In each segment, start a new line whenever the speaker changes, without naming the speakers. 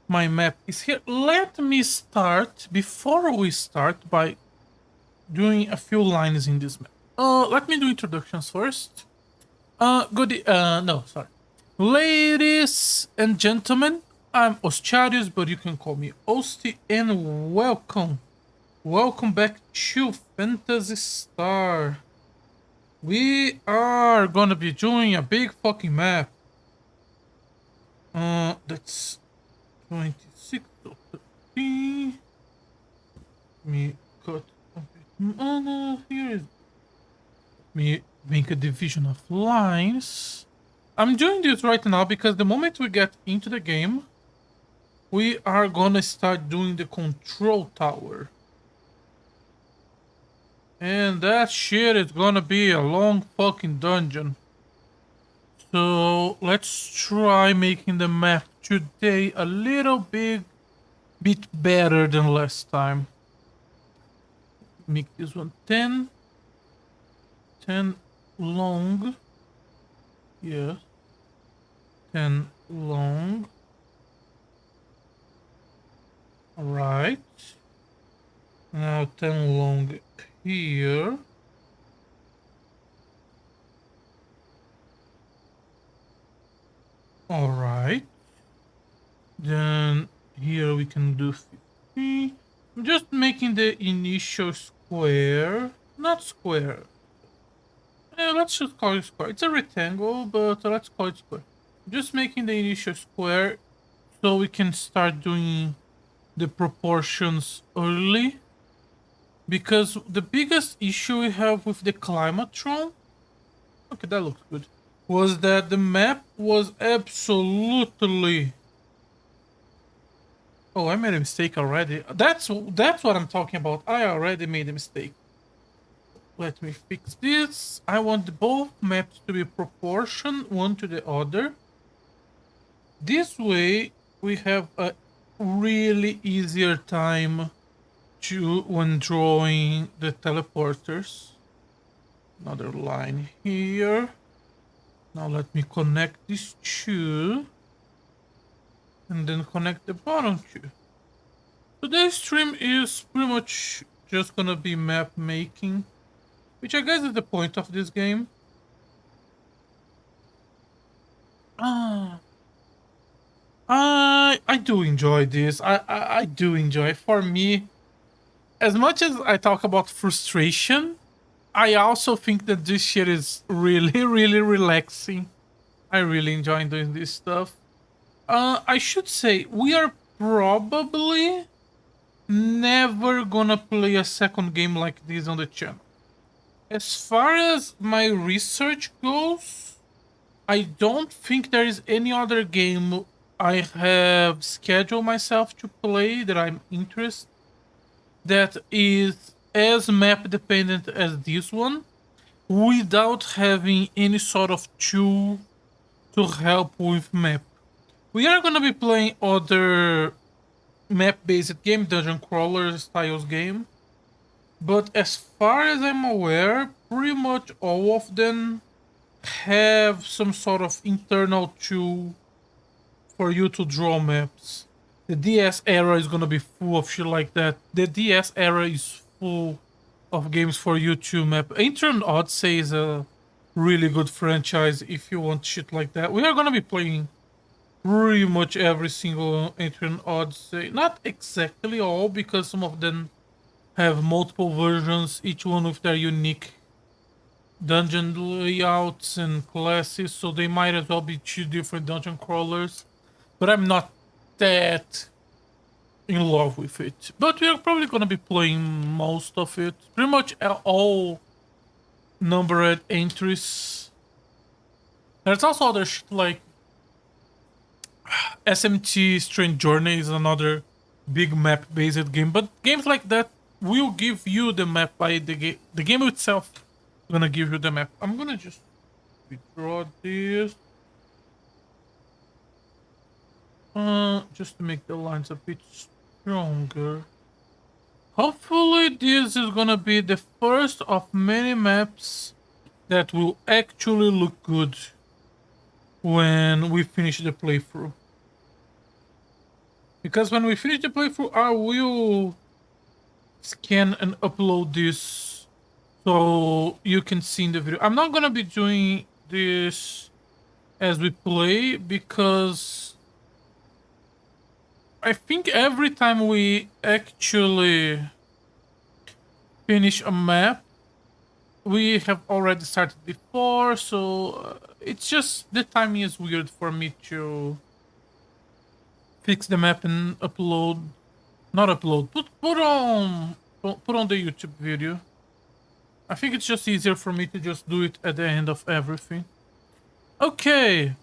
My map is here. Let me start, before we start, by doing a few lines in this map. Let me do introductions first. No, sorry. Ladies and gentlemen, I'm Ostiarius, but you can call me Osti, and welcome. Welcome back to Phantasy Star. We are gonna be doing a big fucking map. That's 26 or 13. Me cut a bit. Oh no, here is me make a division of lines. I'm doing this right now because the moment we get into the game, we are gonna start doing the control tower. And that shit is gonna be a long fucking dungeon. So let's try making the map today a little bit better than last time. Make this one 10. 10 long. Yes. 10 long. Alright. Now 10 long here. Alright. Then here we can do 50. I'm just making the initial square. Not square. Let's just call it square. It's a rectangle, but let's call it square. Just making the initial square so we can start doing the proportions early. Because the biggest issue we have with the Climatron, okay, that looks good, was that the map was absolutely... Oh, I made a mistake already. That's what I'm talking about. I already made a mistake. Let me fix this. I want both maps to be proportioned one to the other. This way, we have a really easier time when drawing the teleporters. Another line here. Now let me connect these two. And then connect the bottom two. Today's stream is pretty much just gonna be map making, which I guess is the point of this game. Ah, I do enjoy this. I do enjoy. For me, as much as I talk about frustration, I also think that this shit is really, really relaxing. I really enjoy doing this stuff. I should say we are probably never gonna play a second game like this on the channel. As far as my research goes, I don't think there is any other game I have scheduled myself to play that I'm interested that is as map dependent as this one without having any sort of tool to help with map. We are gonna be playing other map-based game, dungeon crawler styles game, but as far as I'm aware, pretty much all of them have some sort of internal tool for you to draw maps. The DS era is gonna be full of shit like that. The DS era is full of games for you to map. Intern Odyssey is a really good franchise if you want shit like that. We are gonna be playing pretty much every single Intern Odyssey. Not exactly all, because some of them have multiple versions, each one with their unique dungeon layouts and classes, so they might as well be two different dungeon crawlers. But I'm not that in love with it. But we are probably gonna be playing most of it. Pretty much all numbered entries. There's also other shit like SMT Strange Journey is another big map based game. But games like that will give you the map by the game. The game itself is gonna give you the map. I'm gonna just withdraw this. Just to make the lines a bit stronger. Hopefully this is gonna be the first of many maps that will actually look good when we finish the playthrough. Because when we finish the playthrough, I will scan and upload this so you can see in the video. I'm not gonna be doing this as we play because I think every time we actually finish a map, we have already started before, so it's just the timing is weird for me to fix the map and upload, not upload, put on the YouTube video. I think it's just easier for me to just do it at the end of everything. Okay,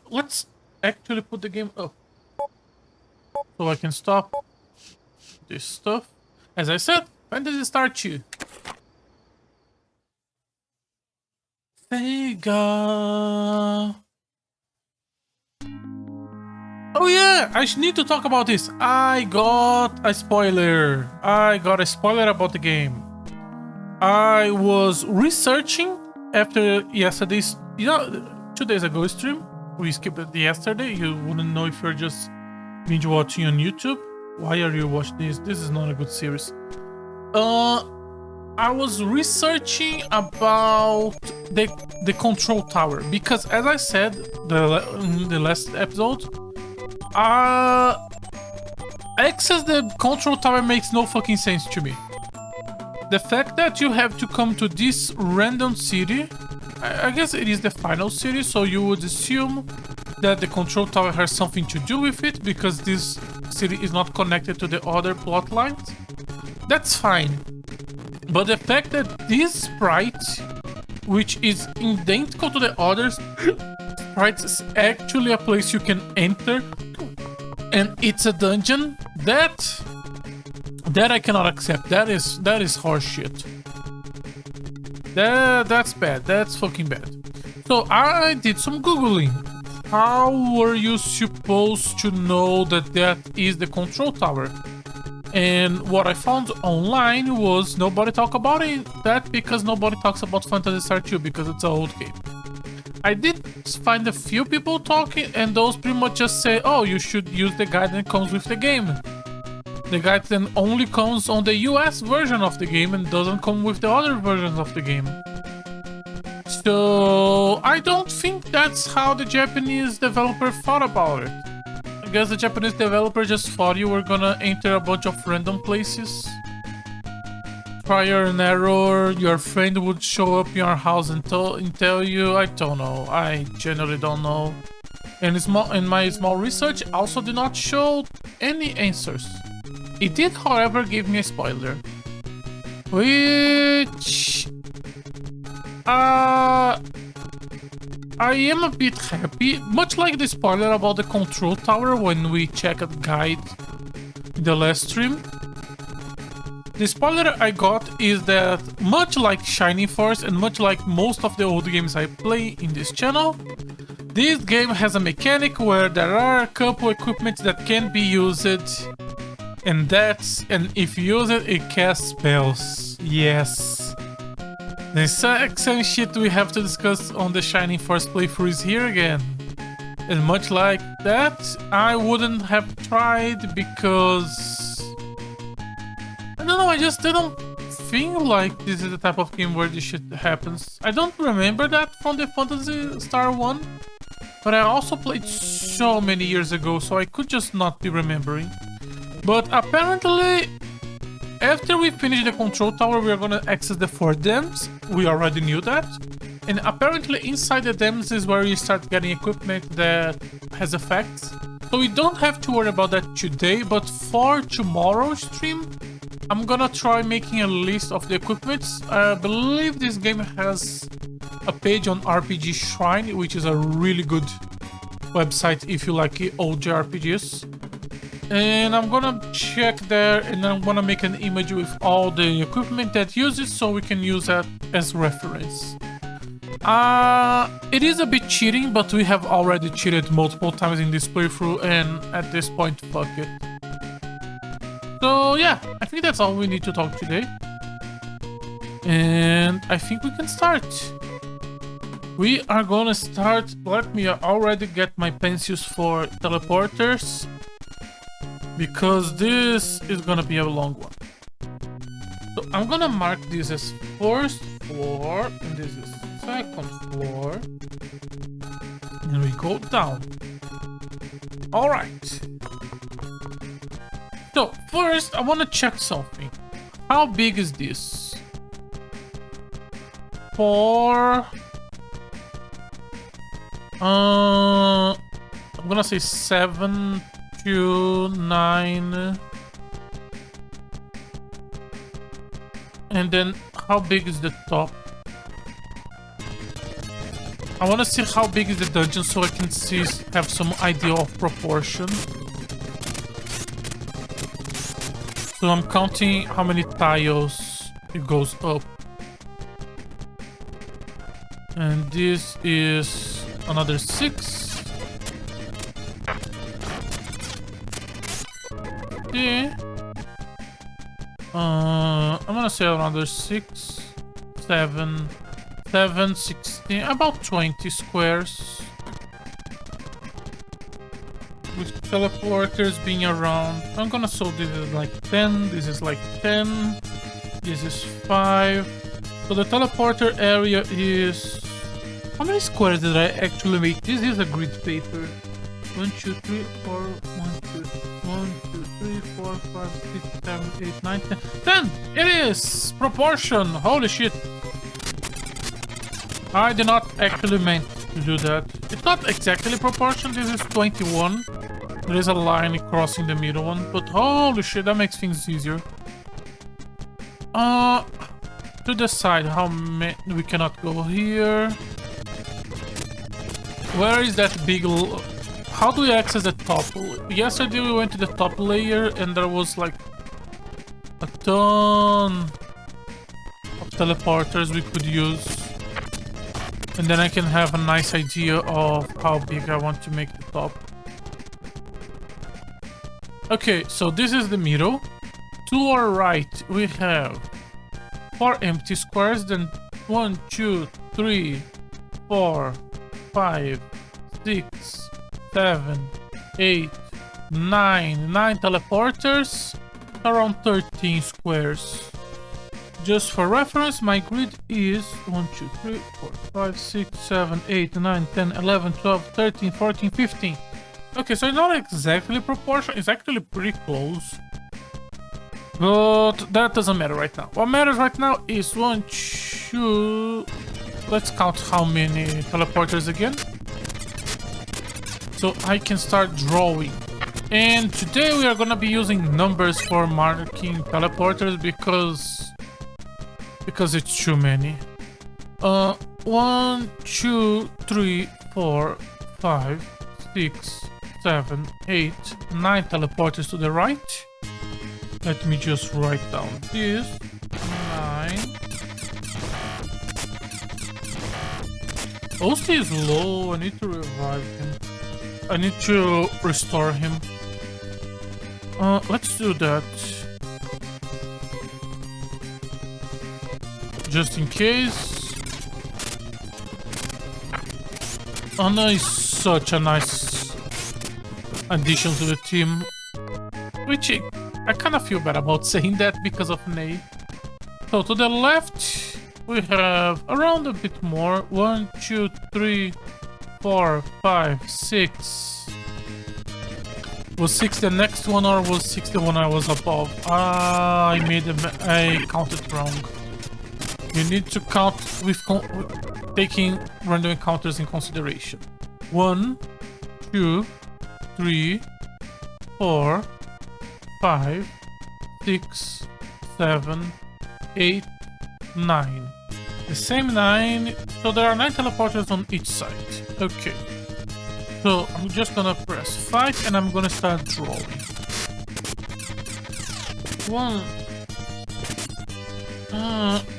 let's actually put the game up so I can stop this stuff. As I said, Phantasy Star 2. Sega. Oh yeah, I need to talk about this. I got a spoiler. I got a spoiler about the game. I was researching after yesterday's, 2 days ago stream. We skipped it yesterday. You wouldn't know if you're just binge watching on YouTube. Why are you watching this? This is not a good series. I was researching about the control tower because, as I said in the last episode, access the control tower makes no fucking sense to me. The fact that you have to come to this random city, I guess it is the final city, so you would assume that the control tower has something to do with it because this city is not connected to the other plot lines. That's fine. But the fact that this sprite, which is identical to the other sprites, is actually a place you can enter and it's a dungeon, that I cannot accept. That is horseshit. That's bad. That's fucking bad. So I did some googling. How were you supposed to know that is the control tower? And what I found online was nobody talk about that because nobody talks about Phantasy Star 2 because it's an old game. I did find a few people talking and those pretty much just say, oh, you should use the guide that comes with the game. The guide then only comes on the US version of the game and doesn't come with the other versions of the game. So I don't think that's how the Japanese developer thought about it. I guess the Japanese developer just thought you were gonna enter a bunch of random places. Trial and error, your friend would show up in your house and tell you, I don't know. I generally don't know. And in my small research also did not show any answers. It did, however, give me a spoiler. Which... I am a bit happy, much like the spoiler about the control tower when we checked the guide in the last stream. The spoiler I got is that, much like Shining Force and much like most of the old games I play in this channel, this game has a mechanic where there are a couple equipments that can be used, and if you use it, it casts spells. Yes. The exact same shit we have to discuss on the Shining Force playthrough is here again. And much like that, I wouldn't have tried because... I don't know, I just didn't feel like this is the type of game where this shit happens. I don't remember that from the Phantasy Star 1, but I also played so many years ago, so I could just not be remembering. But apparently, after we finish the control tower, we are gonna access the 4 dams. We already knew that. And apparently inside the dams is where you start getting equipment that has effects. So we don't have to worry about that today, but for tomorrow's stream, I'm gonna try making a list of the equipments. I believe this game has a page on RPG Shrine, which is a really good website if you like old JRPGs. And I'm gonna check there and I'm gonna make an image with all the equipment that uses so we can use that as reference. It is a bit cheating, but we have already cheated multiple times in this playthrough and at this point, fuck it. So yeah, I think that's all we need to talk today. And I think we can start. We are gonna start, let me already get my pencils for teleporters. because this is gonna be a long one. So I'm gonna mark this as first floor, and this is second floor. And we go down. All right. So first, I want to check something. How big is this? I'm gonna say 7 to 9. And then how big is the top? I want to see how big is the dungeon so I can have some idea of proportion. So I'm counting how many tiles it goes up. And this is another 6. Okay. I'm gonna say another 6, 7, 16, about 20 squares. With teleporters being around, I'm gonna so this is like 10, this is like 10, this is 5. So the teleporter area is... How many squares did I actually make? This is a grid paper. 1, 2, 3, 4, 1, 2, 3, 4, 5, 6, 7, 8, 9, 10. 10! It is! Proportion! Holy shit! I did not actually mean to do that. It's not exactly proportion, this is 21. There is a line crossing the middle one, but holy shit, that makes things easier. To the side, how many... We cannot go here. Where is that big... How do we access the top? Yesterday we went to the top layer and there was like a ton of teleporters we could use. And then I can have a nice idea of how big I want to make the top. Okay, so this is the middle. To our right we have 4 empty squares, then 1, 2, 3, 4, 5, 6, 7, 8, 9. 9 teleporters, around 13 squares. Just for reference, my grid is 1, 2, 3, 4, 5, 6, 7, 8, 9, 10, 11, 12, 13, 14, 15. Okay, so it's not exactly proportional, it's actually pretty close. But that doesn't matter right now. What matters right now is 1, 2... Let's count how many teleporters again. So I can start drawing. And today we are gonna be using numbers for marking teleporters because it's too many. 1, 2, 3, 4, 5, 6, 7, 8, 9 teleporters to the right. Let me just write down this. 9. Osti is low. I need to revive him. I need to restore him. Let's do that. Just in case. Anna is such a nice addition to the team. Which I kind of feel bad about saying that because of Ney. So to the left, we have around a bit more. 1, 2, 3, 4, 5, 6. Was 6 the next one or was 6 the one I was above? I counted wrong. You need to count with taking random encounters in consideration. 1, 2, 3, 4, 5, 6, 7, 8, 9. The same 9. So there are 9 teleporters on each side. Okay. So I'm just gonna press 5 and I'm gonna start drawing. 1.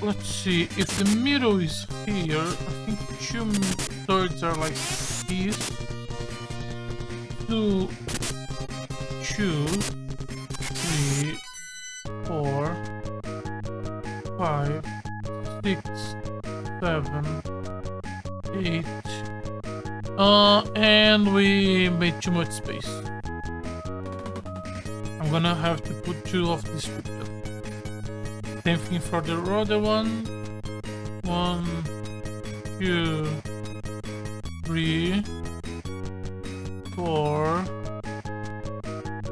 Let's see. If the middle is here, I think 2/3 are like these. 2, 2, 3, 4, 5, 6, 7, 8. And we made too much space. I'm gonna have to put 2 of these people. Same thing for the other one. 1, 2, 3, 4,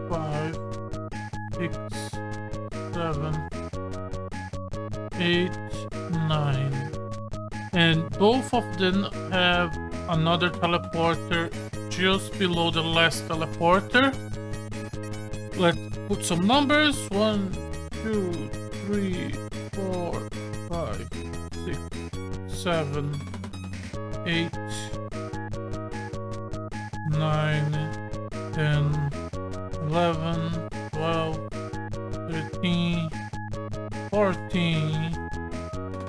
5, 6, 7, 8, 9. And both of them have another teleporter just below the last teleporter. Let's put some numbers. 1, 2, 3, 4, 5, 6, 7, 8, 9, 10, 11, 12, 13, 14,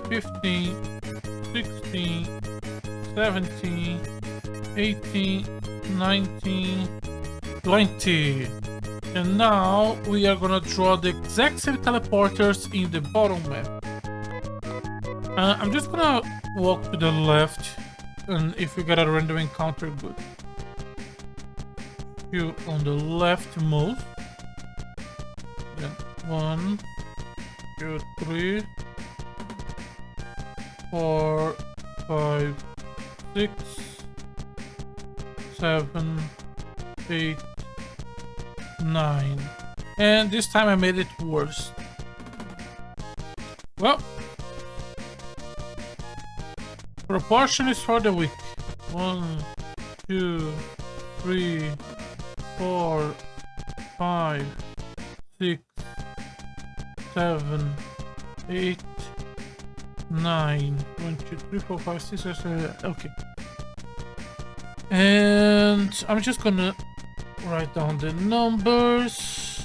15, 16, 17, 18, 19, 20. And now we are gonna draw the exact same teleporters in the bottom map. I'm just gonna walk to the left, and if we get a random encounter, good. You on the leftmost. Then 1, 2, 3, 4, 5, 6, 7, 8, 9. And this time I made it worse. Well, proportion is for the weak. 1, 2, 3, 4, 5, 6, 7, 8, 9. 1, 2, 3, 4, 5, 6, 7. Okay. And I'm just gonna write down the numbers.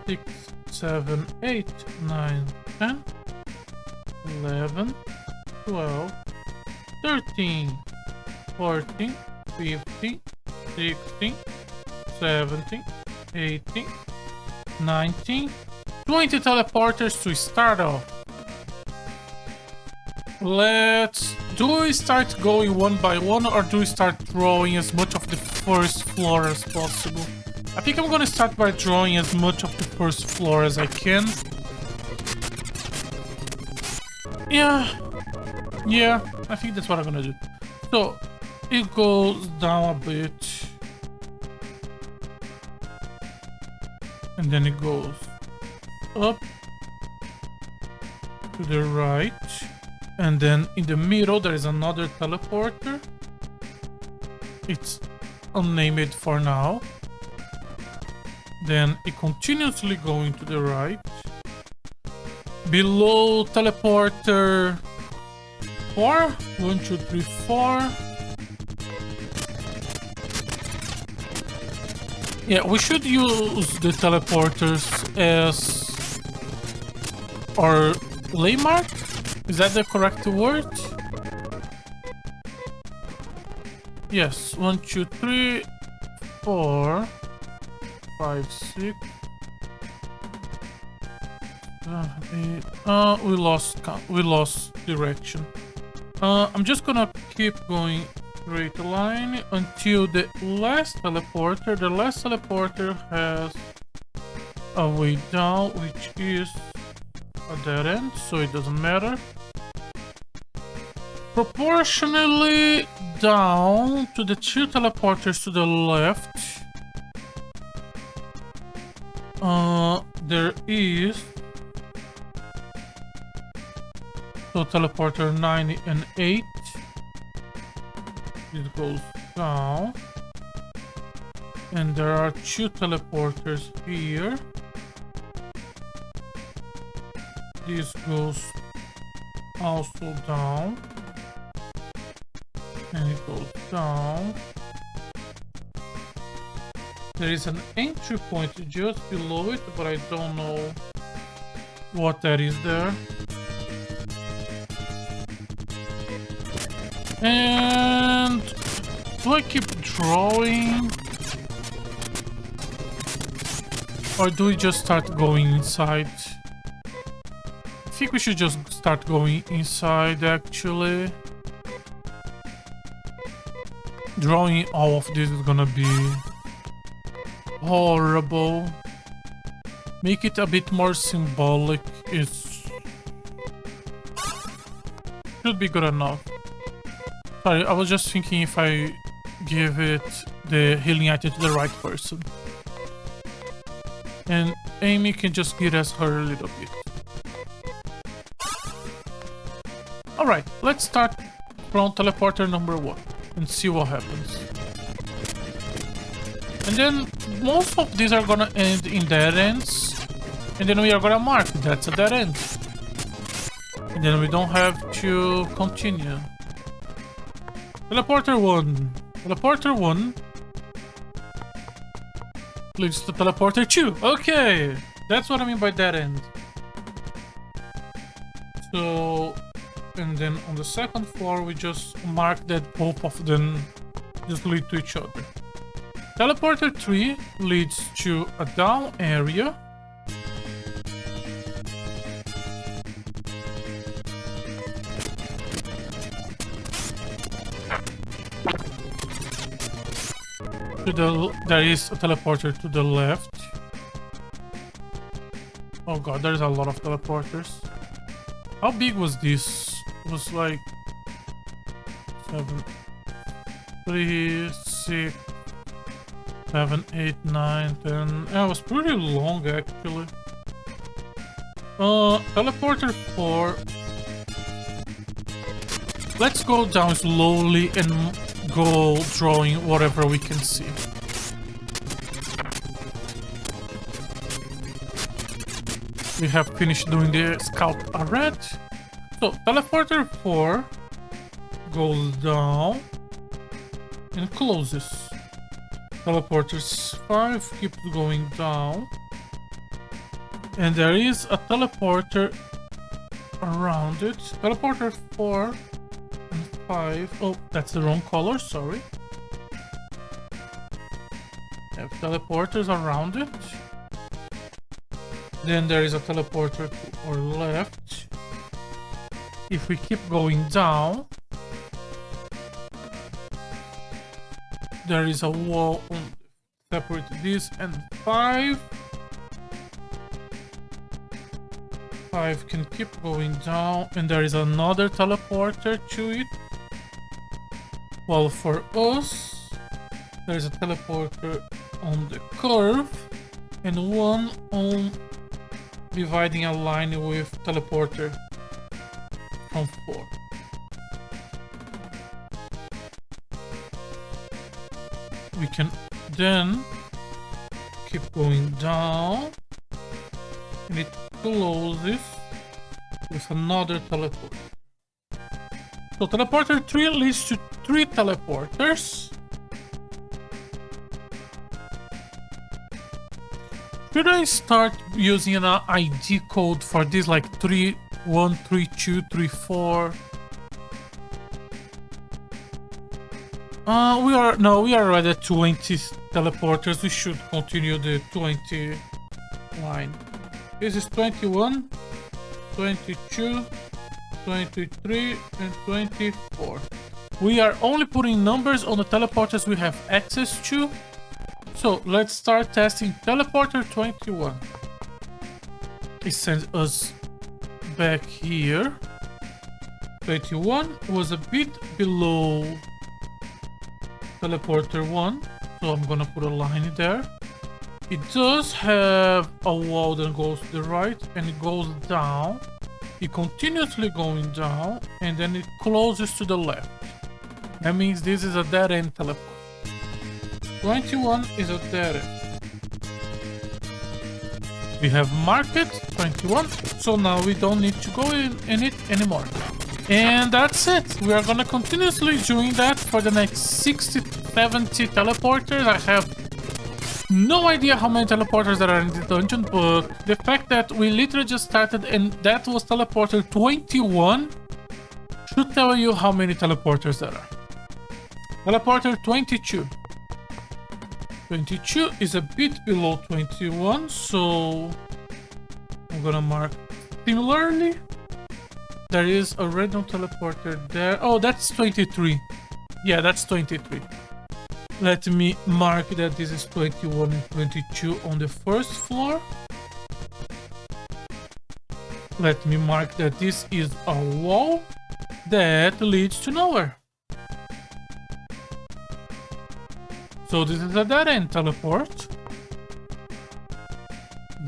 6, 7, 8, 9, 10, 11, 12, 13, 14, 15, 16, 17, 18, 19, 20 teleporters to start off. Do we start going one by one, or do we start drawing as much of the first floor as possible? I think I'm gonna start by drawing as much of the first floor as I can. Yeah, I think that's what I'm gonna do. So, it goes down a bit. And then it goes up to the right. And then in the middle, there is another teleporter. It's unnamed for now. Then it continuously going to the right. Below teleporter 4. 1, 2, 3, 4. Yeah, we should use the teleporters as our landmark. Is that the correct word? Yes. 1, 2, 3, 4, 5, 6, 7, 8. We lost count. We lost direction. I'm just gonna keep going straight line until the last teleporter. The last teleporter has a way down, which is a dead end, so it doesn't matter. Proportionally down to the 2 teleporters to the left, there is teleporter 9 and 8. It goes down, and there are 2 teleporters here. This goes also down, and it goes down. There is an entry point just below it, but I don't know what that is there. And do I keep drawing, or do we just start going inside? I think we should just start going inside, actually. Drawing all of this is gonna be horrible. Make it a bit more symbolic. Should be good enough. Sorry, I was just thinking if I give it the healing item to the right person. And Amy can just get us her a little bit. Alright, let's start from teleporter number 1 and see what happens. And then most of these are gonna end in dead ends. And then we are gonna mark that's a dead end. And then we don't have to continue. Teleporter 1. Teleporter 1 leads to teleporter 2. Okay, that's what I mean by dead end. So, and then on the second floor, we just mark that both of them just lead to each other. Teleporter 3 leads to a down area. There is a teleporter to the left. Oh god, there's a lot of teleporters. How big was this? It was like 7, 3, 6, 7, 8, 9, 10. Yeah, it was pretty long actually. Teleporter 4. Let's go down slowly and go drawing whatever we can see. We have finished doing the scout already. So teleporter 4 goes down and closes. Teleporters 5 keeps going down. And there is a teleporter around it. Teleporter 4 and 5. Oh, that's the wrong color, sorry. Have teleporters around it. Then there is a teleporter to our left. If we keep going down, there is a wall on separate this and 5. 5 can keep going down, and there is another teleporter to it. While for us, there is a teleporter on the curve and one on dividing a line with teleporter from 4. We can then keep going down and it closes with another teleporter. So teleporter 3 leads to 3 teleporters. Should I start using an ID code for this, like 3, 1, 3, 2, 3, 4? We are already at 20 teleporters. We should continue the 20 line. This is 21, 22, 23, and 24. We are only putting numbers on the teleporters we have access to. So let's start testing teleporter 21. It sends us back here. 21 was a bit below teleporter 1, so I'm gonna put a line there. It does have a wall that goes to the right and it goes down. It continuously going down and then it closes to the left. That means this is a dead end teleport. 21 is a dead end. We have market 21, so now we don't need to go in it anymore. And that's it. We are gonna continuously doing that for the next 60, 70 teleporters. I have no idea how many teleporters there are in the dungeon, but the fact that we literally just started and that was teleporter 21 should tell you how many teleporters there are. Teleporter 22. 22 is a bit below 21, so I'm gonna mark similarly. There is a random teleporter there. Oh, that's 23. Yeah, that's 23. Let me mark that this is 21 and 22 on the first floor. Let me mark that this is a wall that leads to nowhere. So this is a dead end teleport.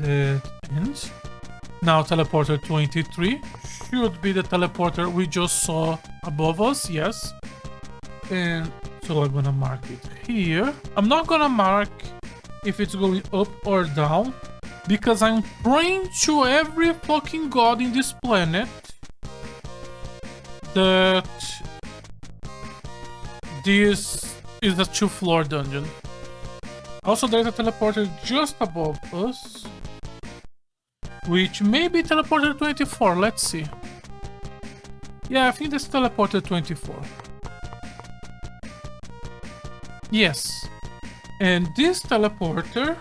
Dead ends. Now teleporter 23 should be the teleporter we just saw above us, yes. And so I'm gonna mark it here. I'm not gonna mark if it's going up or down because I'm praying to every fucking god in this planet that this is a 2-floor dungeon. Also, there's a teleporter just above us, which may be teleporter 24. Let's see. Yeah, I think this is teleporter 24. Yes. And this teleporter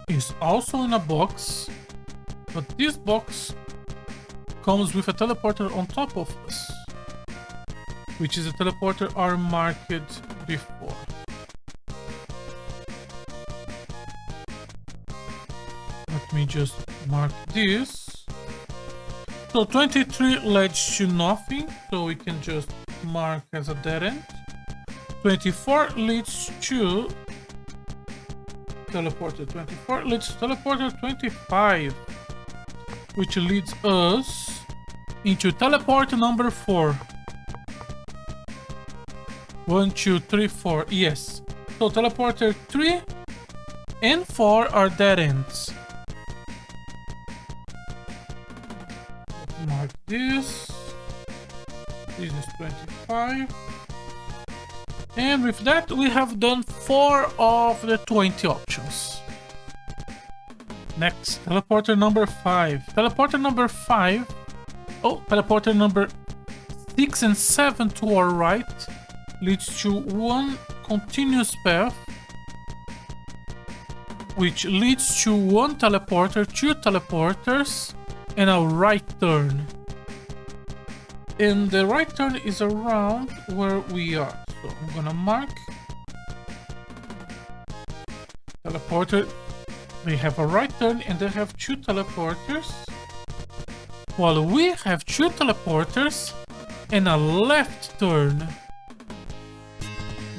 is also in a box, but this box comes with a teleporter on top of us, which is a teleporter I marked before. Let me just mark this. So 23 leads to nothing, so we can just mark as a dead end. 24 leads to teleporter 24 leads to teleporter 25, which leads us into teleport number 4. 1, 2, 3, 4. Yes. So teleporter 3 and 4 are dead ends. Mark this. This is 25. And with that, we have done 4 of the 20 options. Next, teleporter number 5. Teleporter number 5. Oh, teleporter number 6 and 7 to our right leads to one continuous path, which leads to one teleporter, 2 teleporters, and a right turn. And the right turn is around where we are. So I'm gonna mark teleporter. They have a right turn and they have 2 teleporters, while we have 2 teleporters and a left turn.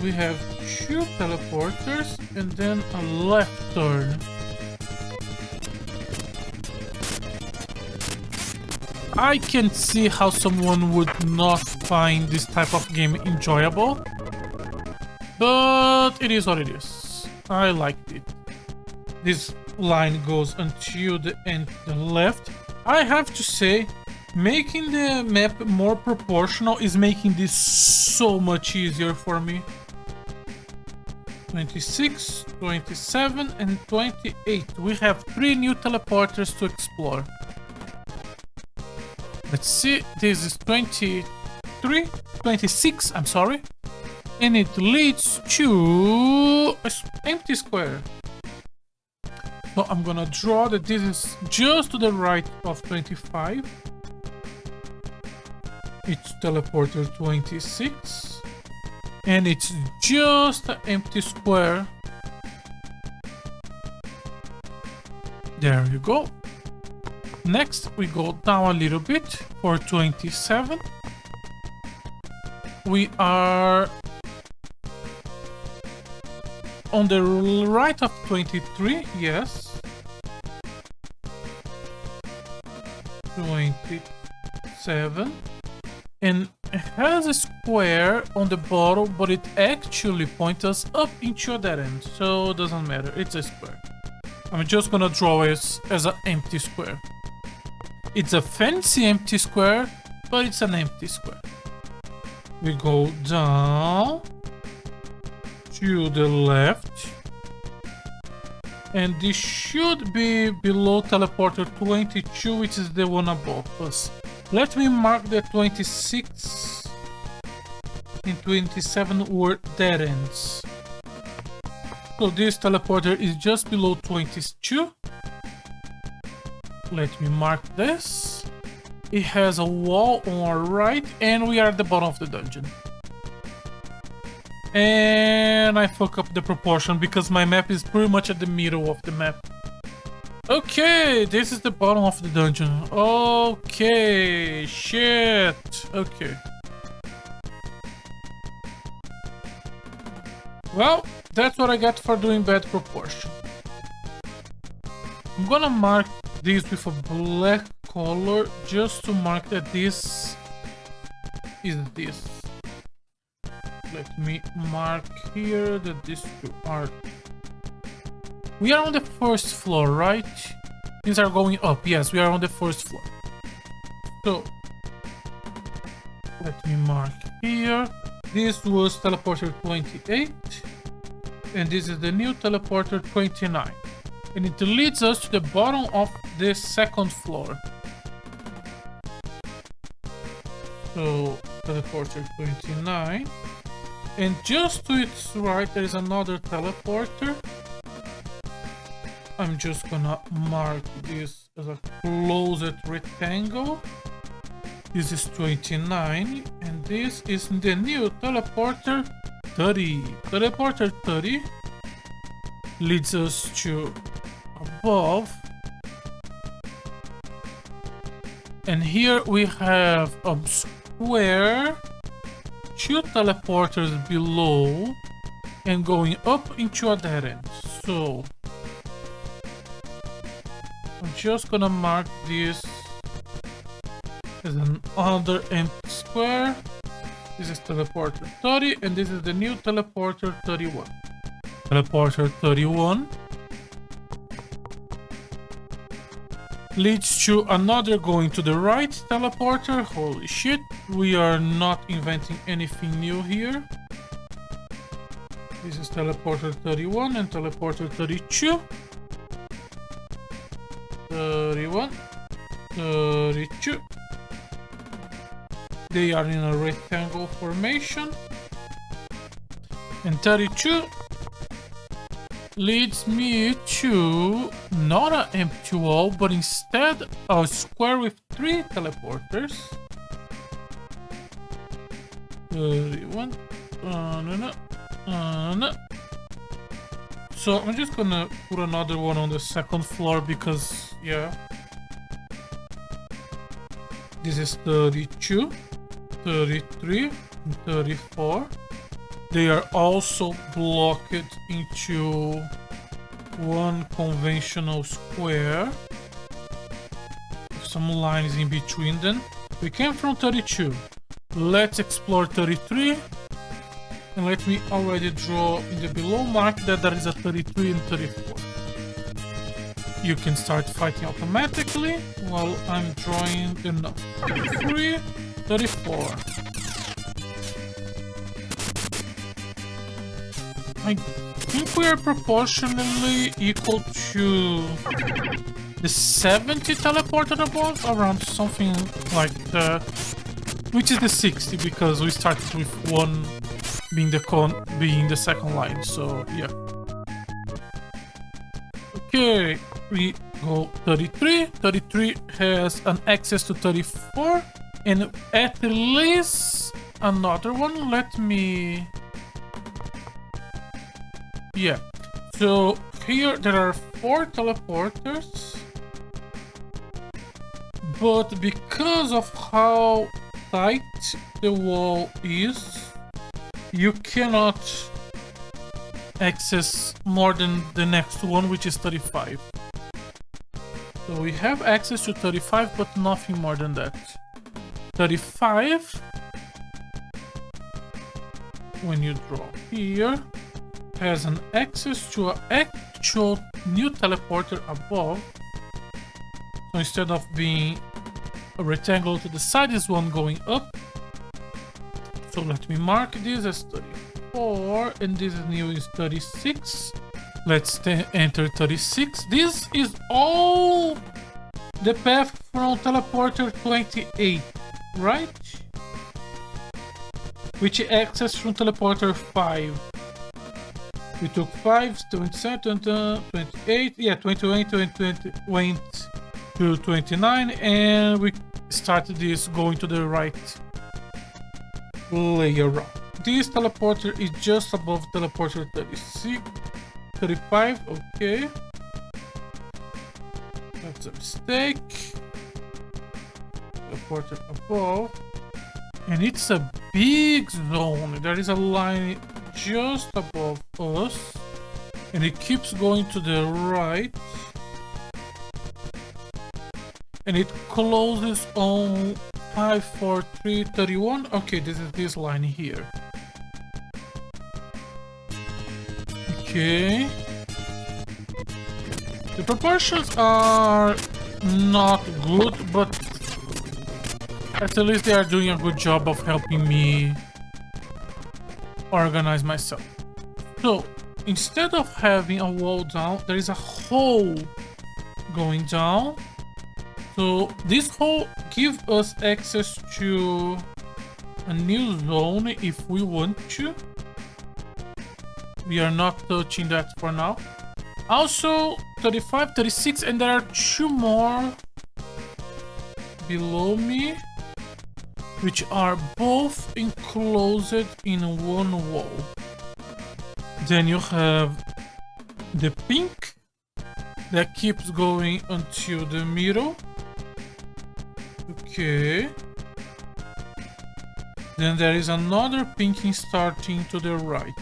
We have 2 teleporters and then a left turn. I can see how someone would not find this type of game enjoyable, but it is what it is. I liked it. This line goes until the end to the left. I have to say, making the map more proportional is making this so much easier for me. 26, 27, and 28. We have 3 new teleporters to explore. Let's see, this is 26, I'm sorry. And it leads to an empty square. So I'm gonna draw that this is just to the right of 25. It's teleporter 26. And it's just an empty square. There you go. Next, we go down a little bit for 27. We are on the right of 23, yes. 27. And it has a square on the bottom, but it actually points us up into a dead end. So it doesn't matter, it's a square. I'm just gonna draw it as an empty square. It's a fancy empty square, but it's an empty square. We go down to the left. And this should be below teleporter 22, which is the one above us. Let me mark the 26 and 27 were dead ends. So this teleporter is just below 22. Let me mark this. It has a wall on our right and we are at the bottom of the dungeon. And I fuck up the proportion because my map is pretty much at the middle of the map. Okay, this is the bottom of the dungeon. Okay, shit. Okay. Well, that's what I get for doing bad proportion. I'm gonna mark this with a black color just to mark that this is this. Let me mark here that these two are... We are on the first floor, right? These are going up. Yes, we are on the first floor. So, let me mark here. This was teleporter 28. And this is the new teleporter 29. And it leads us to the bottom of the second floor. So, teleporter 29. And just to its right, there is another teleporter. I'm just gonna mark this as a closed rectangle. This is 29, and this is the new teleporter 30. Teleporter 30 leads us to above. And here we have a square, 2 teleporters below, and going up into a dead end. So I'm just gonna mark this as another empty square. This is teleporter 30, and this is the new teleporter 31. Teleporter 31 leads to another going to the right teleporter. Holy shit, we are not inventing anything new here. This is teleporter 31 and teleporter 32. 31, 32. They are in a rectangle formation. And 32 leads me to not an empty wall, but instead a square with 3 teleporters. 31. So I'm just gonna put another one on the second floor because, yeah. This is 32, 33, and 34. They are also blocked into one conventional square with some lines in between them. We came from 32. Let's explore 33. And let me already draw in the below mark that there is a 33 and 34. You can start fighting automatically while I'm drawing the 33, 34. I think we are proportionally equal to the 70 teleported above, around something like that. Which is the 60 because we started with one being the second line, so yeah. Okay, we go 33. 33 has an access to 34 and at least another one. Let me... Yeah, so here there are 4 teleporters, but because of how tight the wall is, you cannot access more than the next one, which is 35. So we have access to 35, but nothing more than that. 35, when you draw here, has an access to an actual new teleporter above. So instead of being a rectangle to the side, is one going up. So let me mark this as 34, and this new is 36. Let's enter 36. This is all the path from teleporter 28, right? Which access from teleporter 5. We took 5, 27, 28, yeah, 28, 20, went to 29, and we started this going to the right layer. this teleporter is just above teleporter 36, 35, okay. That's a mistake. Teleporter above. And it's a big zone. There is a line just above us. And it keeps going to the right. And it closes on 54331. Okay, this is this line here. Okay. The proportions are not good, but at least they are doing a good job of helping me organize myself. So, instead of having a wall down, there is a hole going down. So this hole gives us access to a new zone if we want to. We are not touching that for now. Also 35, 36, and there are two more below me, which are both enclosed in one wall. Then you have the pink that keeps going until the middle. Okay. Then there is another pinking starting to the right.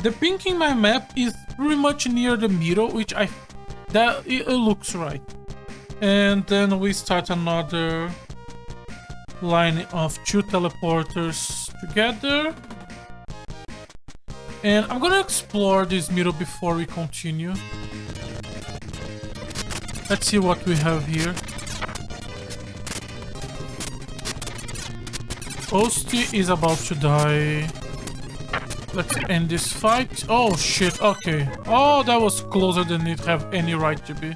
The pink in my map is pretty much near the middle, which it looks right. And then we start another line of two teleporters together. And I'm gonna explore this middle before we continue. Let's see what we have here. Osti is about to die. Let's end this fight. Oh shit, okay. Oh, that was closer than it have any right to be.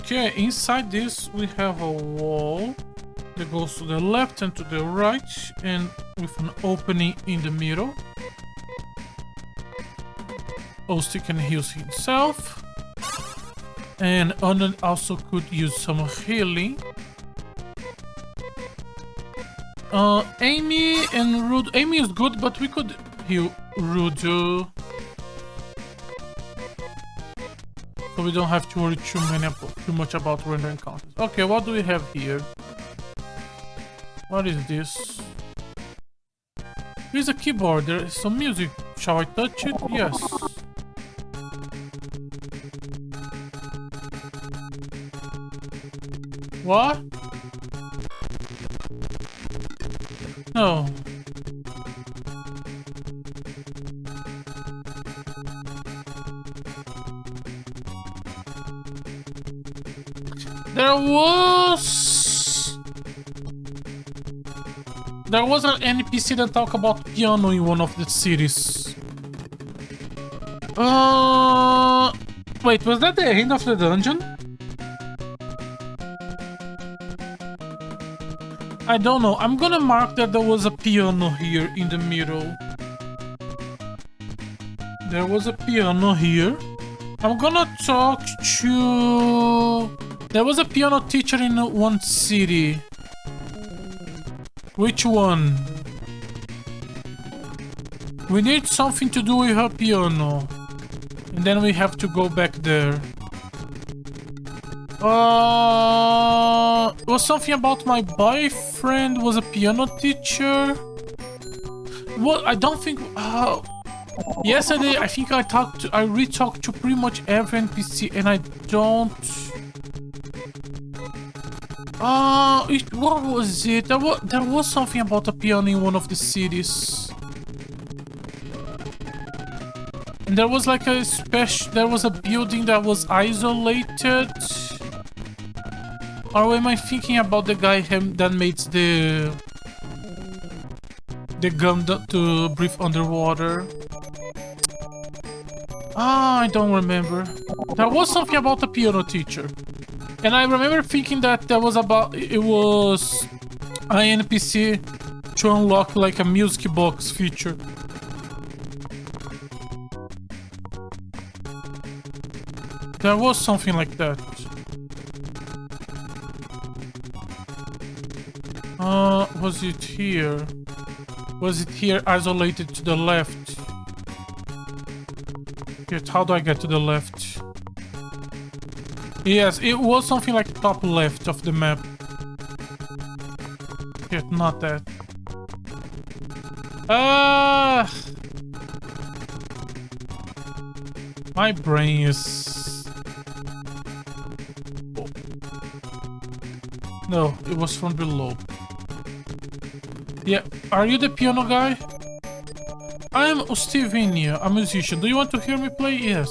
Okay, inside this we have a wall that goes to the left and to the right, and with an opening in the middle. Osti can heal himself. And Unknown also could use some healing. Amy and Rude. Amy is good, but we could heal Rude. So we don't have to worry too much about random encounters. Okay, what do we have here? What is this? Here's a keyboard. There is some music. Shall I touch it? Yes. What? No. There was an NPC that talked about piano in one of the cities. Wait, was that the end of the dungeon? I don't know. I'm gonna mark that there was a piano here in the middle. There was a piano here. I'm gonna talk to... There was a piano teacher in one city. Which one? We need something to do with her piano. And then we have to go back there. It was something about my boyfriend was a piano teacher. Well, I don't think... yesterday, I think I re-talked to pretty much every NPC, and I don't... what was it? There was something about a piano in one of the cities. And there was like a there was a building that was isolated. Or am I thinking about the guy that made the gun to breathe underwater? I don't remember. There was something about a piano teacher. And I remember thinking that it was an NPC to unlock like a music box feature. There was something like that. Was it here? Was it here isolated to the left? Shit, how do I get to the left? Yes, it was something like top left of the map. Shit, not that. My brain is... Oh. No, it was from below. Yeah, are you the piano guy? I am Stevinia, a musician. Do you want to hear me play? Yes.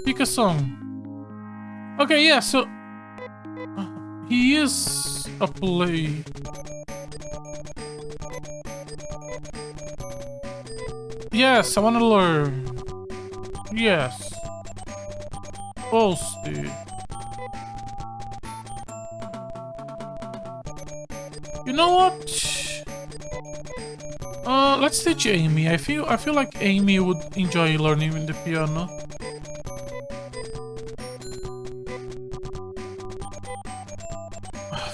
Pick a song. Okay, yeah, so... he is a play. Yes, I want to learn. Yes. Oh, Steve. You know what? Let's teach Amy. I feel like Amy would enjoy learning the piano.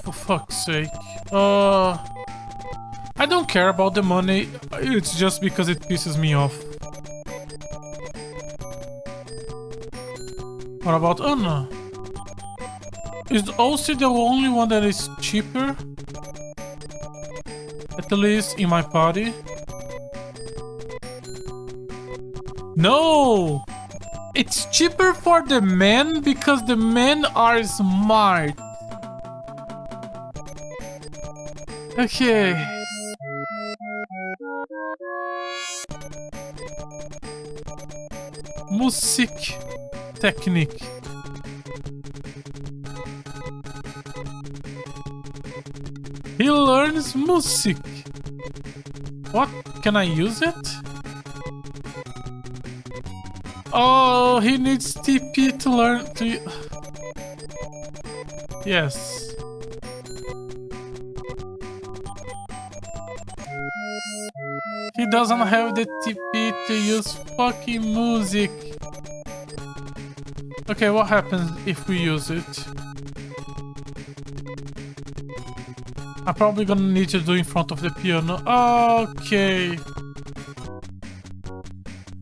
For fuck's sake. I don't care about the money. It's just because it pisses me off. What about Anna? Is Aussie the only one that is cheaper? At least in my party? No! It's cheaper for the men because the men are smart. Okay. Music technique. He learns music. What? Can I use it? Oh, he needs TP to learn to... Yes. He doesn't have the TP to use fucking music. Okay, what happens if we use it? I'm probably gonna need to do in front of the piano. Okay.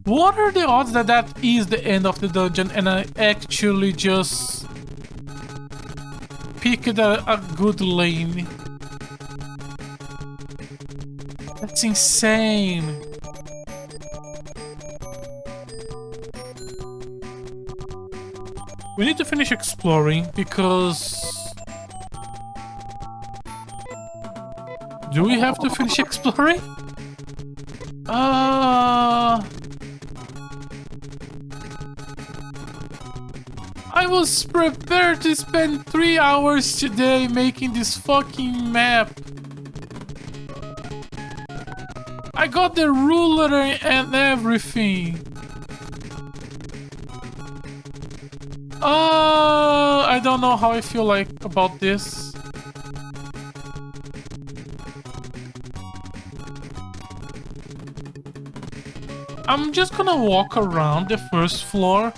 What are the odds that that is the end of the dungeon and I actually just picked a good lane? That's insane. We need to finish exploring because... Do we have to finish exploring? I was prepared to spend 3 hours today making this fucking map. I got the ruler and everything. I don't know how I feel like about this. I'm just gonna walk around the first floor.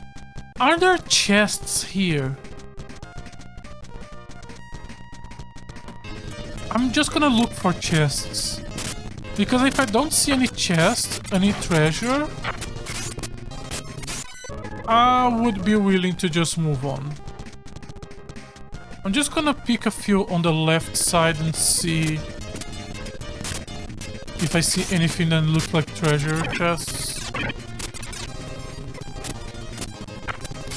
Are there chests here? I'm just gonna look for chests. Because if I don't see any chest, any treasure, I would be willing to just move on. I'm just gonna pick a few on the left side and see if I see anything that looks like treasure chests.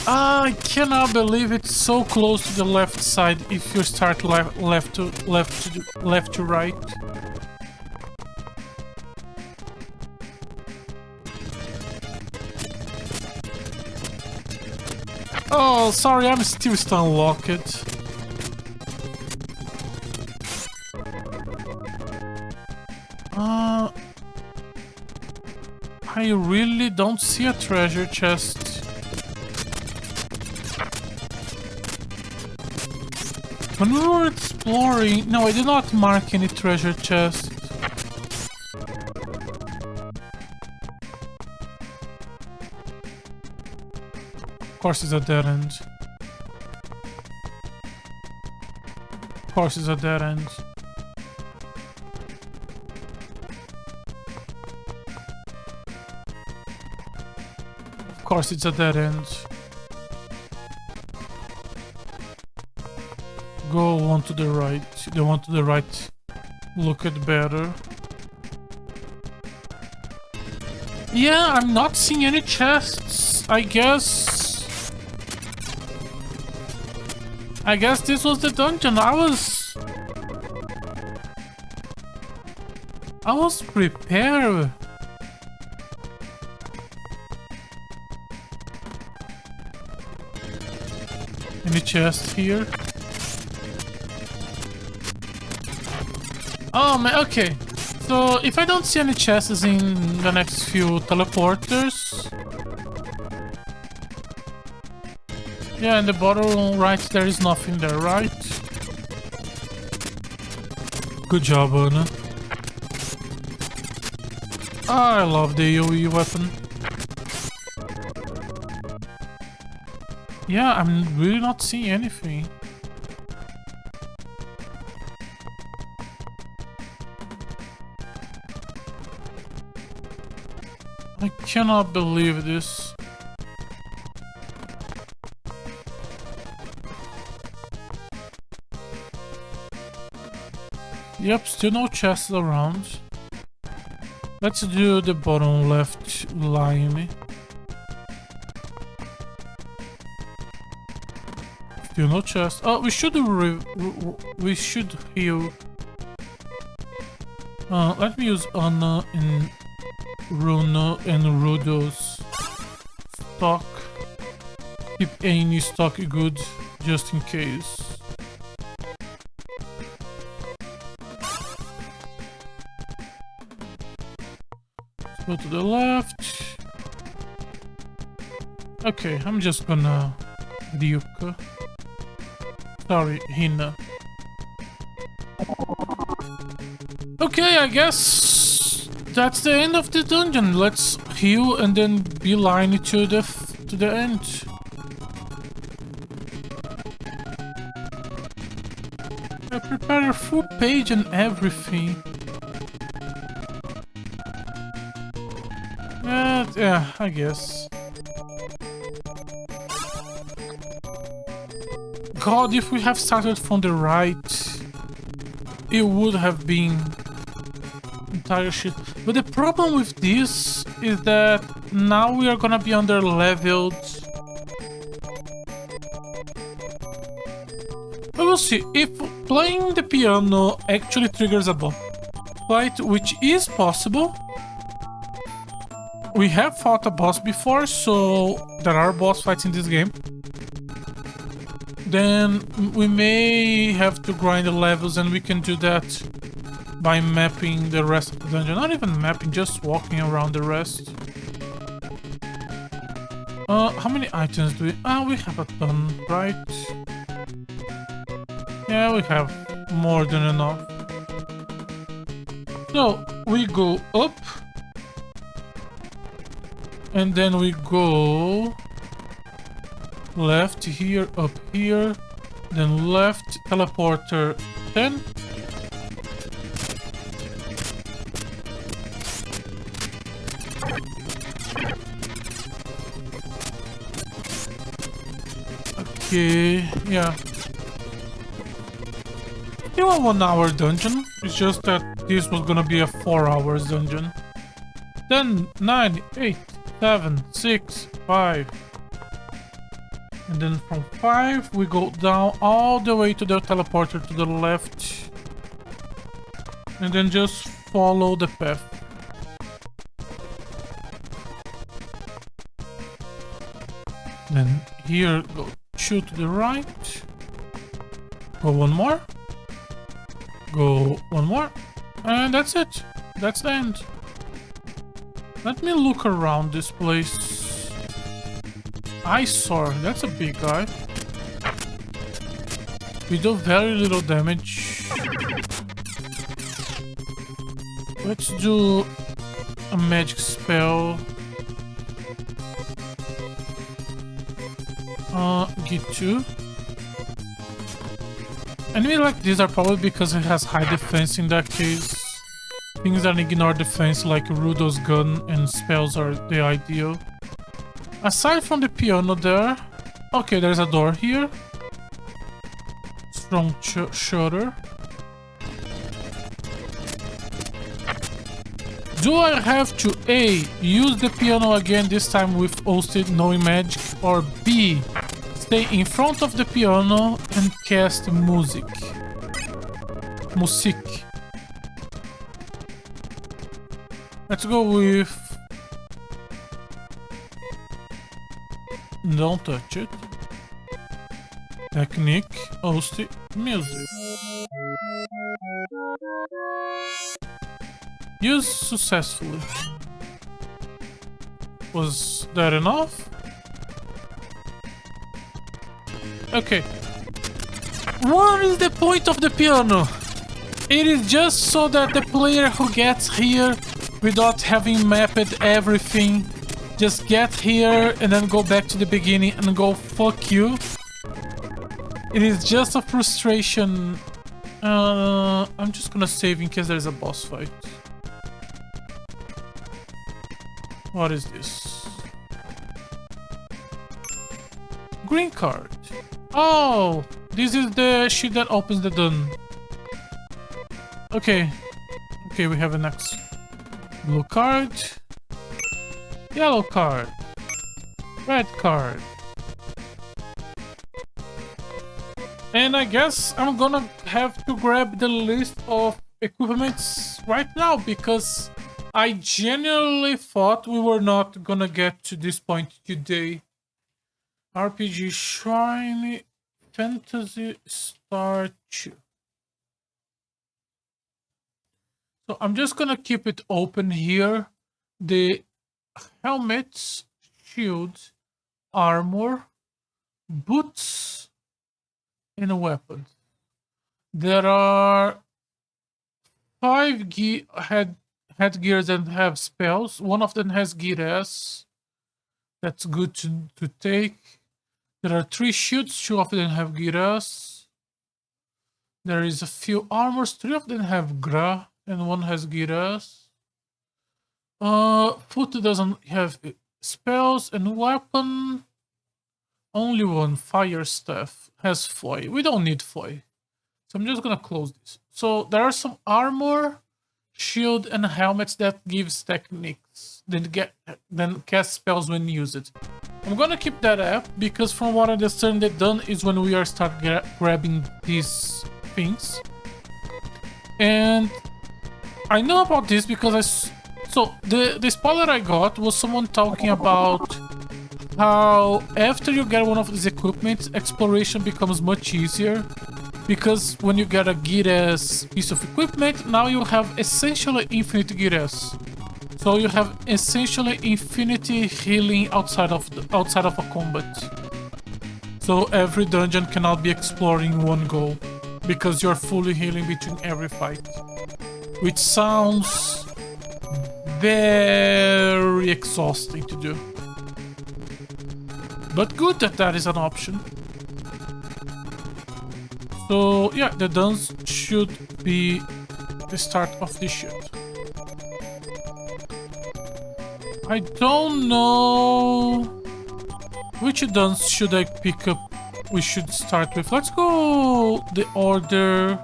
I cannot believe it's so close to the left side if you start left to right. Oh, sorry, I'm still unlocked. I really don't see a treasure chest. When we were exploring... No, I did not mark any treasure chest. Of course it's a dead end. Of course it's a dead end. course, it's a dead end. Go one to the right. The one to the right look at better. Yeah, I'm not seeing any chests. I guess this was the dungeon. I was prepared. Any chest here? Oh man, okay. So if I don't see any chests in the next few teleporters. Yeah, in the bottom right there is nothing there, right? Good job, Anna. I love the AoE weapon. Yeah, I'm really not seeing anything. I cannot believe this. Yep, still no chests around. Let's do the bottom left line. Still no chest. Oh, we should heal. Let me use Anna and Runa and Rudo's stock. Keep any stock good, just in case. Let's go to the left. Okay, I'm just gonna Ryuka. Sorry, Hina. Okay, I guess that's the end of the dungeon. Let's heal and then beeline to the end. I prepared a full page and everything. Yeah, I guess. God, if we have started from the right, it would have been entire shit. But the problem with this is that now we are gonna be under leveled. But we'll see. If playing the piano actually triggers a boss fight, which is possible. We have fought a boss before, so there are boss fights in this game. Then we may have to grind the levels, and we can do that by mapping the rest of the dungeon. Not even mapping, just walking around the rest. How many items do we... we have a ton, right? Yeah, we have more than enough. So, we go up. And then we go... left here, up here. Then left, teleporter 10. Okay, yeah. Still a 1 hour dungeon. It's just that this was gonna be a 4 hours dungeon. 10, 9, 8, 7, 6, 5. And then from 5 we go down all the way to the teleporter to the left. And then just follow the path. Then here go 2 to the right. Go 1 more. Go 1 more. And that's it. That's the end. Let me look around this place. Eyesore, that's a big guy. We do very little damage. Let's do a magic spell. Get 2. Enemies like these are probably because it has high defense in that case. Things that ignore defense like Rudo's gun and spells are the ideal. Aside from the piano there... Okay, there's a door here. Strong shutter. Do I have to A. Use the piano again, this time with Hosted Knowing Magic, or B. Stay in front of the piano and cast music? Music. Let's go with... Don't touch it. Technique, Hosted Music. Used successfully. Was that enough? Okay. What is the point of the piano? It is just so that the player who gets here without having mapped everything just get here and then go back to the beginning and go fuck you. It is just a frustration. I'm just gonna save in case there's a boss fight. What is this? Green card. Oh, this is the shit that opens the dun. Okay. Okay, we have a next. Blue card. Yellow card. Red card. And I guess I'm gonna have to grab the list of equipments right now because I genuinely thought we were not gonna get to this point today. RPG Shrine, Phantasy Star 2. So I'm just gonna keep it open here. The helmets, shields, armor, boots, and a weapon. There are 5 headgears that have spells. One of them has Gear S. That's good to take. There are 3 shields. 2 of them have Gear S. There is a few armors. 3 of them have Gra, and 1 has Gear S. Foot doesn't have spells, and weapon. Only 1 fire staff has foil. We don't need foil. So I'm just gonna close this. So there are some armor, shield, and helmets that gives techniques. Then cast spells when used. I'm gonna keep that up because from what I understand, the done is when we are start grabbing these things. And I know about this because so the spoiler I got was someone talking about how after you get one of these equipments, exploration becomes much easier. Because when you get a Gear-S piece of equipment, now you have essentially infinite Gear-S. So you have essentially infinity healing outside of a combat. So every dungeon cannot be exploring one go, because you're fully healing between every fight. Which sounds very exhausting to do. But good that that is an option. So yeah, the duns should be the start of this shit. I don't know which duns should I pick up. We should start with. Let's go the order.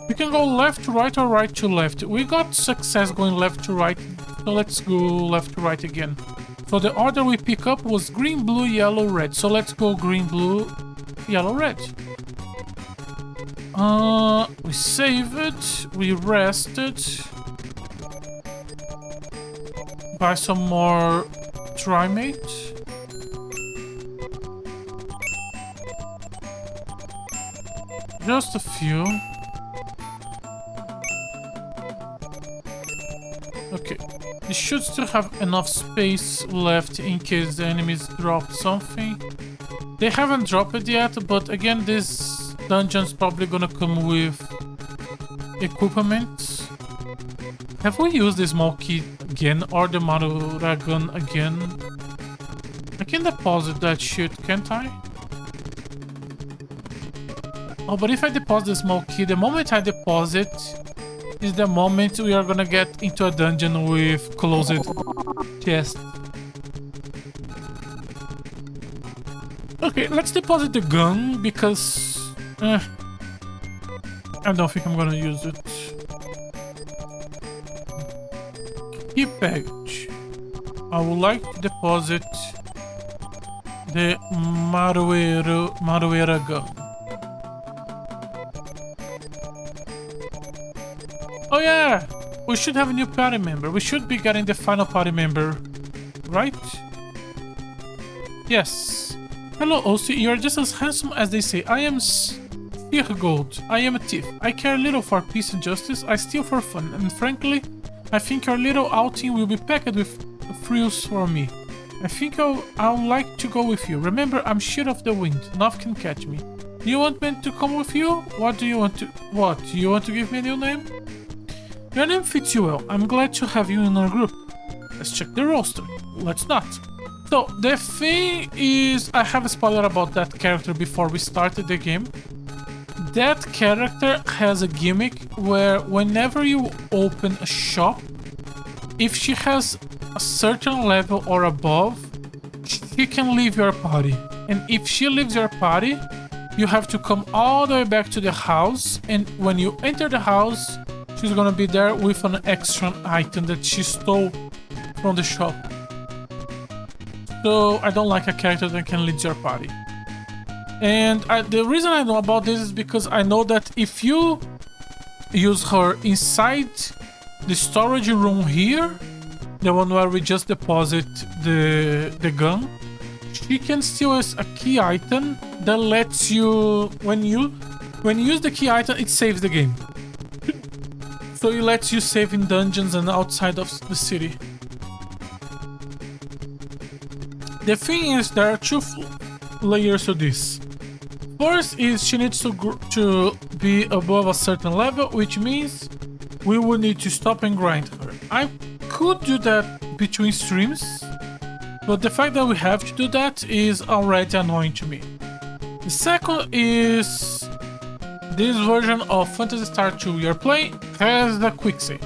We can go left to right or right to left. We got success going left to right, so let's go left to right again. So the order we pick up was green, blue, yellow, red. So let's go green, blue, yellow, red. We save it. We rest it. Buy some more Trimate. Just a few. Okay. You should still have enough space left in case the enemies drop something. They haven't dropped it yet, but again, this dungeon's probably gonna come with equipment. Have we used the small key again or the Marura gun again? I can deposit that shit, can't I? Oh, but if I deposit the small key, the moment I deposit is the moment we are gonna get into a dungeon with closed chest. Okay, let's deposit the gun because I don't think I'm gonna use it. Key package. I would like to deposit the Maruera gun. Oh yeah, we should have a new party member. We should be getting the final party member, right? Yes. Hello, Osi. You are just as handsome as they say. I am Gold. I am a thief. I care little for peace and justice. I steal for fun, and frankly, I think your little outing will be packed with thrills for me. I think I'll like to go with you. Remember, I'm shit of the wind. Nothing can catch me. Do you want me to come with you? What do you want to... What? Do you want to give me a new name? Your name fits you well. I'm glad to have you in our group. Let's check the roster. Let's not. So, the thing is... I have a spoiler about that character before we started the game. That character has a gimmick where whenever you open a shop, if she has a certain level or above, she can leave your party. And if she leaves your party, you have to come all the way back to the house, and when you enter the house, she's gonna be there with an extra item that she stole from the shop. So I don't like a character that can lead your party. And the reason I know about this is because I know that if you use her inside the storage room here, the one where we just deposit the gun, she can steal us a key item that lets you, when you use the key item, it saves the game. So it lets you save in dungeons and outside of the city. The thing is, there are two layers to this. First is she needs to be above a certain level, which means we will need to stop and grind her. I could do that between streams, but the fact that we have to do that is already annoying to me. The second is this version of Phantasy Star 2 you're playing has the quick save,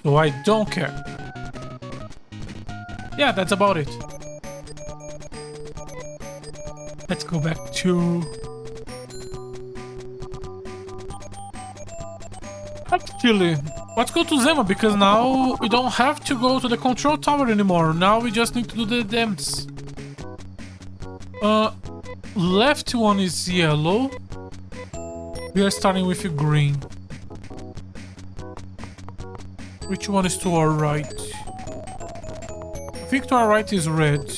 so I don't care. Yeah, that's about it. Let's go back to... Actually, let's go to Zema, because now we don't have to go to the control tower anymore. Now we just need to do the dance. Left one is yellow. We are starting with green. Which one is to our right? I think to our right is red.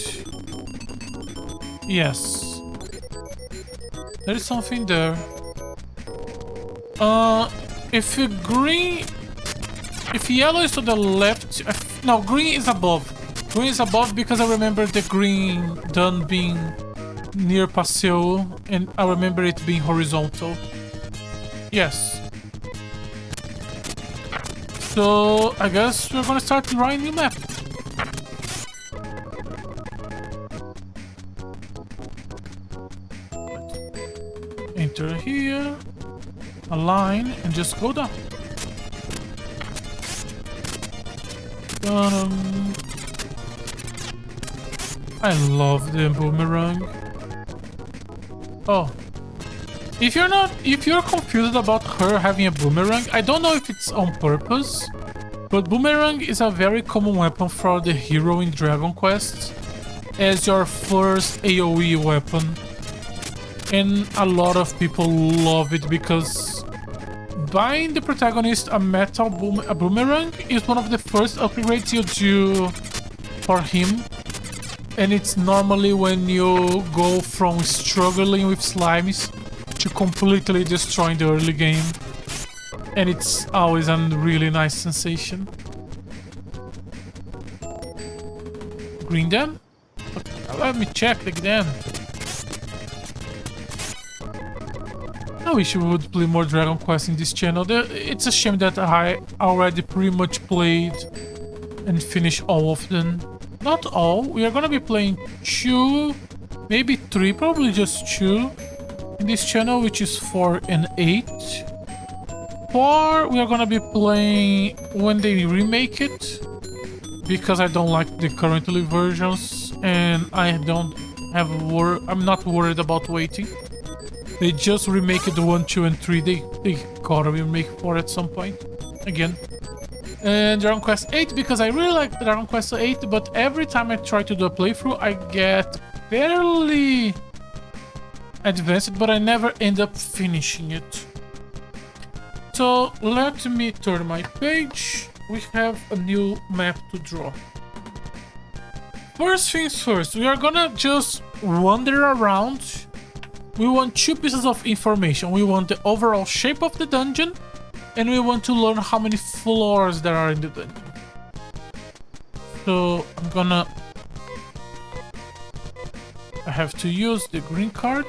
Yes. There is something there. If yellow is to the left, no, green is above. Green is above because I remember the green done being near Paseo, and I remember it being horizontal. Yes. So I guess we're gonna start drawing new map. Enter here, align, and just go down. I love the boomerang. Oh, if you're confused about her having a boomerang, I don't know if it's on purpose, but boomerang is a very common weapon for the hero in Dragon Quest as your first AoE weapon. And a lot of people love it because buying the protagonist a boomerang is one of the first upgrades you do for him. And it's normally when you go from struggling with slimes to completely destroying the early game. And it's always a really nice sensation. Green them? Okay, let me check again. I wish we would play more Dragon Quest in this channel. It's a shame that I already pretty much played and finished all of them. Not all. We are gonna be playing 2, maybe 3, probably just 2 in this channel, which is 4 and 8. 4 we are gonna be playing when they remake it, because I don't like the currently versions, and I don't I'm not worried about waiting. They just remake it 1, 2, and 3. They gotta remake 4 at some point. Again. And Dragon Quest 8, because I really like Dragon Quest 8, but every time I try to do a playthrough, I get fairly advanced, but I never end up finishing it. So let me turn my page. We have a new map to draw. First things first, we are gonna just wander around. We want 2 pieces of information. We want the overall shape of the dungeon, and we want to learn how many floors there are in the dungeon. So I have to use the green card.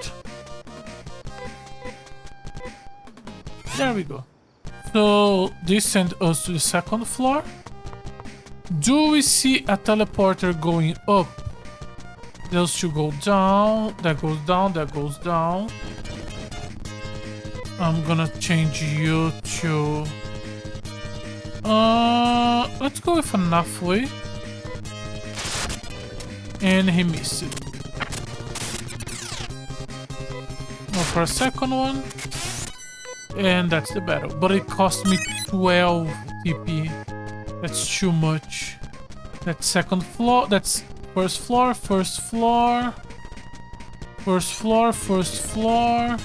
There we go. So this sends us to the 2nd floor. Do we see a teleporter going up? Those 2 go down. That goes down. That goes down. I'm gonna change you to... let's go with an halfway. And he missed it. Go for a 2nd one. And that's the battle. But it cost me 12 TP. That's too much. That's 2nd floor. That's 1st floor, 1st floor. 1st floor, 1st floor.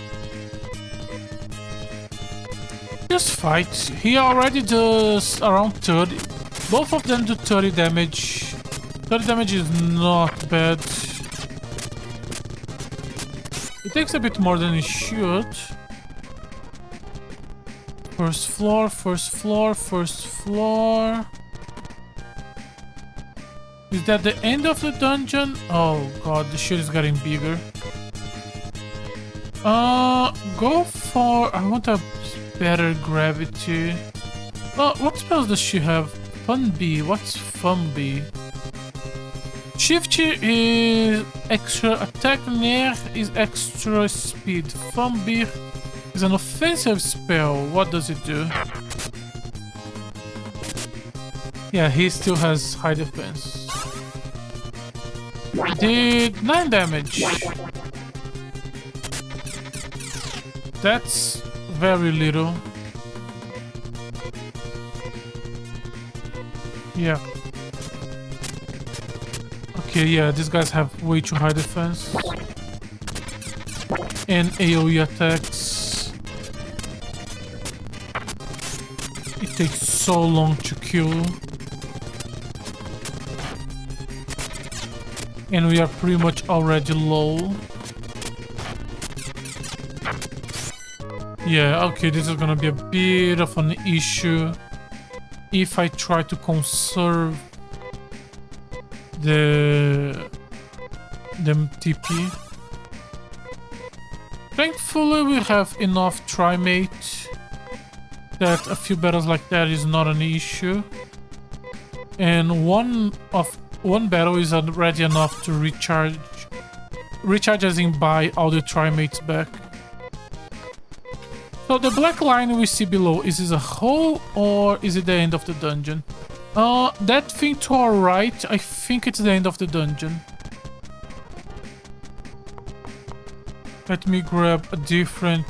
Just fight. He already does around 30. Both of them do 30 damage. 30 damage is not bad. It takes a bit more than it should. 1st floor, 1st floor, 1st floor. Is that the end of the dungeon? Oh god, the shit is getting bigger. Go for... I want a better gravity. Oh, what spells does she have? Funby. What's Funby? Shift is extra attack, Nair is extra speed. Funby is an offensive spell. What does it do? Yeah, he still has high defense. Did 9 damage. That's very little. Yeah. Okay, yeah, these guys have way too high defense. And AoE attacks. It takes so long to kill. And we are pretty much already low. Yeah, okay, this is gonna be a bit of an issue if I try to conserve them TP. Thankfully, we have enough Trimate that a few battles like that is not an issue. And one battle is already enough to recharge as in buy all the Trimates back. So the black line we see below, is this a hole or is it the end of the dungeon? That thing to our right, I think it's the end of the dungeon. Let me grab a different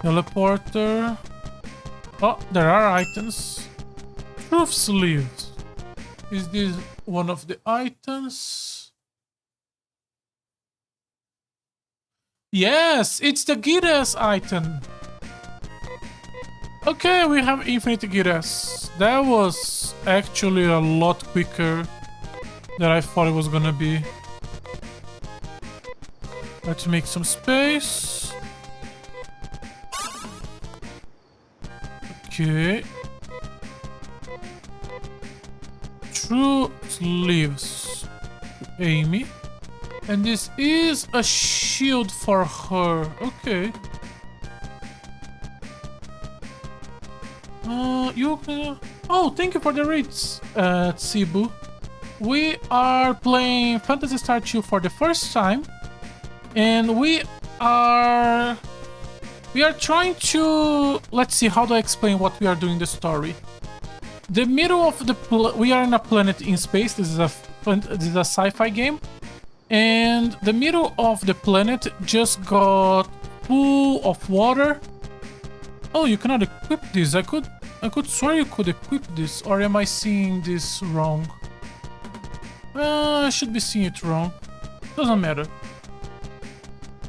teleporter. Oh, there are items. Truth sleeves. Is this one of the items? Yes, it's the Giras item. Okay, we have infinite Giras. That was actually a lot quicker than I thought it was gonna be. Let's make some space. Okay. True sleeves. Amy. And this is a shield for her. Okay. Oh, thank you for the rates, Tsibu. We are playing Phantasy Star 2 for the first time. And we are trying to... Let's see, how do I explain what we are doing the story? The middle of the... We are in a planet in space. This is a sci-fi game. And the middle of the planet just got full of water. Oh, you cannot equip this. I could swear you could equip this, or am I seeing this wrong? I should be seeing it wrong. Doesn't matter.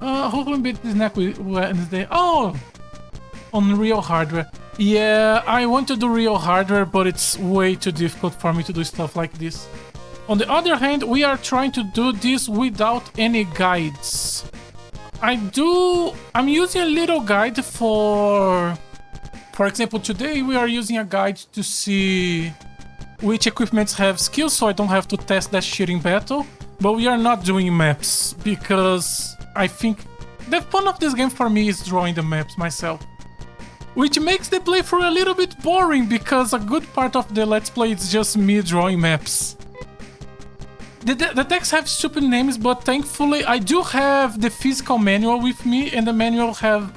Hopefully beat this next Wednesday. Oh! On real hardware. Yeah, I want to do real hardware, but it's way too difficult for me to do stuff like this. On the other hand, we are trying to do this without any guides. I'm using a little guide for example, today we are using a guide to see which equipments have skills, so I don't have to test that shit in battle. But we are not doing maps, because I think the fun of this game for me is drawing the maps myself. Which makes the playthrough a little bit boring, because a good part of the Let's Play is just me drawing maps. The decks have stupid names, but thankfully I do have the physical manual with me, and the manual have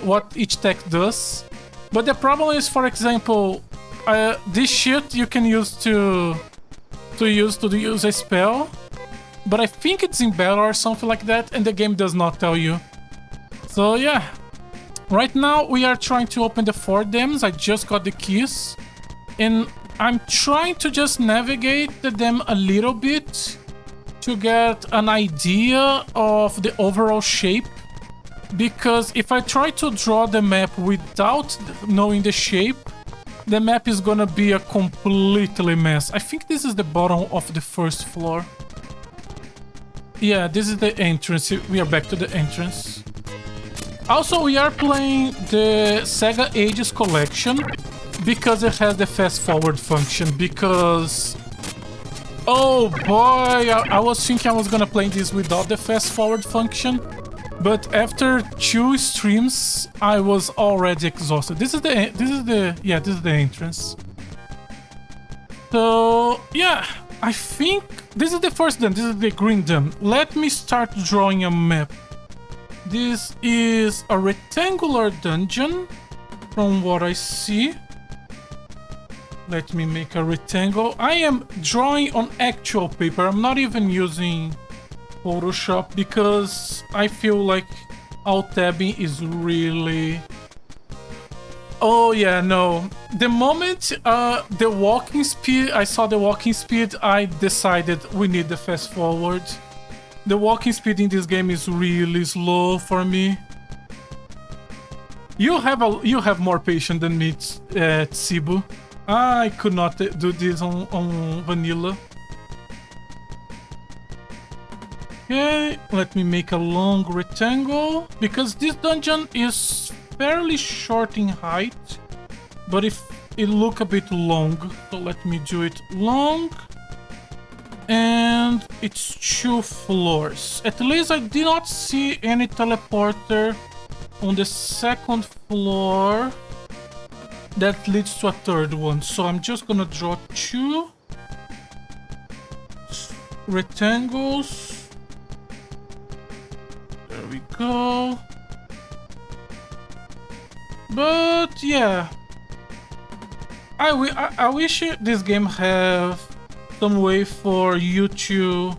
what each deck does. But the problem is, for example, this shit you can use to use a spell, but I think it's in battle or something like that, and the game does not tell you. So yeah, right now we are trying to open the 4 dams. I just got the keys, and I'm trying to just navigate the dam a little bit to get an idea of the overall shape. Because if I try to draw the map without knowing the shape, the map is gonna be a completely mess. I think this is the bottom of the first floor. Yeah, this is the entrance. We are back to the entrance. Also, we are playing the Sega Ages collection because it has the fast forward function. Because, oh boy, I was thinking I was gonna play this without the fast forward function. But after 2 streams, I was already exhausted. This is the entrance. So yeah, I think this is the first dam. This is the green dam. Let me start drawing a map. This is a rectangular dungeon, from what I see. Let me make a rectangle. I am drawing on actual paper. I'm not even using Photoshop, because I feel like alt-tabbing is really... Oh yeah, no. The moment the walking speed, I saw the walking speed, I decided we need the fast forward. The walking speed in this game is really slow for me. You have more patience than me, Tsibu. I could not do this on vanilla. Okay, let me make a long rectangle, because this dungeon is fairly short in height, but if it look a bit long, so let me do it long. And it's 2 floors. At least I did not see any teleporter on the second floor that leads to a third one, so I'm just gonna draw 2 rectangles. There we go. But yeah, I wish this game have some way for you to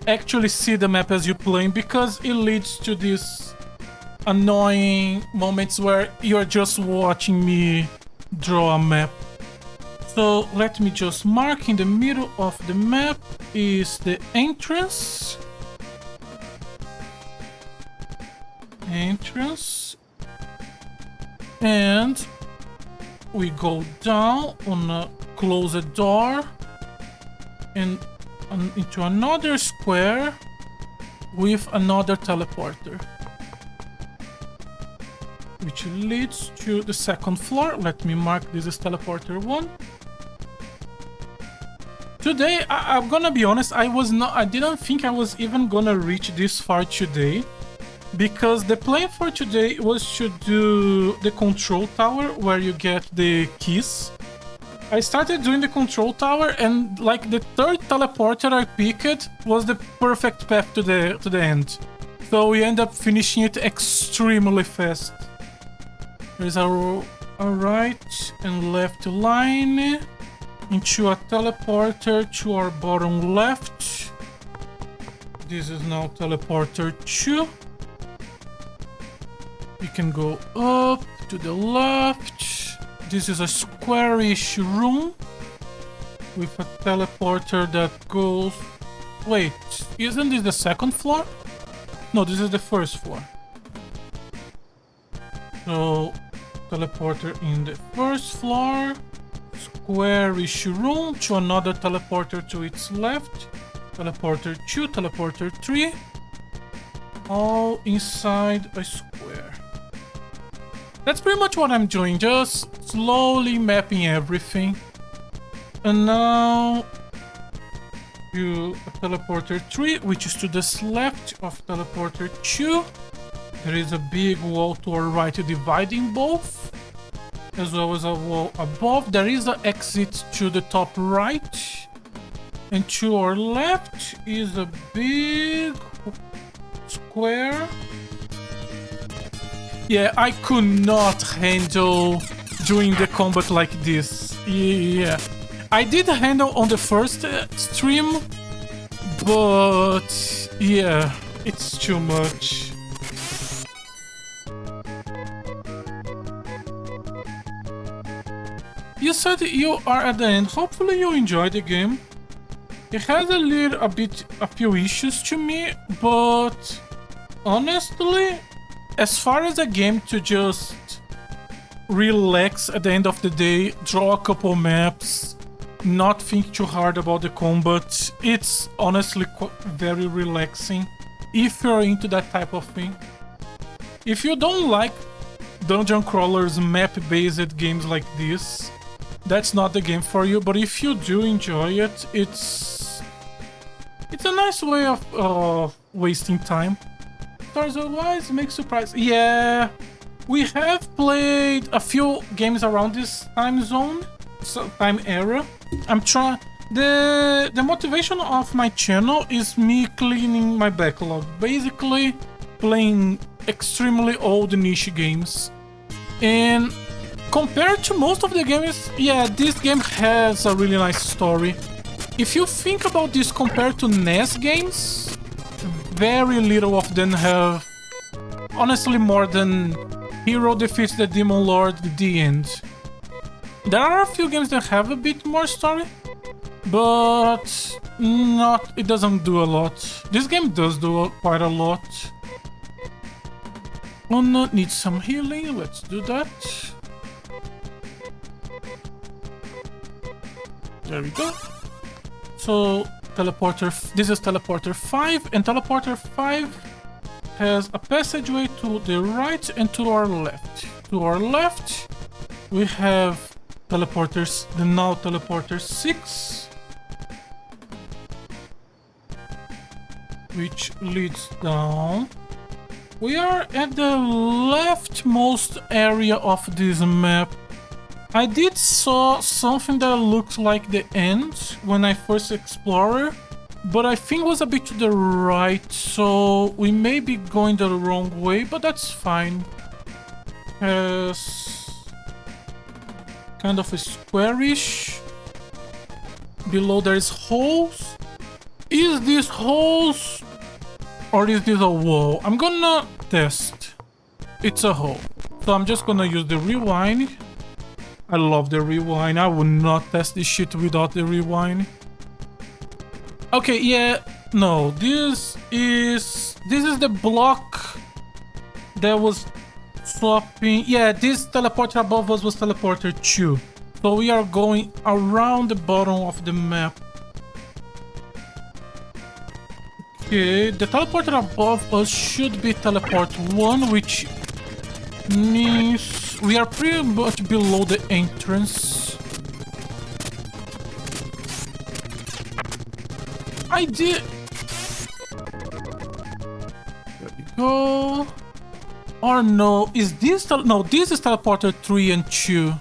actually see the map as you're playing, because it leads to these annoying moments where you're just watching me draw a map. So let me just mark in the middle of the map is the entrance. And we go down on a closed door and into another square with another teleporter, which leads to the second floor. Let me mark this as teleporter 1. Today, I'm gonna be honest, I didn't think I was even gonna reach this far today, because the plan for today was to do the control tower where you get the keys. I started doing the control tower, and like the 3rd teleporter I picked was the perfect path to the end. So we end up finishing it extremely fast. There's a right and left line into a teleporter to our bottom left. This is now teleporter 2. You can go up to the left. This is a squarish room with a teleporter that goes... Wait, isn't this the second floor? No, this is the first floor. So, teleporter in the first floor. Squarish room to another teleporter to its left. Teleporter 2, teleporter 3. All inside a square. That's pretty much what I'm doing, just slowly mapping everything. And now you teleporter 3, which is to the left of teleporter 2. There is a big wall to our right dividing both, as well as a wall above. There is an exit to the top right, and to our left is a big square. Yeah, I could not handle doing the combat like this. Yeah, I did handle on the first stream, but yeah, it's too much. You said you are at the end. Hopefully you enjoy the game. It has a few issues to me, but honestly, as far as a game to just relax at the end of the day, draw a couple maps, not think too hard about the combat, it's honestly very relaxing if you're into that type of thing. If you don't like dungeon crawlers, map-based games like this, that's not the game for you. But if you do enjoy it, it's a nice way of wasting time. Stars are wise, make surprise. Yeah, we have played a few games around this time zone, time era. I'm trying. The motivation of my channel is me cleaning my backlog, basically playing extremely old niche games. And compared to most of the games, yeah, this game has a really nice story. If you think about this compared to NES games, very little of them have, honestly, more than Hero defeats the Demon Lord, the end. There are a few games that have a bit more story, but it doesn't do a lot. This game does do quite a lot. Oh no, needs some healing, let's do that. There we go. So, this is teleporter 5, and teleporter 5 has a passageway to the right and to our left. To our left, we have teleporters, the now teleporter 6, which leads down. We are at the leftmost area of this map. I did saw something that looks like the end when I first explored, but I think it was a bit to the right, so we may be going the wrong way, but that's fine. Has kind of a squarish. Below there is holes. Is this holes or is this a wall? I'm gonna test. It's a hole. So I'm just gonna use the rewind. I love the rewind. I would not test this shit without the rewind. Okay, yeah, no, this is the block that was swapping. Yeah, this teleporter above us was teleporter 2. So we are going around the bottom of the map. Okay, the teleporter above us should be teleport 1, which means we are pretty much below the entrance. I did. There we go. Or no, is this no? This is teleporter 3 and 2.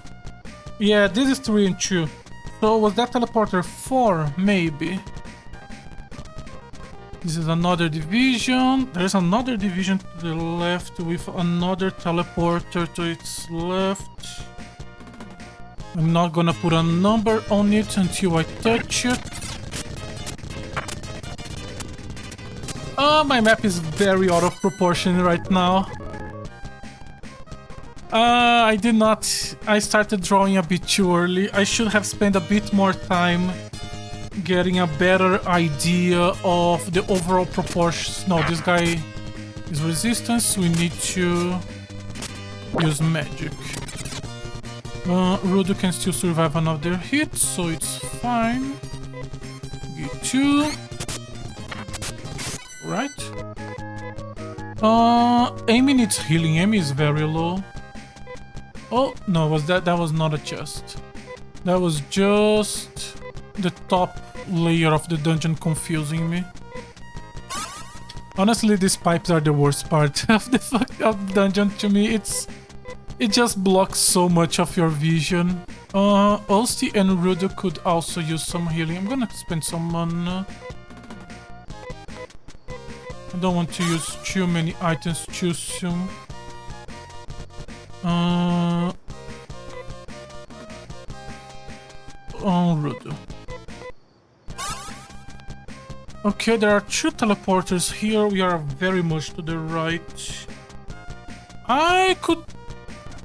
Yeah, this is 3 and 2. So was that teleporter 4? Maybe. This is another division. There's another division to the left with another teleporter to its left. I'm not gonna put a number on it until I touch it. My map is very out of proportion right now. I did not... I started drawing a bit too early. I should have spent a bit more time getting a better idea of the overall proportions. No, this guy is resistance. We need to use magic. Rudo can still survive another hit, so it's fine. G2. Right. Amy needs healing. Amy is very low. Oh, no, that was not a chest. That was just the top layer of the dungeon confusing me. Honestly, these pipes are the worst part of the dungeon to me. It just blocks so much of your vision. Ulsti and Rudo could also use some healing. I'm gonna spend some mana. I don't want to use too many items too soon. Rudo. Okay, there are 2 teleporters here. We are very much to the right. I could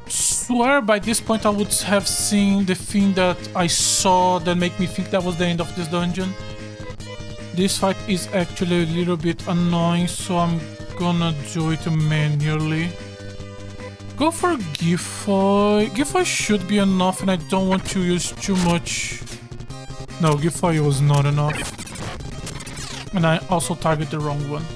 swear by this point I would have seen the thing that I saw that made me think that was the end of this dungeon. This fight is actually a little bit annoying, so I'm gonna do it manually. Go for Giffey. Giffey should be enough, and I don't want to use too much. No, Giffey was not enough. And I also target the wrong one.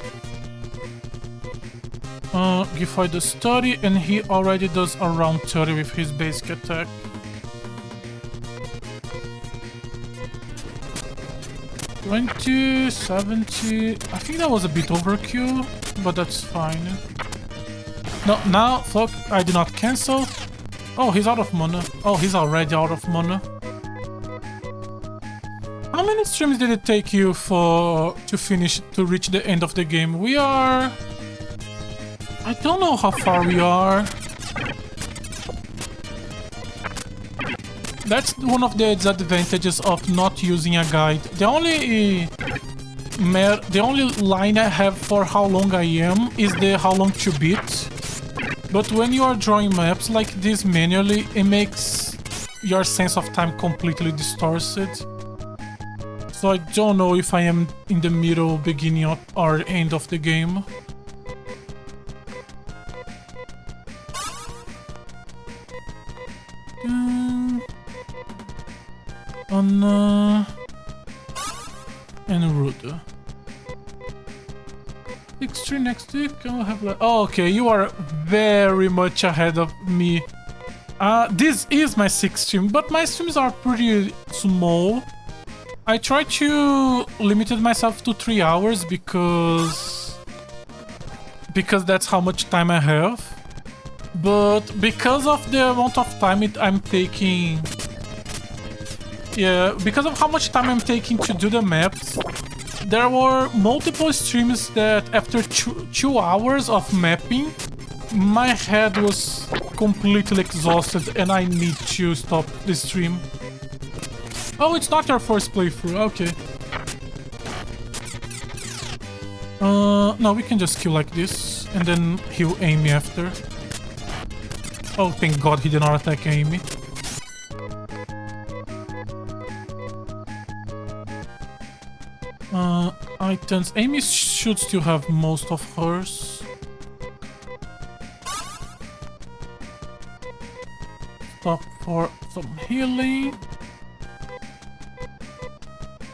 Giffey does 30, and he already does around 30 with his basic attack. $20, $70. I think that was a bit overkill, but that's fine. No, now, fuck, I did not cancel. Oh, he's out of mana. Oh, he's already out of mana. How many streams did it take you to reach the end of the game? We are... I don't know how far we are. That's one of the disadvantages of not using a guide. The only line I have for how long I am is the how long to beat. But when you are drawing maps like this manually, it makes your sense of time completely distorted. So I don't know if I am in the middle, beginning, or end of the game. And Rudo. 6-3 next week. I'll have like... Oh, okay, you are very much ahead of me. This is my 6th stream, but my streams are pretty small. I try to limit myself to 3 hours because that's how much time I have. But because of the amount of time I'm taking... Yeah, because of how much time I'm taking to do the maps, there were multiple streams that after 2 hours of mapping, my head was completely exhausted and I need to stop the stream. Oh, it's not your first playthrough, okay. No, we can just kill like this, and then he'll aim me after. Oh, thank God he did not attack Amy. Items. Amy should still have most of hers. Stop for some healing.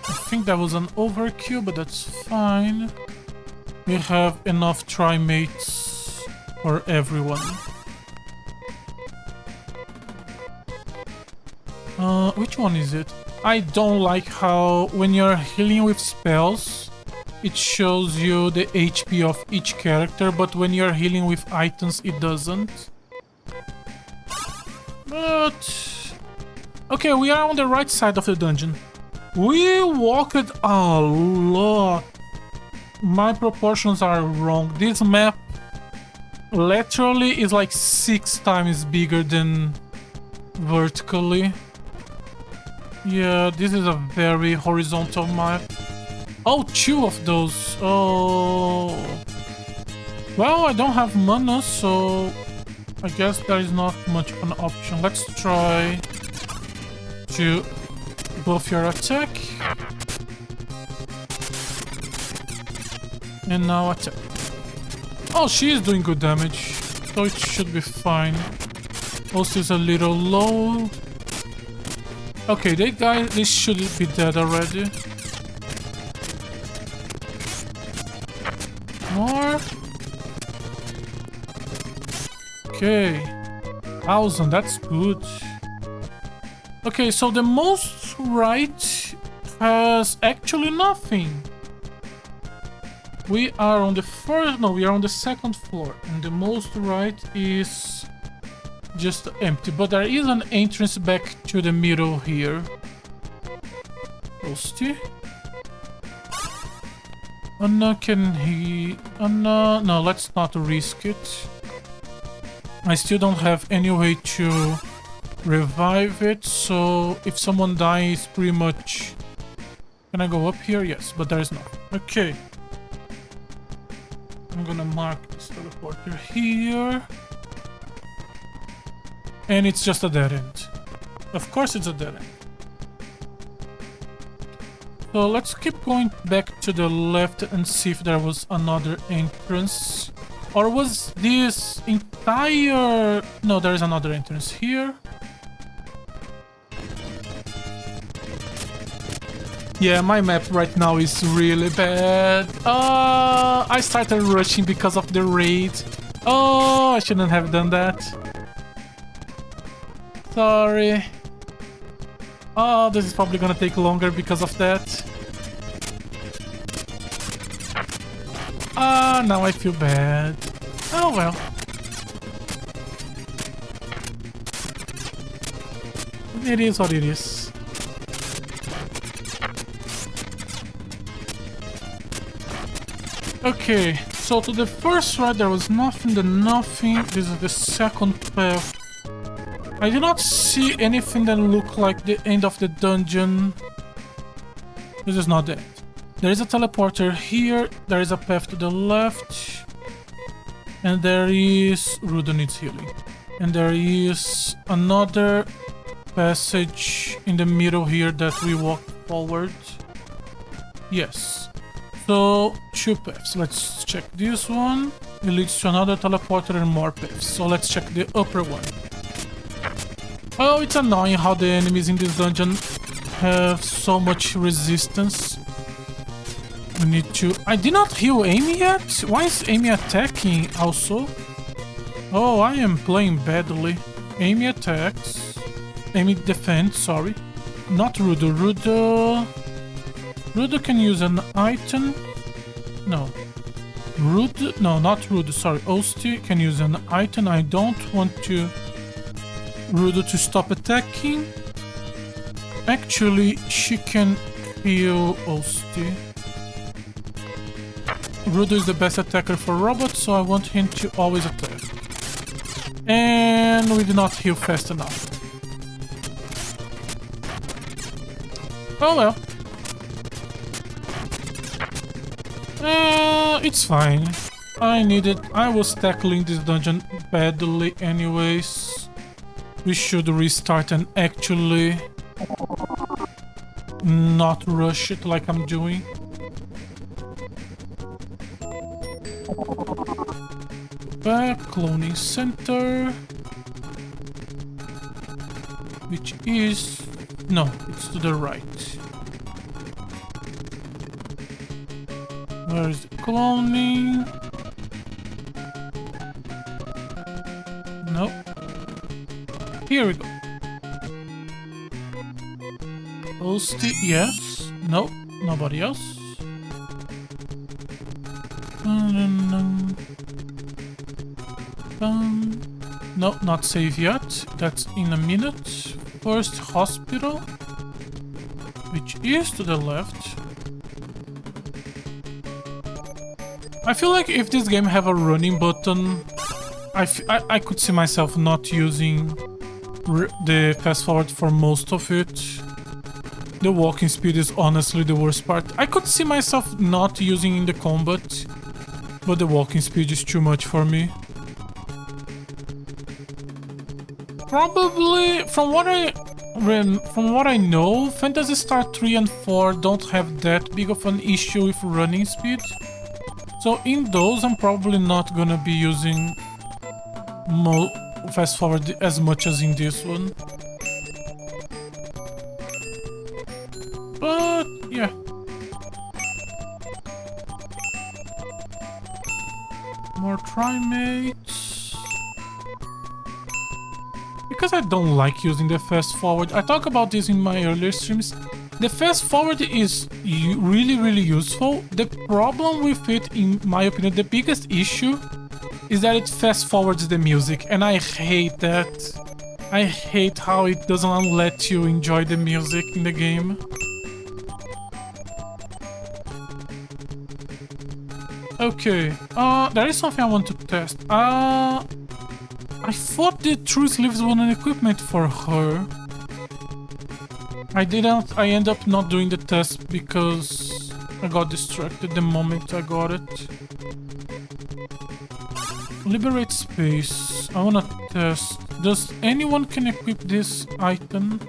I think that was an overkill, but that's fine. We have enough tri-mates for everyone. Which one is it? I don't like how when you're healing with spells, it shows you the HP of each character, but when you're healing with items, it doesn't. But... okay, we are on the right side of the dungeon. We walked a lot. My proportions are wrong. This map laterally is like 6 times bigger than vertically. Yeah, this is a very horizontal map. Oh, 2 of those. Oh. Well, I don't have mana, so I guess there is not much of an option. Let's try to buff your attack. And now attack. Oh, she is doing good damage, so it should be fine. Also is a little low. Okay, they should be dead already. More. Okay. 1,000, that's good. Okay, so the most right has actually nothing. We are on the first, no, we are on the second floor, and the most right is just empty, but there is an entrance back to the middle here. Rusty. Anna, can he... Anna... No, let's not risk it. I still don't have any way to revive it, so if someone dies, pretty much... Can I go up here? Yes, but there is not. Okay. I'm gonna mark this teleporter here. And it's just a dead end. Of course it's a dead end. So let's keep going back to the left and see if there was another entrance. Or was this entire... No, there is another entrance here. Yeah, my map right now is really bad. I started rushing because of the raid. Oh, I shouldn't have done that. Sorry. Oh, this is probably gonna take longer because of that. Ah, now I feel bad. Oh well. It is what it is. Okay, so to the first right there was nothing, This is the second path. I do not see anything that look like the end of the dungeon. This is not it. There is a teleporter here, there is a path to the left. And there is... Rudo needs healing. And there is another passage in the middle here that we walk forward. Yes. So, 2 paths. Let's check this one. It leads to another teleporter and more paths. So let's check the upper one. Oh, it's annoying how the enemies in this dungeon have so much resistance. We need to... I did not heal Amy yet? Why is Amy attacking also? Oh, I am playing badly. Amy attacks. Amy defends, sorry. Not Rudo. Rudo can use an item. No. Rudo... No, not Rudo. Sorry. Osti can use an item. I don't want to... Rudo to stop attacking. Actually, she can heal Osti. Rudo is the best attacker for robots, so I want him to always attack. And we did not heal fast enough. Oh well. It's fine. I was tackling this dungeon badly anyways. We should restart and actually not rush it like I'm doing. Back, cloning center. Which is... No, it's to the right. Where is the cloning? Nope. Here we go. Osti, yes. Nope, nobody else. Nope, not save yet. That's in a minute. First hospital, which is to the left. I feel like if this game have a running button, I could see myself not using the fast forward for most of it. The walking speed is honestly the worst part. I could see myself not using in the combat, but the walking speed is too much for me. Probably, from what I know, Phantasy Star 3 and 4 don't have that big of an issue with running speed. So in those, I'm probably not gonna be using fast forward as much as in this one. But yeah. More trimates. Because I don't like using the fast forward. I talk about this in my earlier streams. The fast forward is really useful. The problem with it, in my opinion, the biggest issue is that it fast forwards the music, and I hate that. I hate how it doesn't let you enjoy the music in the game. Okay, there is something I want to test. I thought the True Sleeves were an equipment for her. I didn't. I end up not doing the test because I got distracted the moment I got it. Liberate space. I wanna test. Does anyone can equip this item?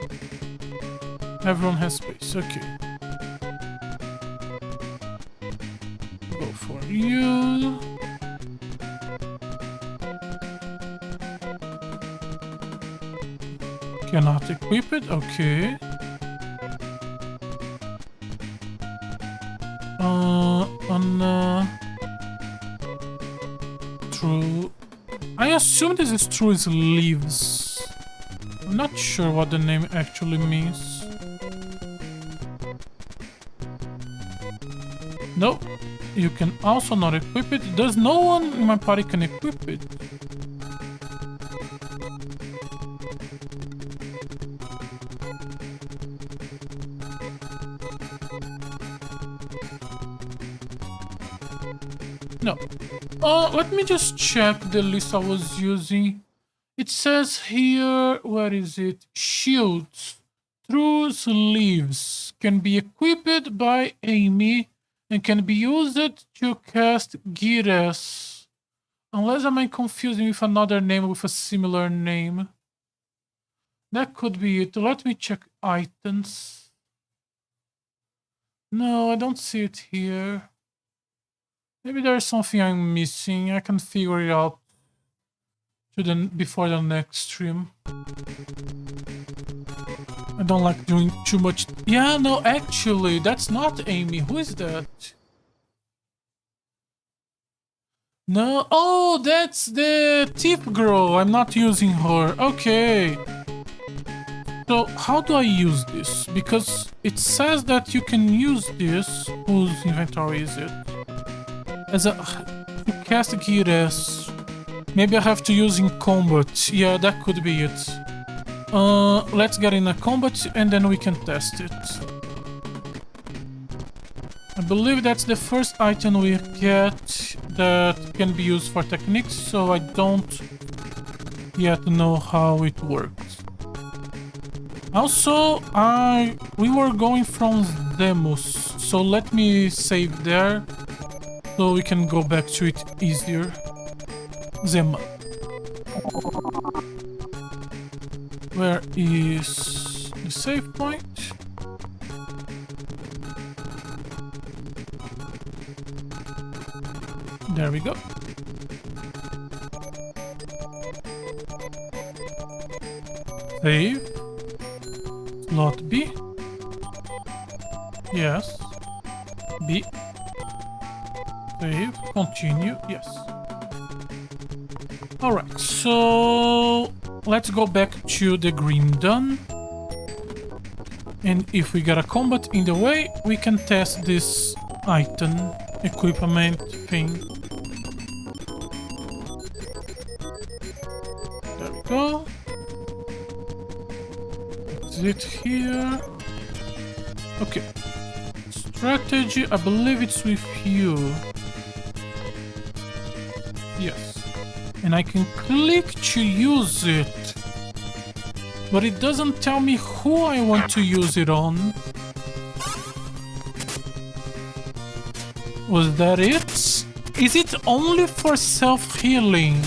Everyone has space. Okay. Go for you. Cannot equip it. Okay. True. I assume this is True Sleeves. I'm not sure what the name actually means. No, you can also not equip it. Does no one in my party can equip it? No. Let me just check the list I was using. It says here, where is it? Shields. True Sleeves can be equipped by Amy and can be used to cast Gires. Unless I'm confusing with another name with a similar name. That could be it. Let me check items. No, I don't see it here. Maybe there's something I'm missing. I can figure it out before the next stream. I don't like doing too much. Yeah, no, actually, that's not Amy. Who is that? No. Oh, that's the tip girl. I'm not using her. Okay. So how do I use this? Because it says that you can use this. Whose inventory is it? As a cast Gires. Maybe I have to use in combat. Yeah, that could be it. Let's get in a combat and then we can test it. I believe that's the first item we get that can be used for techniques, so I don't yet know how it works. Also, we were going from Demus, so let me save there so we can go back to it easier. Zema. Where is the save point? There we go. Save. Slot B. Yes. B. Save. Continue. Yes. Alright, so let's go back to the Grim Dawn. And if we get a combat in the way, we can test this item, equipment thing. There we go. Is it here? Okay. Strategy, I believe it's with you. Yes. And I can click to use it. But it doesn't tell me who I want to use it on. Was that it? Is it only for self-healing?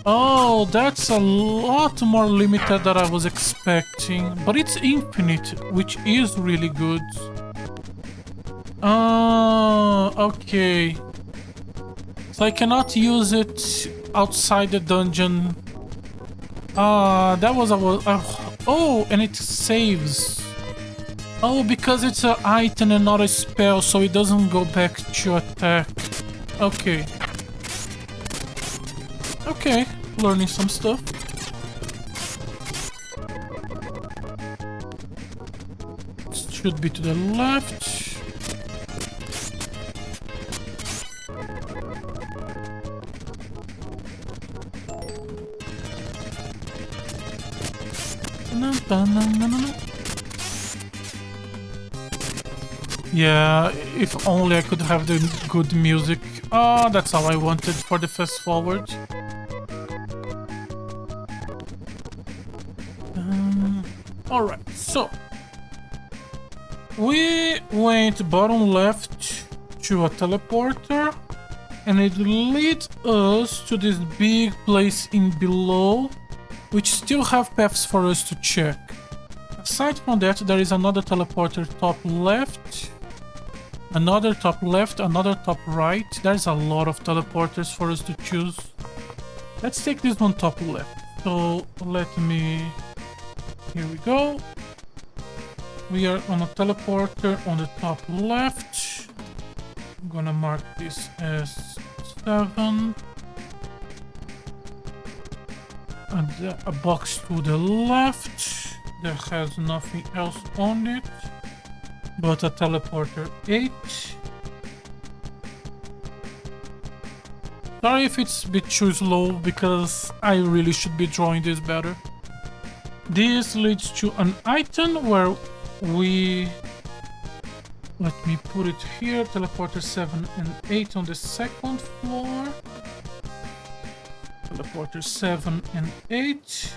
Oh, that's a lot more limited than I was expecting. But it's infinite, which is really good. Oh, okay. So I cannot use it outside the dungeon. That was a... oh, and it saves. Oh, because it's an item and not a spell, so it doesn't go back to attack. Okay. Okay, learning some stuff. Should be to the left. Yeah, if only I could have the good music. Oh, that's how I wanted for the fast forward. Alright, so we went bottom left to a teleporter, and it leads us to this big place in below, which still have paths for us to check. Aside from that, there is another teleporter top left, another top left, another top right. There's a lot of teleporters for us to choose. Let's take this one top left. So let me... Here we go. We are on a teleporter on the top left. I'm gonna mark this as 7. And a box to the left. There has nothing else on it but a teleporter 8. Sorry if it's a bit too slow, because I really should be drawing this better. This leads to an item where we... Let me put it here. Teleporter 7 and 8 on the second floor. Teleporter 7 and 8.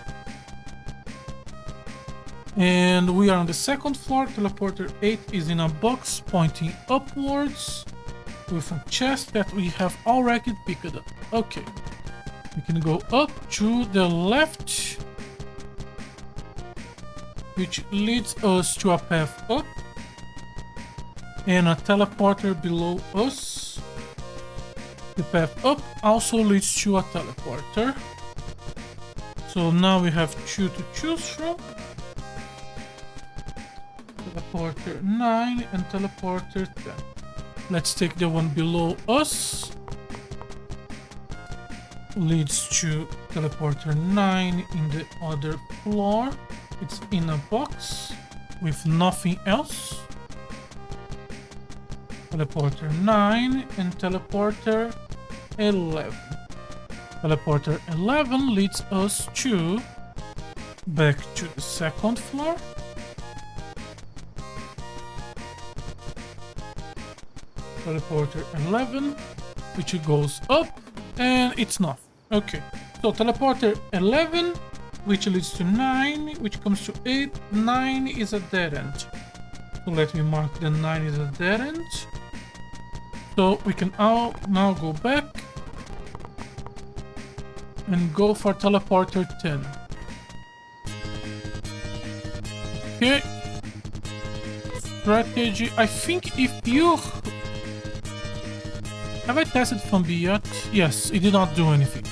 And we are on the second floor. Teleporter 8 is in a box pointing upwards with a chest that we have already picked up. Okay. We can go up to the left, which leads us to a path up, and a teleporter below us. The path up also leads to a teleporter. So now we have 2 to choose from. Teleporter 9 and teleporter 10. Let's take the one below us. Leads to teleporter 9 in the other floor. It's in a box with nothing else. Teleporter 9 and teleporter 11. Teleporter 11 leads us to back to the second floor. Teleporter 11, which goes up, and it's not. Okay, so teleporter 11, which leads to 9, which comes to 8. 9 is a dead end. So let me mark the 9 is a dead end. So we can now go back and go for teleporter 10. Okay. Strategy. I think if you... Have I tested from B yet? Yes, it did not do anything.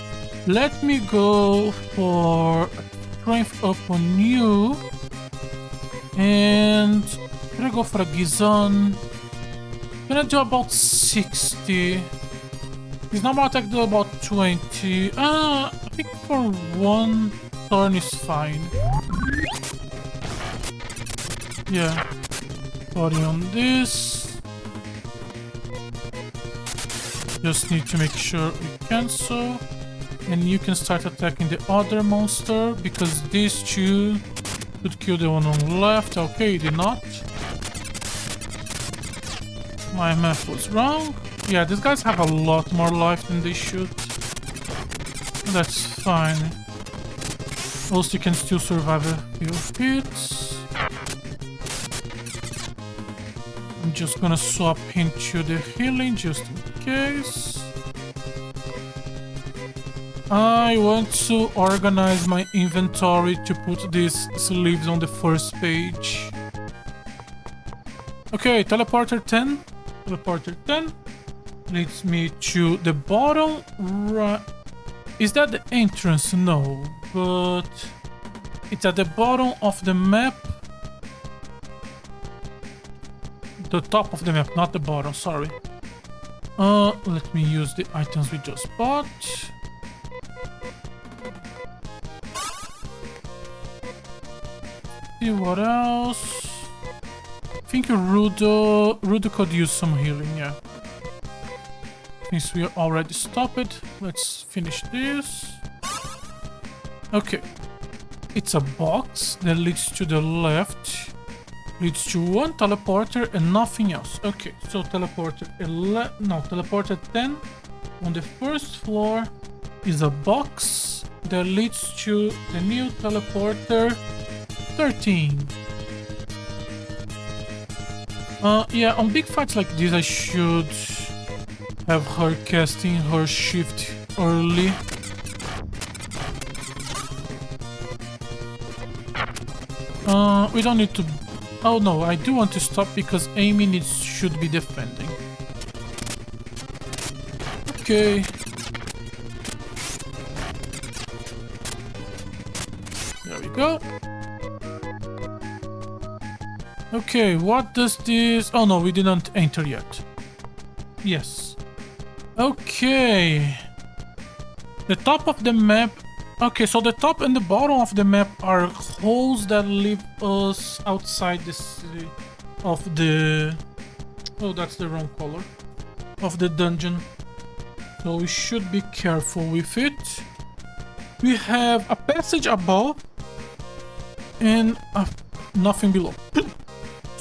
Let me go for strength up on you. And I'm gonna go for a Gizon. I'm gonna do about 60. His normal attack do about 20. I think for one turn is fine. Yeah. 40 on this. Just need to make sure we cancel. And you can start attacking the other monster, because these two could kill the one on the left. Okay, did not. My math was wrong. Yeah, these guys have a lot more life than they should. That's fine. Also, you can still survive a few hits. I'm just gonna swap into the healing just in case. I want to organize my inventory to put these sleeves on the first page. Okay, teleporter 10. Teleporter 10 leads me to the bottom right. Is that the entrance? No, but it's at the bottom of the map. The top of the map, not the bottom, sorry. Let me use the items we just bought. See what else? I think Rudo could use some healing, yeah. Since we already stopped it, let's finish this. Okay. It's a box that leads to the left. Leads to one teleporter and nothing else. Okay, so teleporter 10 on the first floor is a box that leads to the new teleporter 13. Yeah, on big fights like this I should have her casting her shift early. We don't need to... Oh no, I do want to stop because Amy should be defending. Okay. There we go. Okay, what does this... Oh no, we didn't enter yet. Yes. Okay. The top of the map... Okay, so the top and the bottom of the map are holes that leave us outside the city of the... Oh, that's the wrong color. Of the dungeon. So we should be careful with it. We have a passage above and nothing below.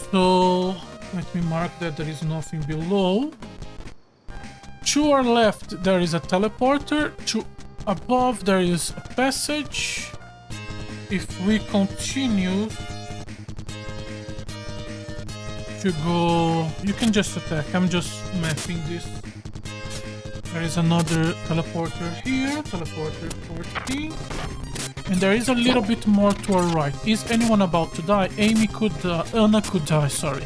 So let me mark that there is nothing below. To our left there is a teleporter. To above there is a passage. If we continue to go... You can just attack. I'm just mapping this. There is another teleporter here. Teleporter 14. And there is a little bit more to our right. Is anyone about to die? Amy could... Anna could die, sorry.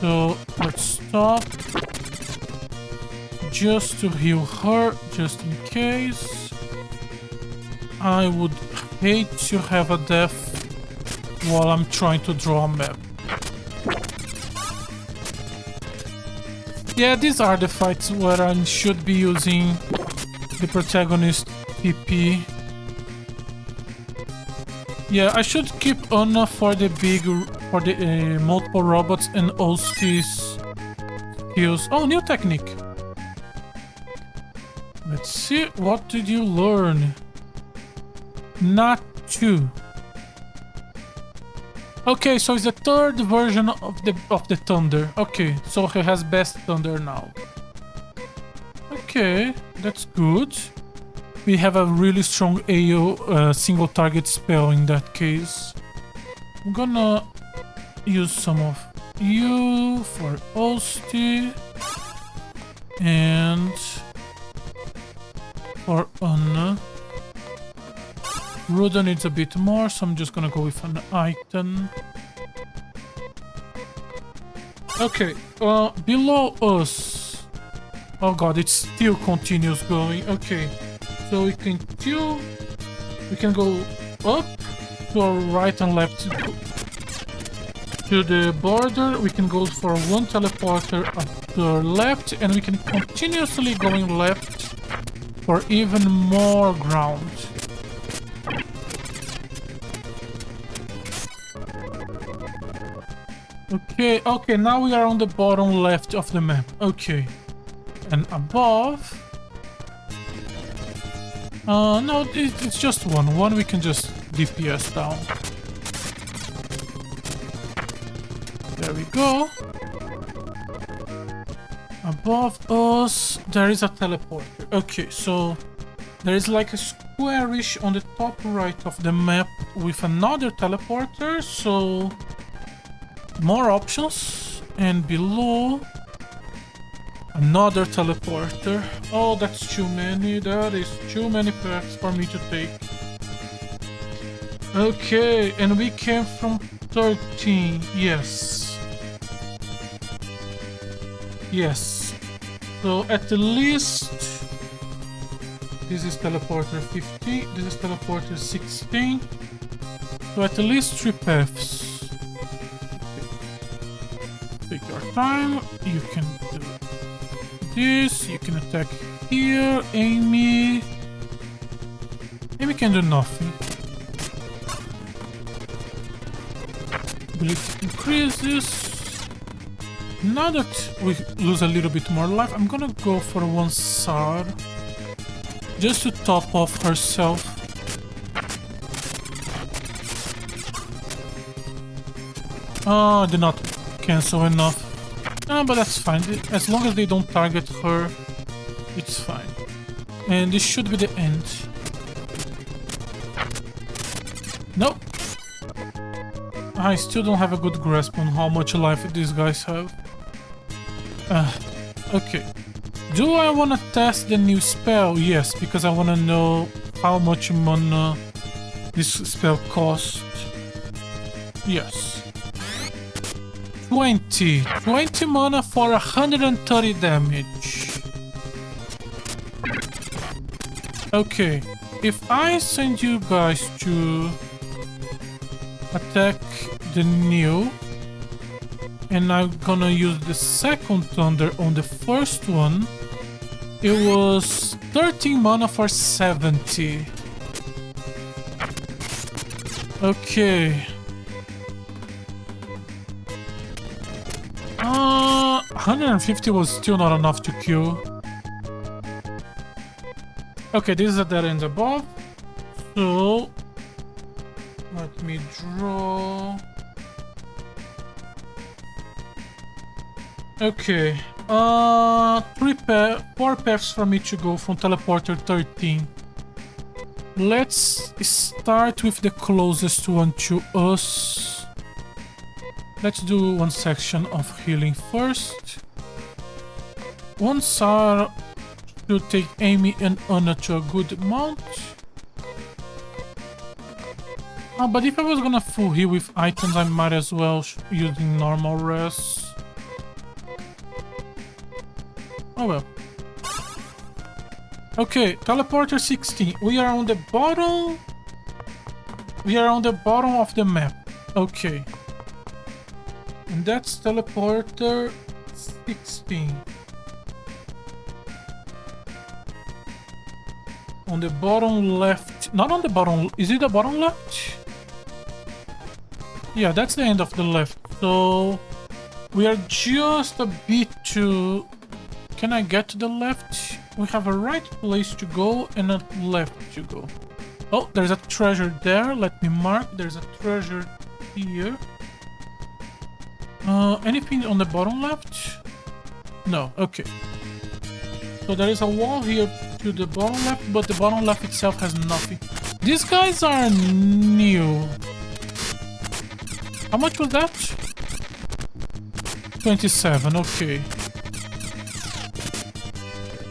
So let's stop. Just to heal her, just in case. I would hate to have a death while I'm trying to draw a map. Yeah, these are the fights where I should be using the protagonist PP. Yeah, I should keep Anna for the multiple robots and Osti's skills. Oh, new technique. Let's see, what did you learn? Not two. Okay, so it's the third version of the thunder. Okay, so he has best thunder now. Okay, that's good. We have a really strong AO single target spell in that case. I'm gonna use some of you for Osti and for Anna. Ruda needs a bit more, so I'm just gonna go with an item. Okay, below us. Oh god, it still continues going. Okay, so we can go up to our right and left to the border. We can go for one teleporter up to our left, and we can continuously going left for even more ground. Okay, now we are on the bottom left of the map. Okay. And above... no, it's just one. One we can just DPS down. There we go. Above us, there is a teleporter. Okay, so there is like a squarish on the top right of the map with another teleporter, so more options. And below, another teleporter. Oh, that's too many. That is too many paths for me to take. Okay, and we came from 13. Yes. Yes. So at least this is teleporter 15. This is teleporter 16. So at least 3 paths. Take your time. You can do this. You can attack here. Amy. Amy can do nothing. Ability increases. Now that we lose a little bit more life, I'm gonna go for one SAR. Just to top off herself. Oh, I did not cancel enough. But that's fine. As long as they don't target her, it's fine. And this should be the end. Nope. I still don't have a good grasp on how much life these guys have. Okay. Do I want to test the new spell? Yes, because I want to know how much mana this spell costs. Yes. 20 mana for 130 damage. Okay. If I send you guys to attack the new, and I'm gonna use the second thunder on the first one, it was 13 mana for 70. Okay. 150 was still not enough to kill. Okay, this is a dead end above. So let me draw. Okay. 4 paths for me to go from teleporter 13. Let's start with the closest one to us. Let's do one section of healing first. One SAR should take Amy and Anna to a good amount. But if I was gonna full heal with items, I might as well using normal res. Oh well. Okay, teleporter 16. We are on the bottom. We are on the bottom of the map. Okay. And that's teleporter 16. On the bottom left. Not on the bottom. Is it the bottom left? Yeah, that's the end of the left. So we are just a bit too... Can I get to the left? We have a right place to go and a left to go. Oh, there's a treasure there. Let me mark. There's a treasure here. Anything on the bottom left? No. Okay. So there is a wall here to the bottom left, but the bottom left itself has nothing. These guys are new. How much was that? 27. Okay.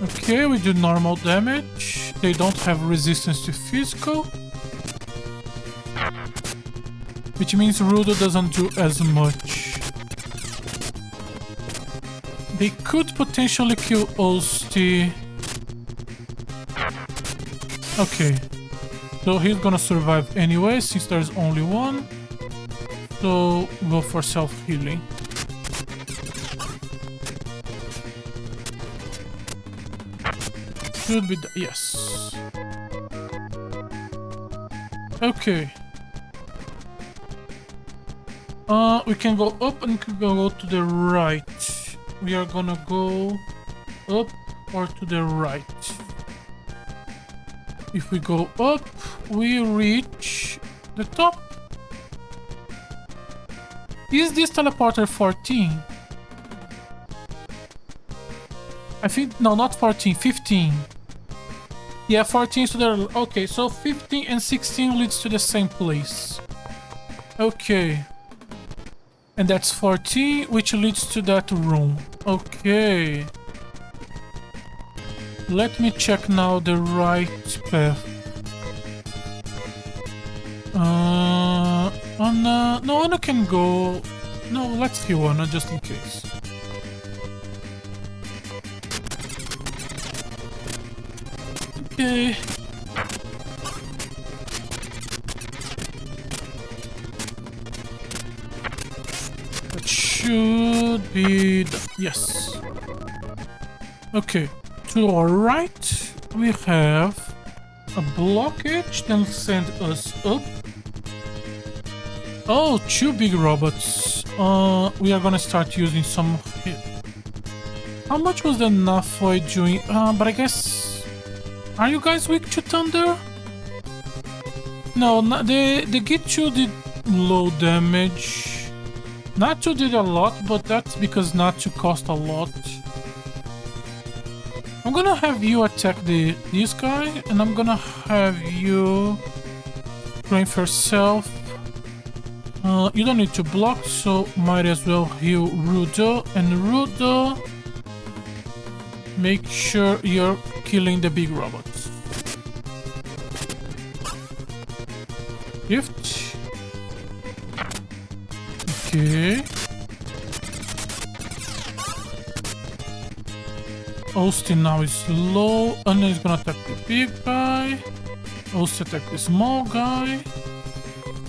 Okay, we do normal damage. They don't have resistance to physical. Which means Rudo doesn't do as much. They could potentially kill Ulsti. Okay. So he's gonna survive anyway, since there's only one. So go for self-healing. Should be yes. Okay. We can go up and can go to the right. We are gonna go up or to the right. If we go up, we reach the top. Is this teleporter 14? I think, no, not 14, 15. Yeah, 14 is to the... Okay, so 15 and 16 leads to the same place. Okay. And that's 14, which leads to that room. Okay. Let me check now the right path. Anna... No, Anna can go... No, let's heal Anna just in case. Okay. That should be done. Yes. Okay. To our right, we have a blockage, then send us up. Oh, 2 big robots. We are gonna start using some... How much was the Naphoid doing? But I guess... Are you guys weak to thunder? No, the Gitchu did low damage. Natsu did a lot, but that's because Natsu cost a lot. I'm gonna have you attack this guy, and I'm gonna have you train for yourself. You don't need to block, so might as well heal Rudo. And Rudo, make sure you're killing the big robots. Gift. Okay. Austin now is low. Anna is gonna attack the big guy. Also attack the small guy.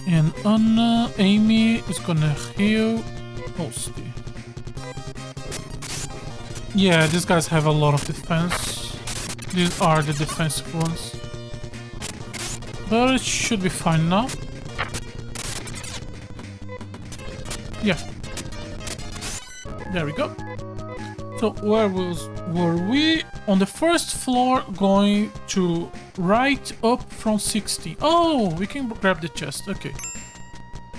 And Anna, Amy is gonna heal Austin. Yeah, these guys have a lot of defense. These are the defensive ones. But it should be fine now. Yeah. There we go. So where were we? On the first floor, going to right up from 60. Oh, we can grab the chest. Okay.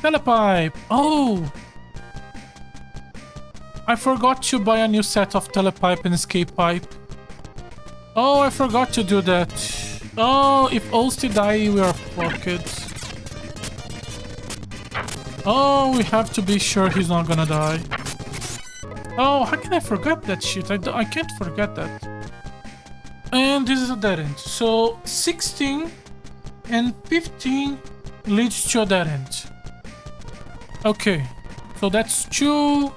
Telepipe. Oh. I forgot to buy a new set of telepipe and escape pipe. Oh, I forgot to do that. Oh, if Osti die, we are fucked. Oh, we have to be sure he's not gonna die. Oh, how can I forget that shit? I can't forget that. And this is a dead end. So 16 and 15 leads to a dead end. Okay, so that's 2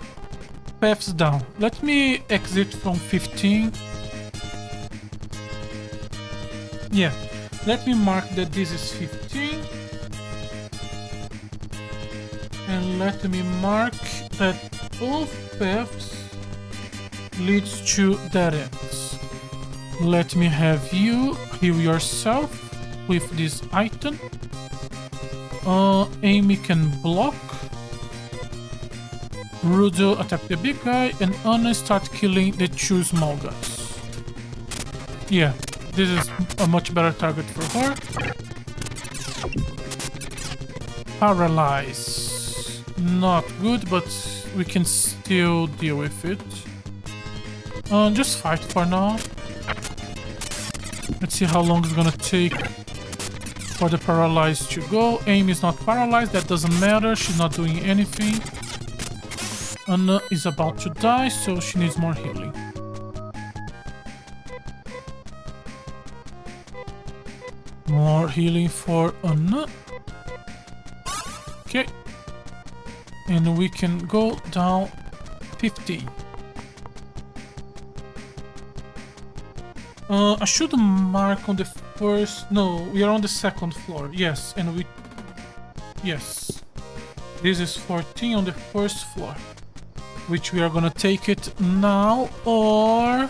paths down. Let me exit from 15. Yeah, let me mark that this is 15. And let me mark that both paths leads to dead ends. Let me have you heal yourself with this item. Amy can block. Rudo attack the big guy, and Anna start killing the 2 small guys. Yeah, this is a much better target for her. Paralyze. Not good, but we can still deal with it. Just fight for now. Let's see how long it's gonna take for the paralyzed to go. Amy is not paralyzed, that doesn't matter, she's not doing anything. Anna is about to die, so she needs more healing. More healing for Anna. Okay. And we can go down 15. I should mark on the first... No, we are on the second floor. Yes, and we... Yes. This is 14 on the first floor. Which we are gonna take it now, or...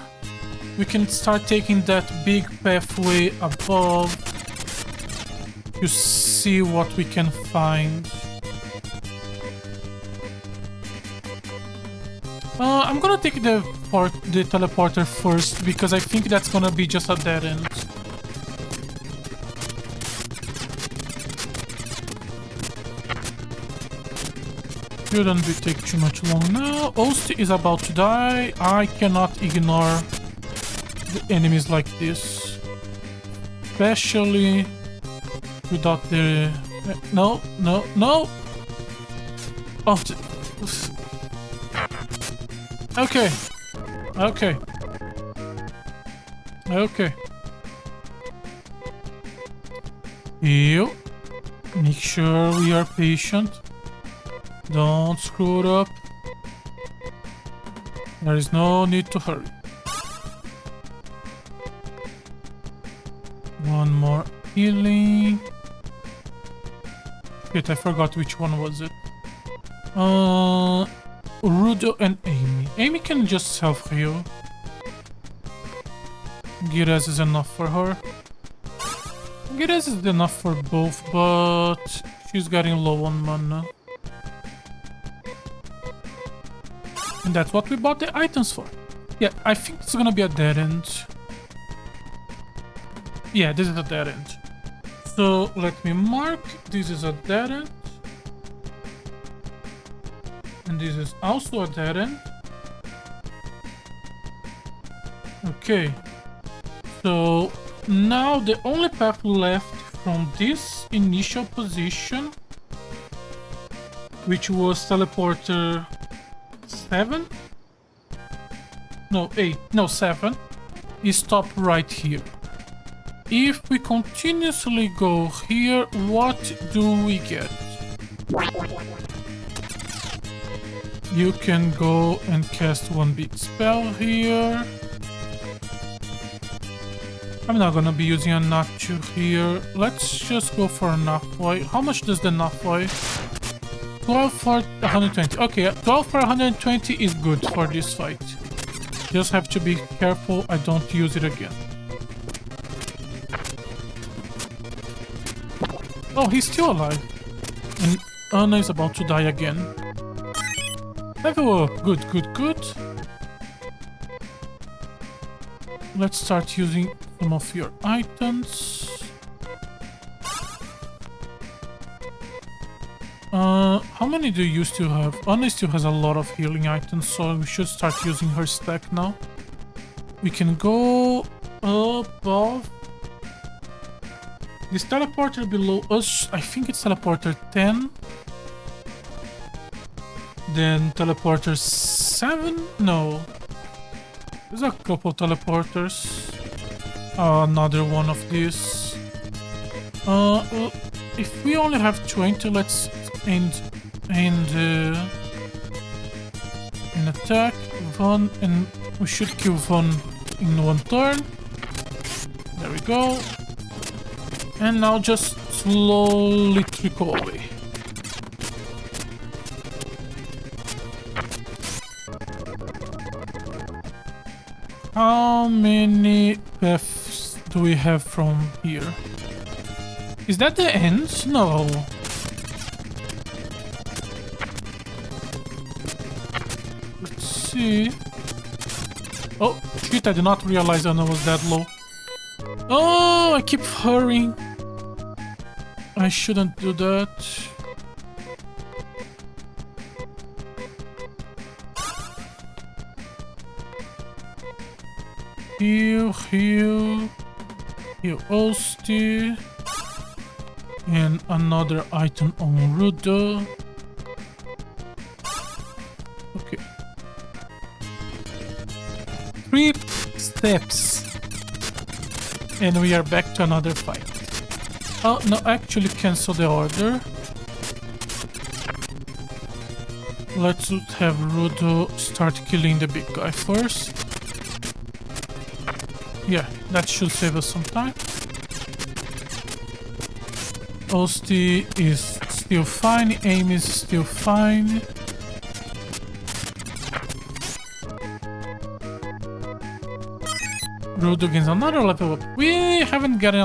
We can start taking that big pathway above to see what we can find. I'm gonna take the teleporter first, because I think that's gonna be just a dead end. Shouldn't be take too much long now. Osti is about to die. I cannot ignore the enemies like this. Especially without the... No, no, no! Oh, Okay. Okay. Okay. You. Make sure we are patient. Don't screw it up. There is no need to hurry. One more healing. Shit, I forgot which one was it. Rudo and Amy. Amy can just self-heal. Gires is enough for her. Gires is enough for both, but she's getting low on mana. And that's what we bought the items for. Yeah, I think it's gonna be a dead end. Yeah, this is a dead end. So let me mark. This is a dead end. And this is also a dead end. Okay. So now the only path left from this initial position, which was teleporter 7? No, 8. No, 7. Is stop right here. If we continuously go here, what do we get? You can go and cast one big spell here. I'm not gonna be using a Nachu here. Let's just go for a Nafoi. How much does the Nafoi? 12 for 120. Okay, 12 for 120 is good for this fight. Just have to be careful I don't use it again. Oh, he's still alive. And Anna is about to die again. Level up. Good, good, good. Let's start using some of your items. How many do you still have? Anna still has a lot of healing items, so we should start using her stack now. We can go above. This teleporter below us, I think it's teleporter 10. Then teleporter 7? No. There's a couple teleporters. Another one of these. Well, if we only have 20, let's end an attack. One, and we should kill one in one turn. There we go. And now just slowly trickle away. How many paths do we have from here? Is that the end? No. Let's see. Oh, shit, I did not realize Anna was that low. Oh, I keep hurrying. I shouldn't do that. Heal, heal. Heal Osti. And another item on Rudo. Okay. 3 steps. And we are back to another fight. Oh, no, actually cancel the order. Let's have Rudo start killing the big guy first. Yeah, that should save us some time. Osti is still fine, Aim is still fine. Rudo gains another level up. We haven't got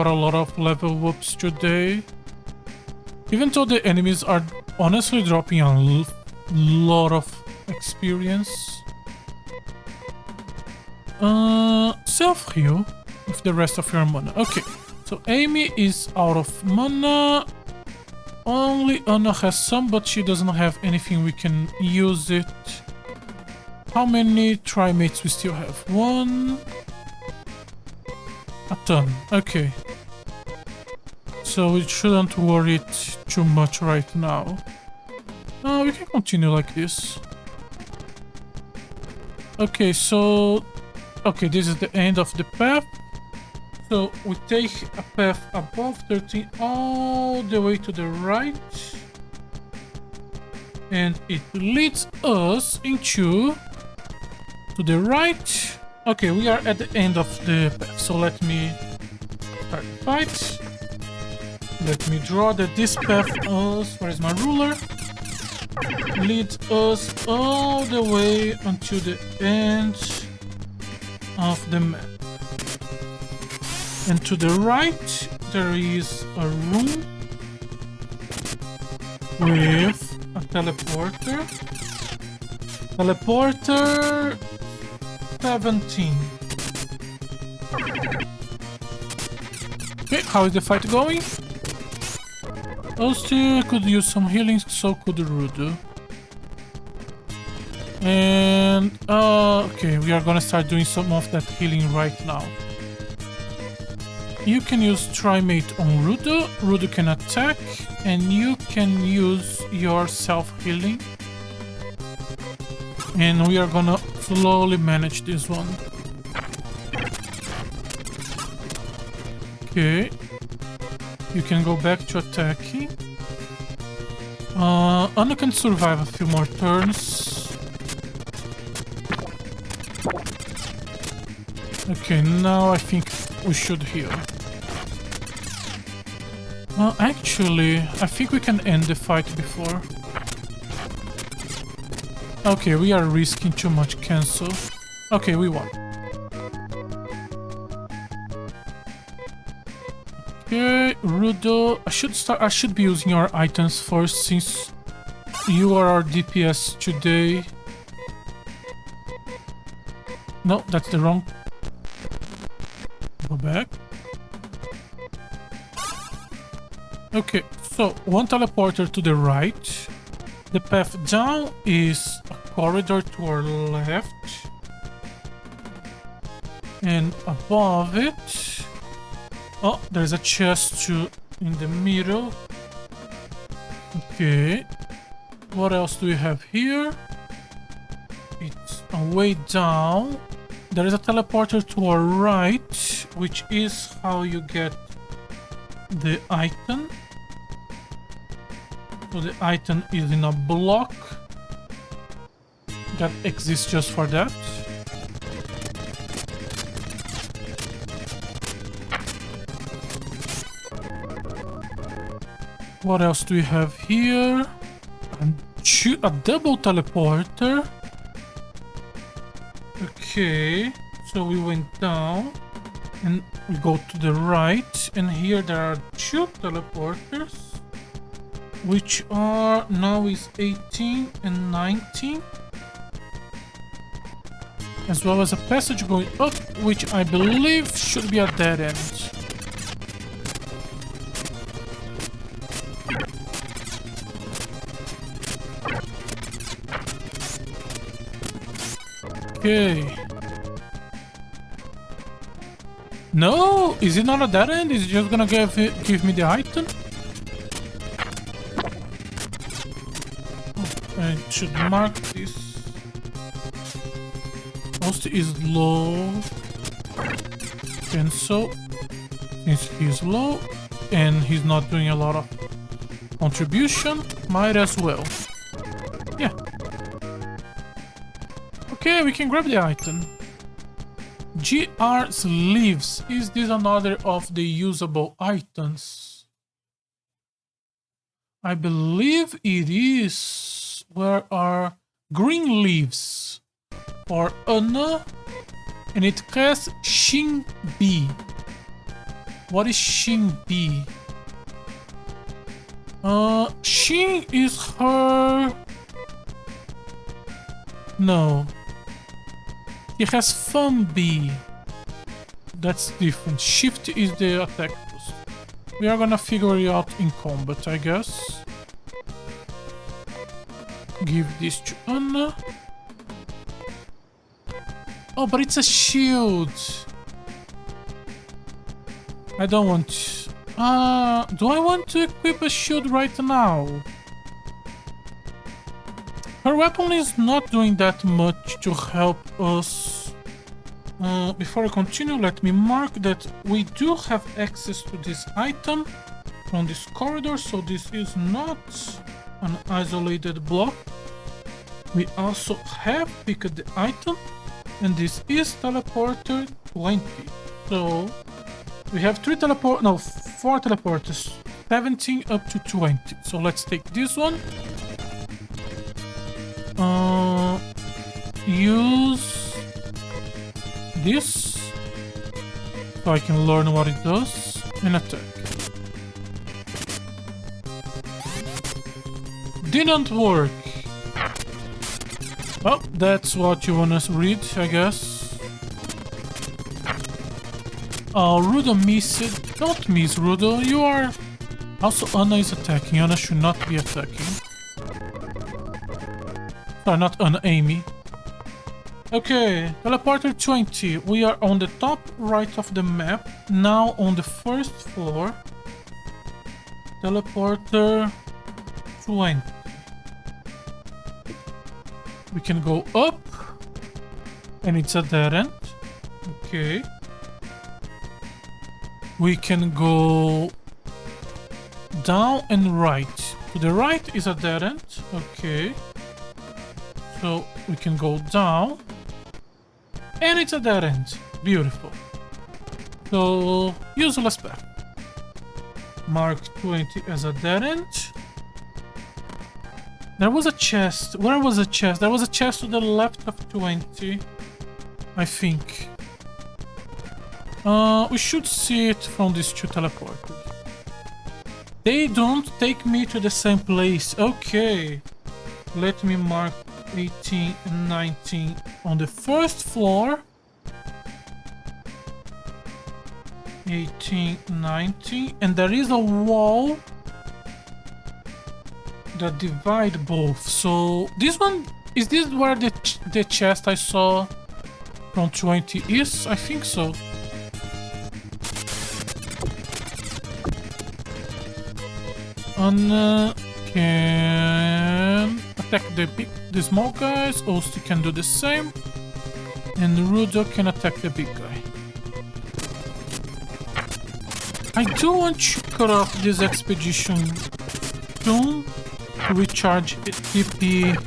a lot of level ups today. Even though the enemies are honestly dropping a lot of experience. Self-heal with the rest of your mana. Okay, so Amy is out of mana. Only Anna has some, but she doesn't have anything we can use it. How many trimates we still have? 1. A ton. Okay. So we shouldn't worry too much right now. We can continue like this. Okay, so... Okay, this is the end of the path. So we take a path above 13 all the way to the right. And it leads us into... to the right. Okay, we are at the end of the path. So let me start the fight. Let me draw that this path where is my ruler? Leads us all the way until the end of the map. And to the right, there is a room with a teleporter. Teleporter 17. Okay, how is the fight going? Osti could use some healing, so could Rudu. And okay, we are gonna start doing some of that healing right now. You can use Trimate on Rudu. Rudu can attack, and you can use your self-healing. And we are gonna slowly manage this one. Okay. You can go back to attacking. Anna can survive a few more turns. Okay, now I think we should heal. Actually, I think we can end the fight before. Okay, we are risking too much cancel. Okay, we won. Okay, Rudo. I should be using our items first since you are our DPS today. No, that's the wrong. Go back. Okay, so one teleporter to the right. The path down is a corridor to our left. And above it... Oh, there's a chest in the middle. Okay. What else do we have here? It's a way down. There is a teleporter to our right, which is how you get the item. So the item is in a block that exists just for that. What else do we have here? A double teleporter. Okay, so we went down and we go to the right, and here there are two teleporters, which are now is 18 and 19, as well as a passage going up, which I believe should be a dead end. Okay. No, is it not a dead end? Is it just gonna give me the item? Oh, I should mark this. Most is low. Cancel. Since he's low and he's not doing a lot of contribution, might as well. Yeah. Okay, we can grab the item. GR sleeves. Is this another of the usable items? I believe it is. Where are green leaves for Anna? And it has Shin B. What is Shin B? Shin is her... No. He has Fun B. That's different. Shift is the attack boost. We are gonna figure it out in combat, I guess. Give this to Anna. Oh, but it's a shield. I don't want... do I want to equip a shield right now? Her weapon is not doing that much to help us. Before I continue, let me mark that we do have access to this item from this corridor, so this is not an isolated block. We also have picked the item, and this is teleporter 20. So we have 4 teleporters, 17 up to 20. So let's take this one. Use this so I can learn what it does and attack. Didn't work. Well, that's what you want to read, I guess. Oh, Rudo missed it. Don't miss, Rudo. You are... Also, Anna is attacking. Anna should not be attacking. Sorry, not Anna, Amy. Okay, teleporter 20. We are on the top right of the map. Now on the first floor. Teleporter 20. We can go up. And it's a dead end. Okay. We can go down and right. To the right is a dead end. Okay. So we can go down. And it's a dead end. Beautiful. So, useless path. Mark 20 as a dead end. There was a chest. Where was the chest? There was a chest to the left of 20. I think. We should see it from these two teleporters. They don't take me to the same place. Okay. Let me mark 18 and 19 on the first floor. 18, 19. And there is a wall that divide both. So this one, is this where the chest I saw from 20 is? I think so. Anna can attack the small guys. Osti can do the same. And Rudo can attack the big guy. I do want to cut off this expedition soon to recharge TP.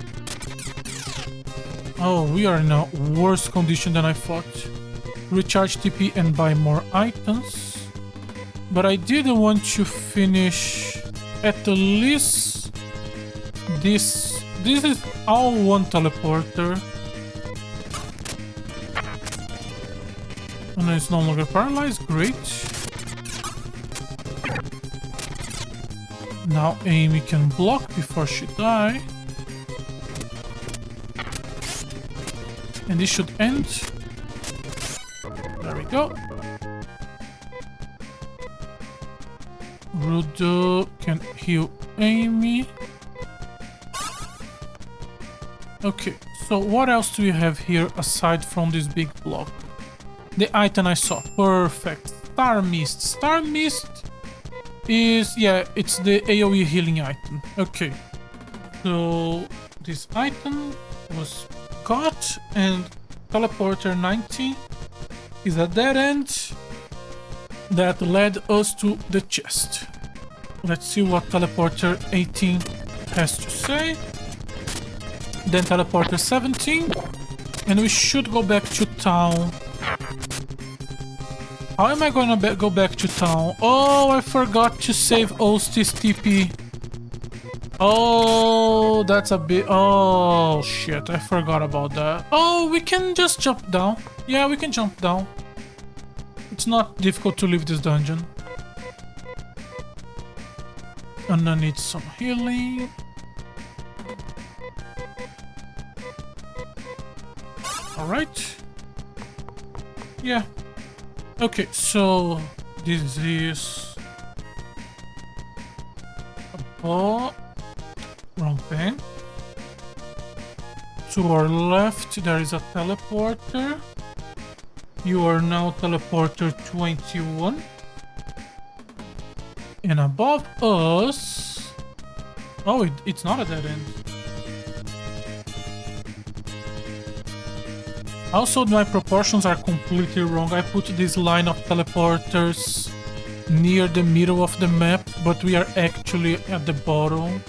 Oh, we are in a worse condition than I thought. Recharge TP and buy more items. But I did want to finish at least this. This is all one teleporter. And it's no longer paralyzed. Great. Now Amy can block before she die. And this should end. There we go. Rudo can heal Amy. Okay, so what else do we have here aside from this big block? The item I saw. Perfect. Star Mist. Star Mist is, yeah, it's the AoE healing item. Okay. So this item was got, and teleporter 90 is a dead end that led us to the chest. Let's see what teleporter 18 has to say. Then teleporter 17, and we should go back to town. How am I gonna go back to town? Oh, I forgot to save Osti's TP. Oh, that's a bit... Oh, shit, I forgot about that. Oh, we can just jump down. Yeah, we can jump down. It's not difficult to leave this dungeon. And I need some healing. Alright. Yeah. Okay, so this is a ball. Wrong thing. To our left, there is a teleporter. You are now teleporter 21. And above us... Oh, it's not a dead end. Also, my proportions are completely wrong. I put this line of teleporters near the middle of the map, but we are actually at the bottom.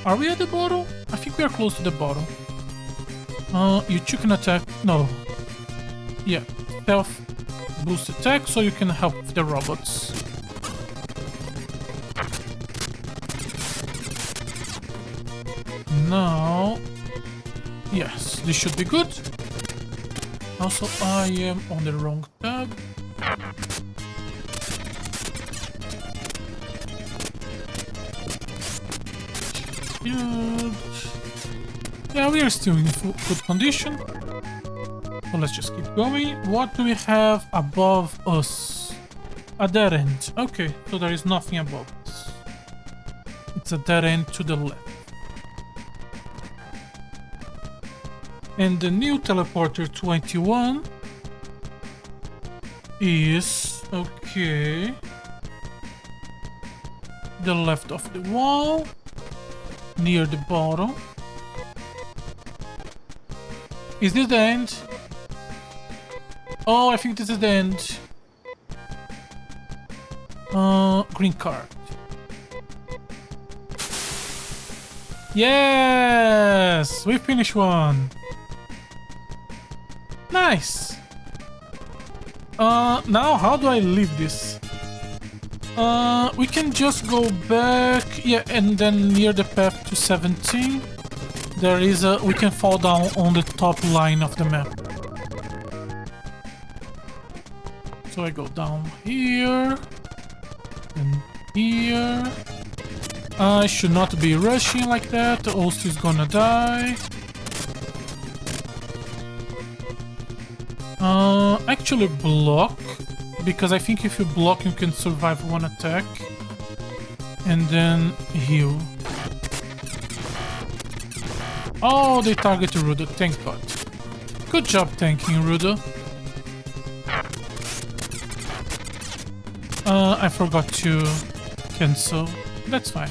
Are we at the bottom? I think we are close to the bottom. You two can attack. No. Yeah. Stealth boost attack so you can help the robots. Now. Yes, this should be good. Also, I am on the wrong tab. Good. Yeah, we are still in good condition. So let's just keep going. What do we have above us? A dead end. Okay, so there is nothing above us. It's a dead end to the left. And the new teleporter 21 is, okay, the left of the wall, near the bottom. Is this the end? Oh, I think this is the end. Green card. Yes! We finished one. Nice. Now how do I leave this? We can just go back, yeah, and then near the path to 17, there is a, we can fall down on the top line of the map. So I go down here, and here. I should not be rushing like that, the host is gonna die. Actually block, because I think if you block you can survive one attack. And then heal. Oh, they targeted Rudo, thank God. Good job tanking, Rudo. I forgot to cancel. That's fine.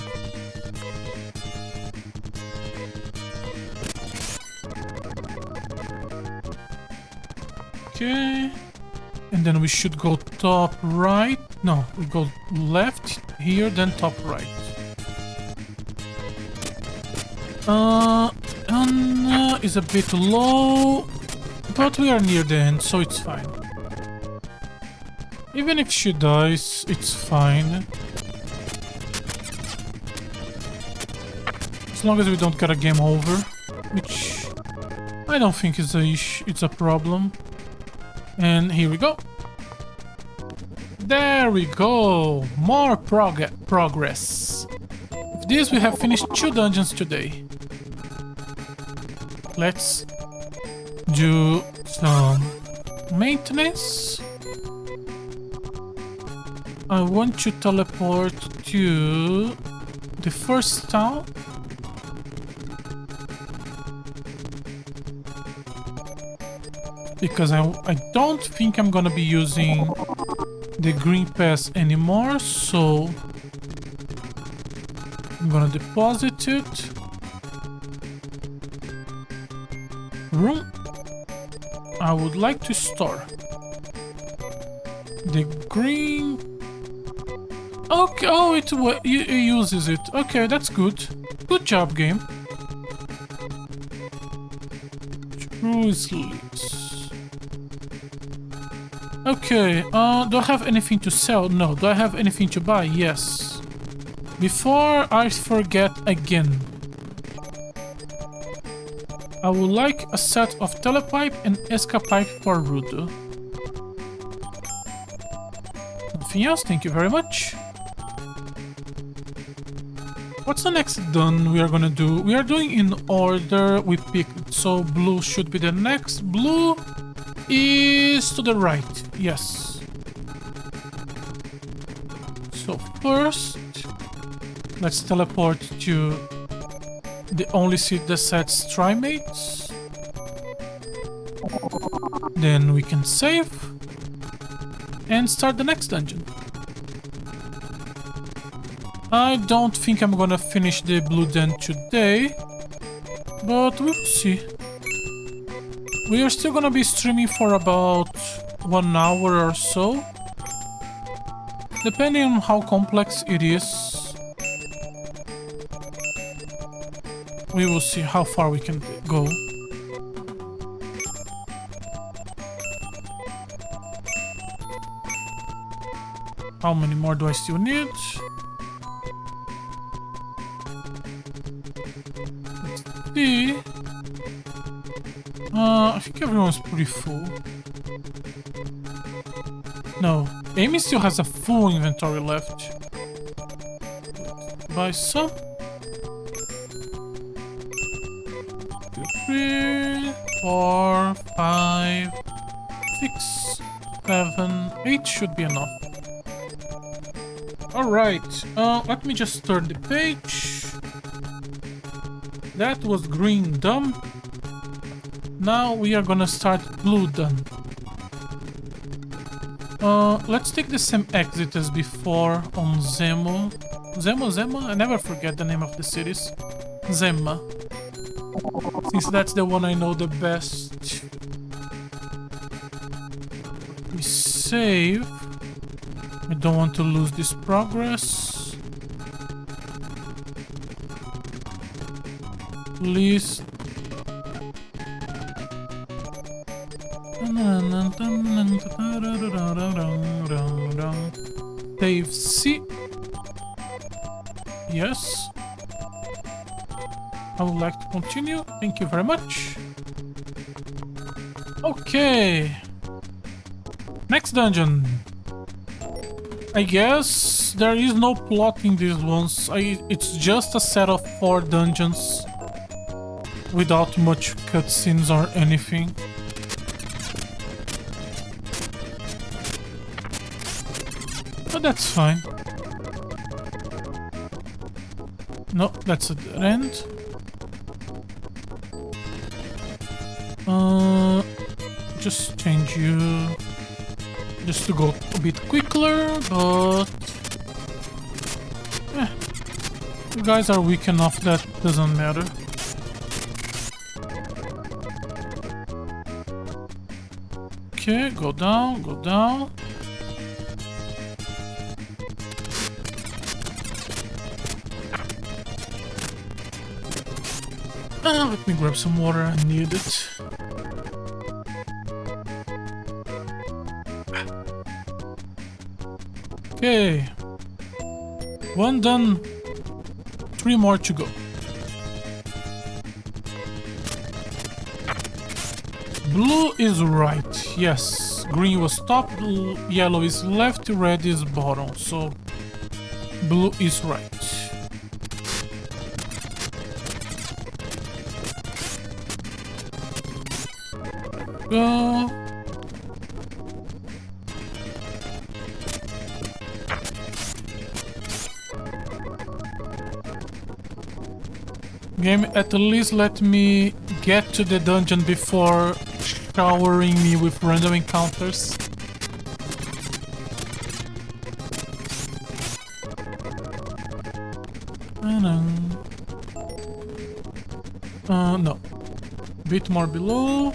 Okay. And then we should go top right. No, we go left here, then top right. Is a bit low, but we are near the end, so it's fine. Even if she dies, it's fine. As long as we don't get a game over, which I don't think is it's a problem. And here we go. There we go. More progress. With this, we have finished 2 dungeons today. Let's do some maintenance. I want to teleport to the first town. Because I don't think I'm gonna be using the green pass anymore, so I'm gonna deposit it. Room. I would like to store the green. Okay, oh, it uses it. Okay, that's good. Good job, game. True sleeps. Okay, do I have anything to sell? No. Do I have anything to buy? Yes. Before I forget again, I would like a set of telepipe and escapipe for Rudo. Nothing else, thank you very much. What's the next done we are gonna do? We are doing in order we picked, so blue should be the next. Blue is to the right, yes. So first, let's teleport to the only seat that sets trimates. Then we can save and start the next dungeon. I don't think I'm gonna finish the blue den today, but we'll see. We are still gonna be streaming for about 1 hour or so. Depending on how complex it is. We will see how far we can go. How many more do I still need? Let's see. I think everyone's pretty full. No, Amy still has a full inventory left. Buy some. 2, 3, 4, 5, 6, 7, 8 should be enough. Alright, let me just turn the page. That was green done. Now we are gonna start blue done. Let's take the same exit as before on Zemo. Zemo? I never forget the name of the cities. Zemma. Since that's the one I know the best. We save. I don't want to lose this progress. Please. Save C. Yes. I would like to continue. Thank you very much. Okay. Next dungeon. I guess there is no plot in these ones. It's just a set of 4 dungeons without much cutscenes or anything. But that's fine. No, that's a dead end. Just change you. Just to go a bit quicker, but you guys are weak enough that doesn't matter. Okay, go down, go down. Let me grab some water, I need it. Okay, 1 done, 3 more to go. Blue is right, yes. Green was top, yellow is left, red is bottom, so blue is right. Go. Game, at least let me get to the dungeon before showering me with random encounters. No. Bit more below.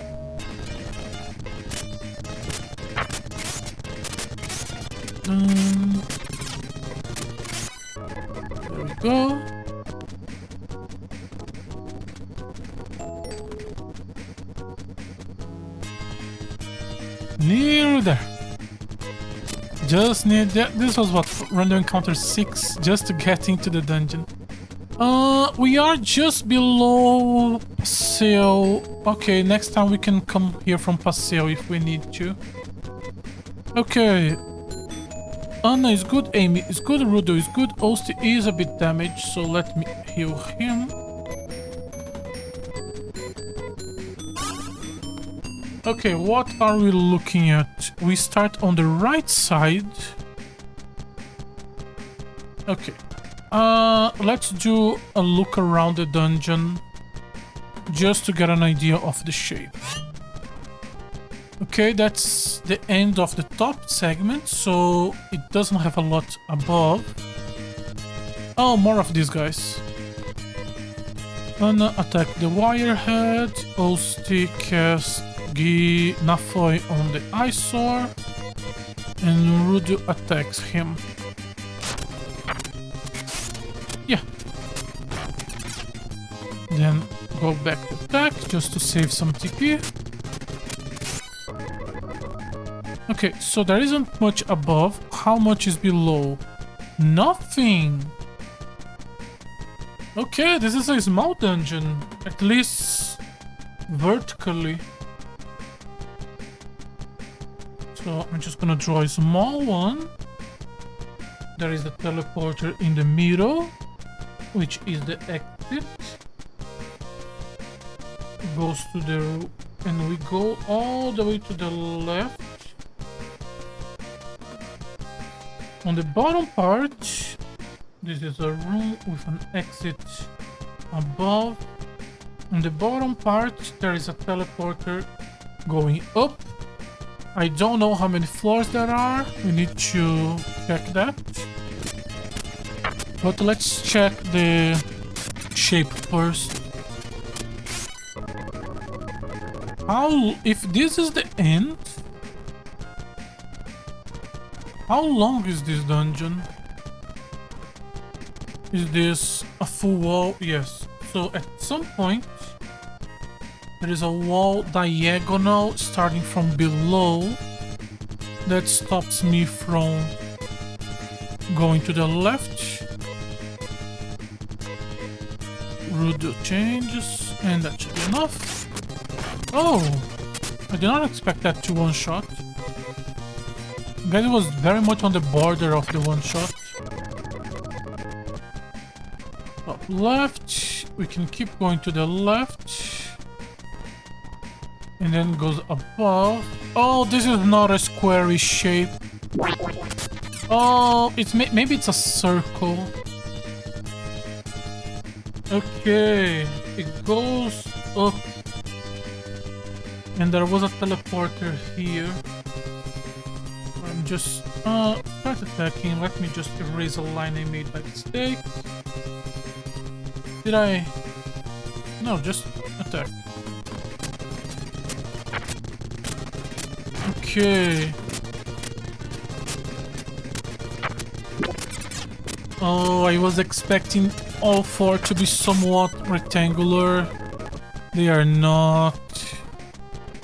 There we go. Near there. Just need that. This was what, random encounter 6 just to get into the dungeon. We are just below Paseo. Okay, next time we can come here from Paseo if we need to. Okay. Anna is good, Amy is good, Rudo is good, Osti is a bit damaged, so let me heal him. Okay, what are we looking at? We start on the right side. Okay. Let's do a look around the dungeon just to get an idea of the shape. Okay, that's the end of the top segment, so it doesn't have a lot above. Oh, more of these guys. Anna attack the wirehead. Osti cast Nafoy on the eyesore, and Rudu attacks him. Yeah. Then go back to attack just to save some TP. Okay, so there isn't much above. How much is below? Nothing. Okay, this is a small dungeon, at least vertically. So I'm just gonna draw a small one. There is a teleporter in the middle, which is the exit. It goes to the... and we go all the way to the left. On the bottom part, this is a room with an exit above. On the bottom part, there is a teleporter going up. I don't know how many floors there are. We need to check that. But let's check the shape first. If this is the end, how long is this dungeon? Is this a full wall? Yes. So at some point, there is a wall diagonal starting from below that stops me from going to the left. Rudo changes, and that should be enough. Oh, I did not expect that to one-shot. Guys, it was very much on the border of the one-shot. Top left, we can keep going to the left. And then goes above. Oh, this is not a squarish shape. Oh, it's maybe it's a circle. Okay, it goes up. And there was a teleporter here. I'm just start attacking. Let me just erase a line I made by mistake. Did I? No, just attack. Okay. Oh, I was expecting all four to be somewhat rectangular. They are not.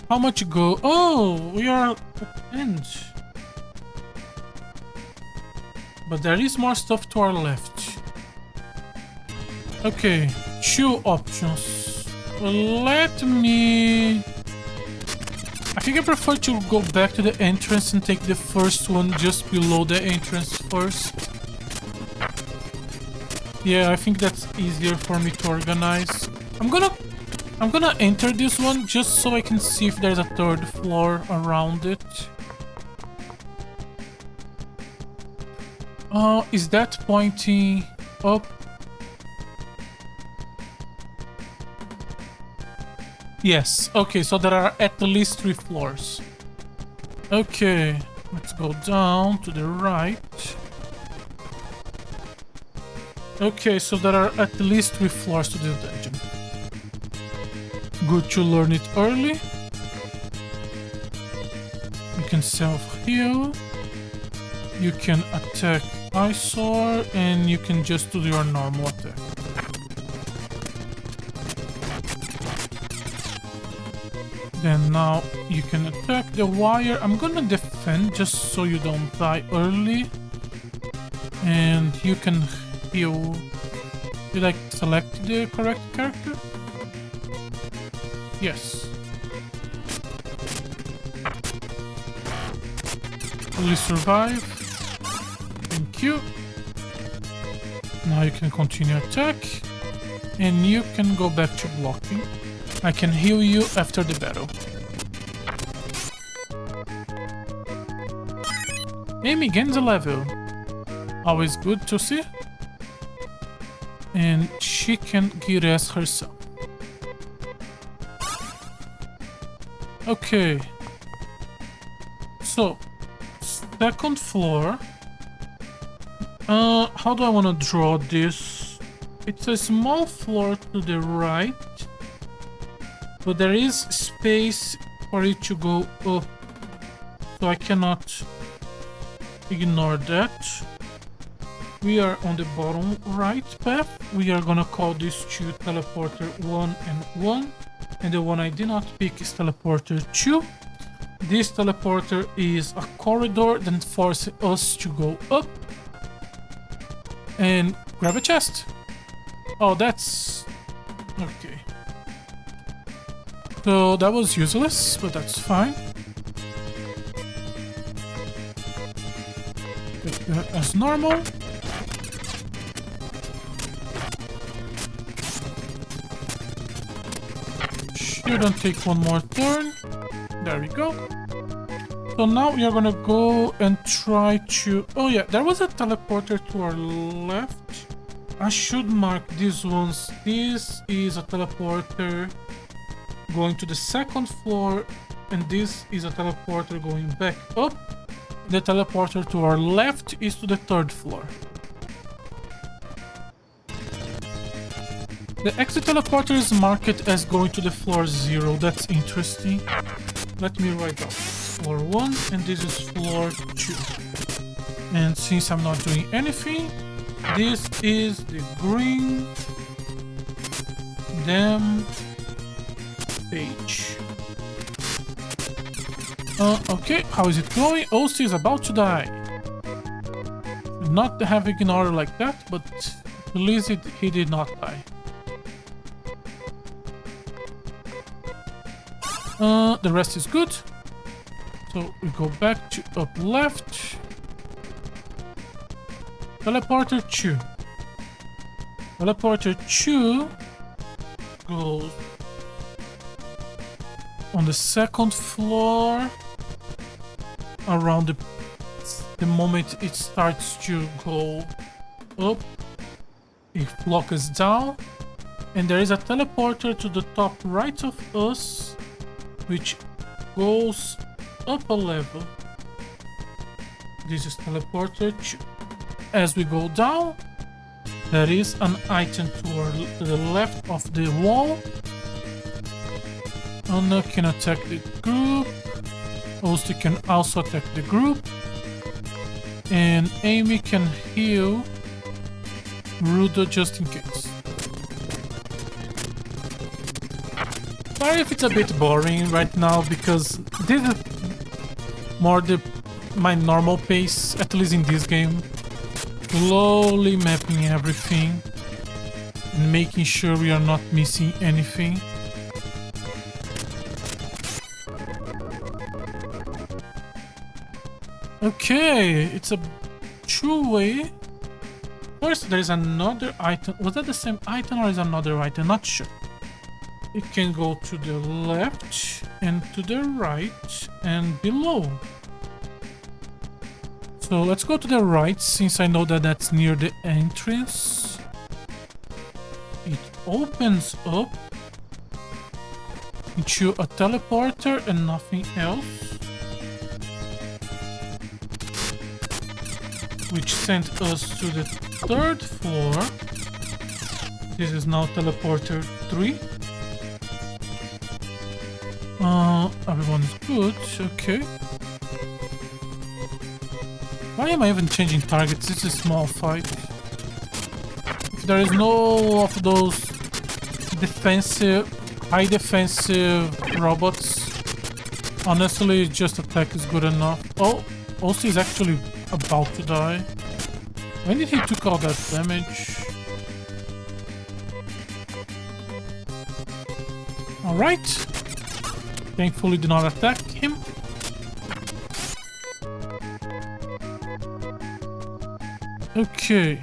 How much go? Oh, we are at the end. But there is more stuff to our left. Okay, two options. Let me... I think I prefer to go back to the entrance and take the first one just below the entrance first. Yeah, I think that's easier for me to organize. I'm gonna enter this one just so I can see if there's a third floor around it. Is that pointing up? Yes, okay, so there are at least 3 floors. Okay, let's go down to the right. Okay, so there are at least 3 floors to this dungeon. Good to learn it early. You can self-heal. You can attack eyesore, and you can just do your normal attack. Then now you can attack the wire. I'm gonna defend just so you don't die early. And you can heal. Did I select the correct character? Yes. Fully survive. Thank you. Now you can continue attack. And you can go back to blocking. I can heal you after the battle. Amy gains a level. Always good to see. And she can get us herself. Okay. So, second floor. How do I want to draw this? It's a small floor to the right. But there is space for it to go up. So I cannot ignore that. We are on the bottom right path. We are gonna call these two teleporter 1 and 1. And the one I did not pick is teleporter 2. This teleporter is a corridor that forces us to go up. And grab a chest. Oh, that's... okay. So that was useless, but that's fine. As normal. Shouldn't take one more turn. There we go. So now we are gonna go and try to... oh yeah, there was a teleporter to our left. I should mark these ones. This is a teleporter going to the second floor, and this is a teleporter going back up. The teleporter to our left is to the third floor. The exit teleporter is marked as going to the floor 0. That's interesting. Let me write down floor 1 and this is floor 2. And since I'm not doing anything, this is the green dam page. Okay, how is it going? Osti is about to die. Not have ignored like that, but at least he did not die. The rest is good. So we go back to up left. Teleporter 2. Teleporter 2 goes on the second floor around the moment it starts to go up. It locks down. And there is a teleporter to the top right of us, which goes up a level. This is teleporter 2. As we go down, there is an item to the left of the wall. Anna can attack the group. Osti can also attack the group. And Amy can heal Rudo just in case. Sorry if it's a bit boring right now, because this is more my normal pace, at least in this game. Slowly mapping everything and making sure we are not missing anything. Okay, it's a two-way. First, there is another item. Was that the same item or is another item? Not sure. It can go to the left and to the right and below. So let's go to the right, since I know that that's near the entrance. It opens up into a teleporter and nothing else, which sent us to the third floor. This is now teleporter 3. Everyone's good. Okay. Why am I even changing targets? It's a small fight. If there is no of those defensive, high defensive robots, honestly, just attack is good enough. Oh, Osti is actually about to die. When did he took all that damage? Alright. Thankfully did not attack him. Okay.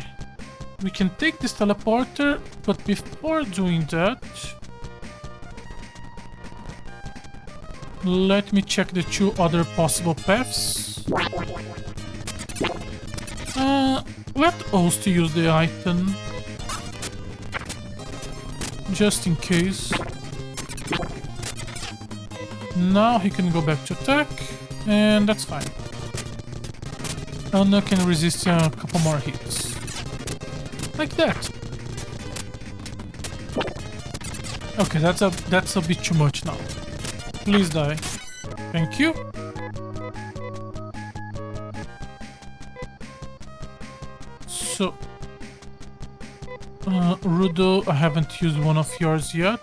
We can take this teleporter, but before doing that, let me check the two other possible paths. Let Osti use the item, just in case. Now he can go back to attack, and that's fine. Anna can resist a couple more hits. Like that. Okay, that's a bit too much now. Please die. Thank you. So, Rudo, I haven't used one of yours yet.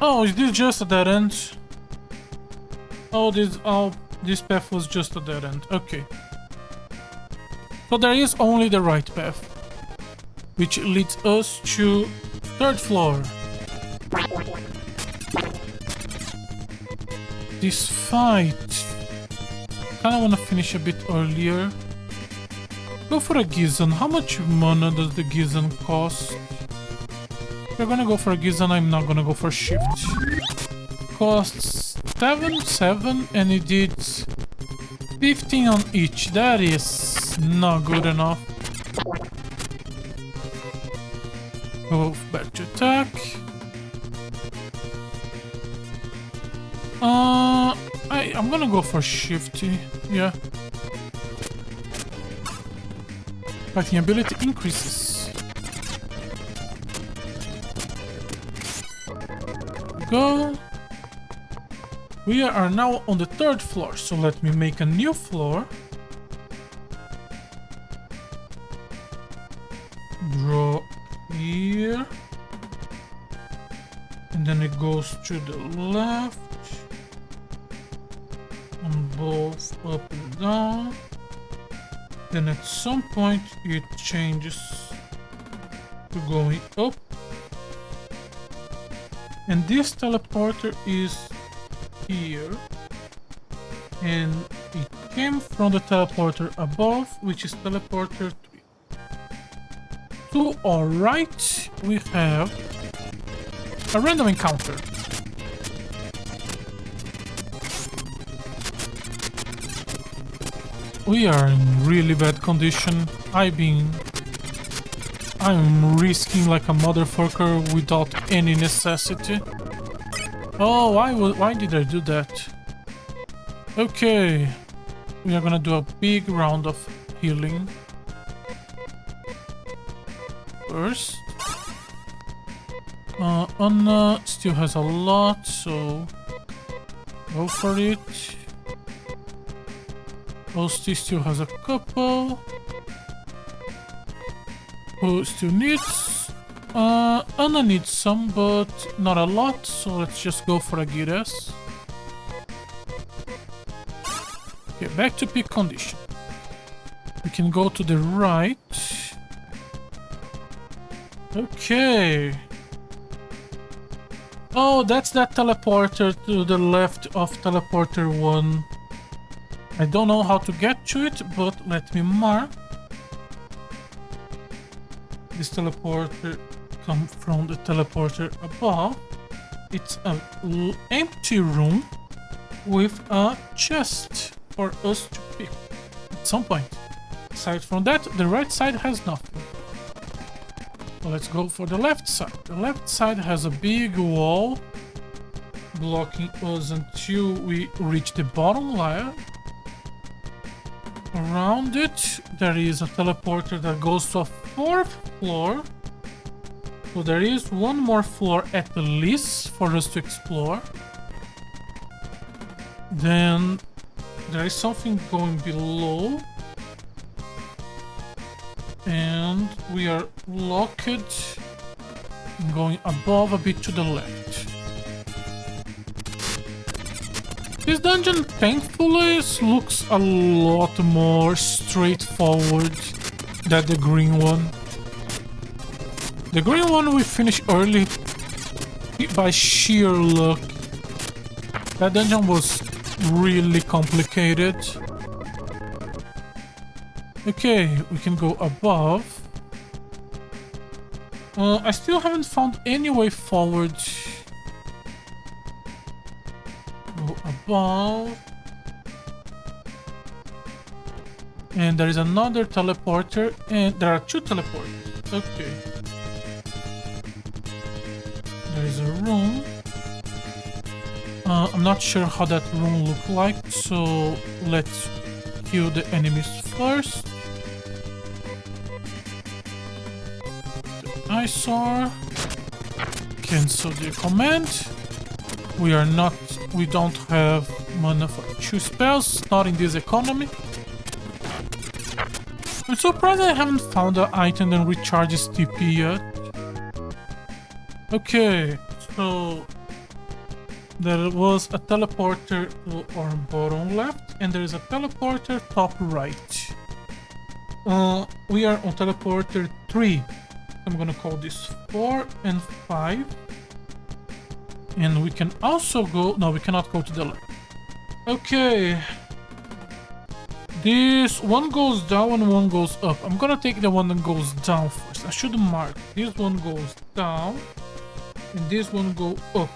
Oh, is this just a dead end? Oh, this path was just a dead end. Okay. So there is only the right path, which leads us to third floor. This fight, kinda wanna finish a bit earlier. Go for a Gizon. How much mana does the Gizon cost? If you're gonna go for a Gizon, I'm not gonna go for Shift. Costs 7, and it did 15 on each. That is not good enough. Go back to attack. I'm gonna go for Shifty. Yeah. Fighting ability increases. Go. We are now on the third floor, so let me make a new floor. Draw here. And then it goes to the left. On both up and down. Then at some point it changes to going up. And this teleporter is here. And it came from the teleporter above, which is teleporter 3. To our right, we have a random encounter. We are in really bad condition. I'm risking like a motherfucker without any necessity. Oh, why did I do that? Okay. We are gonna do a big round of healing. First. Anna still has a lot, so go for it. Osty still has a couple. Who still needs? Anna needs some, but not a lot, so let's just go for a Gires. Okay, back to peak condition. We can go to the right. Okay. Oh, that's that teleporter to the left of teleporter 1. I don't know how to get to it, but let me mark. This teleporter comes from the teleporter above. It's an empty room with a chest for us to pick at some point. Aside from that, the right side has nothing. So let's go for the left side. The left side has a big wall blocking us until we reach the bottom layer. Around it, there is a teleporter that goes to a 4th floor. So there is one more floor at least for us to explore. Then there is something going below. And we are locked going above a bit to the left. This dungeon, thankfully, looks a lot more straightforward than the green one. The green one we finished early by sheer luck. That dungeon was really complicated. Okay, we can go above. I still haven't found any way forward. Go above. And there is another teleporter, and there are 2 teleporters. Okay. There is a room. I'm not sure how that room looks like, so let's kill the enemies first. eyesore. Cancel the command. We don't have mana for 2 spells, not in this economy. I'm surprised I haven't found an item that recharges TP yet. Okay, so there was a teleporter to our bottom left, and there is a teleporter top right. We are on teleporter 3. I'm gonna call this 4 and 5. And we can also go... No, we cannot go to the left. Okay. This one goes down and one goes up. I'm gonna take the one that goes down first. I should mark. This one goes down. And this one go up.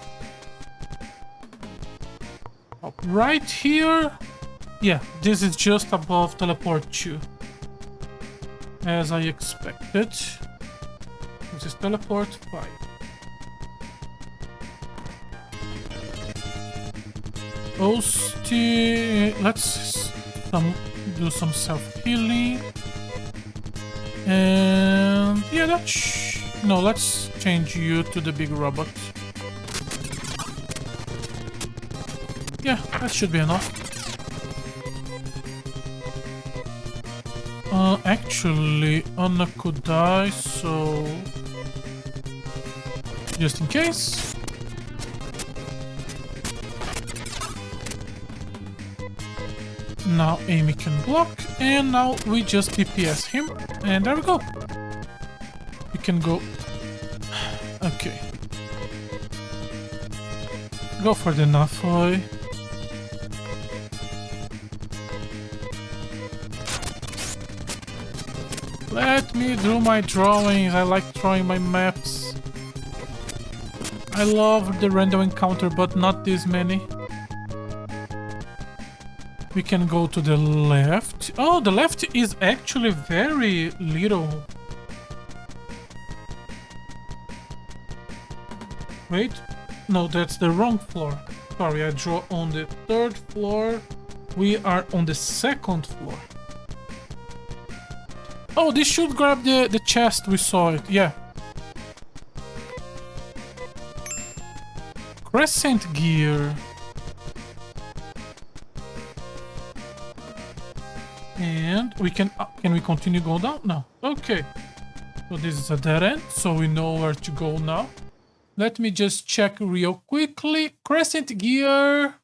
Right here. Yeah, this is just above teleport 2. As I expected. This is teleport 5. Let's do some self-healing. And yeah, no, let's change you to the big robot. Yeah, that should be enough. Actually, Anna could die, so just in case. Now Amy can block, and now we just DPS him, and there we go. We can go... Okay. Go for the Nafoi. Let me do my drawings. I like drawing my maps. I love the random encounter, but not this many. We can go to the left. Oh, the left is actually very little. Wait. No, that's the wrong floor. Sorry, I draw on the 3rd floor. We are on the 2nd floor. Oh, this should grab the chest. We saw it. Yeah. Crescent gear. And we can we continue going down? No. Okay. So this is a dead end, so we know where to go now. Let me just check real quickly. Crescent gear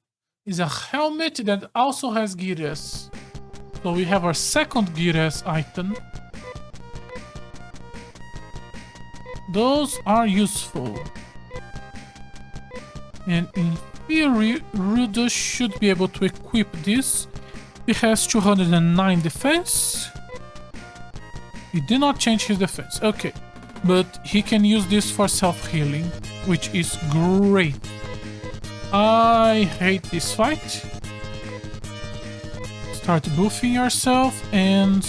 is a helmet that also has gears. So we have our 2nd gears item. Those are useful. And in theory, Rudo should be able to equip this. He has 209 defense. He did not change his defense. Okay. But he can use this for self-healing, which is great. I hate this fight. Start buffing yourself and...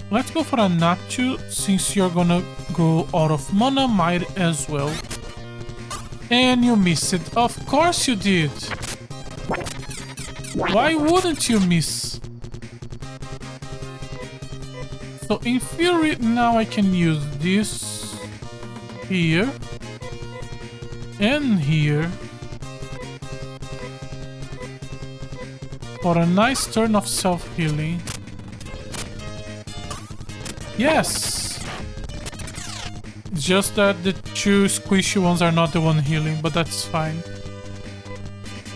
let's go for a Natu, since you're gonna go out of mana, might as well. And you missed it. Of course you did. Why wouldn't you miss? So in theory, now I can use this here and here for a nice turn of self-healing. Yes! It's just that the 2 squishy ones are not the one healing, but that's fine.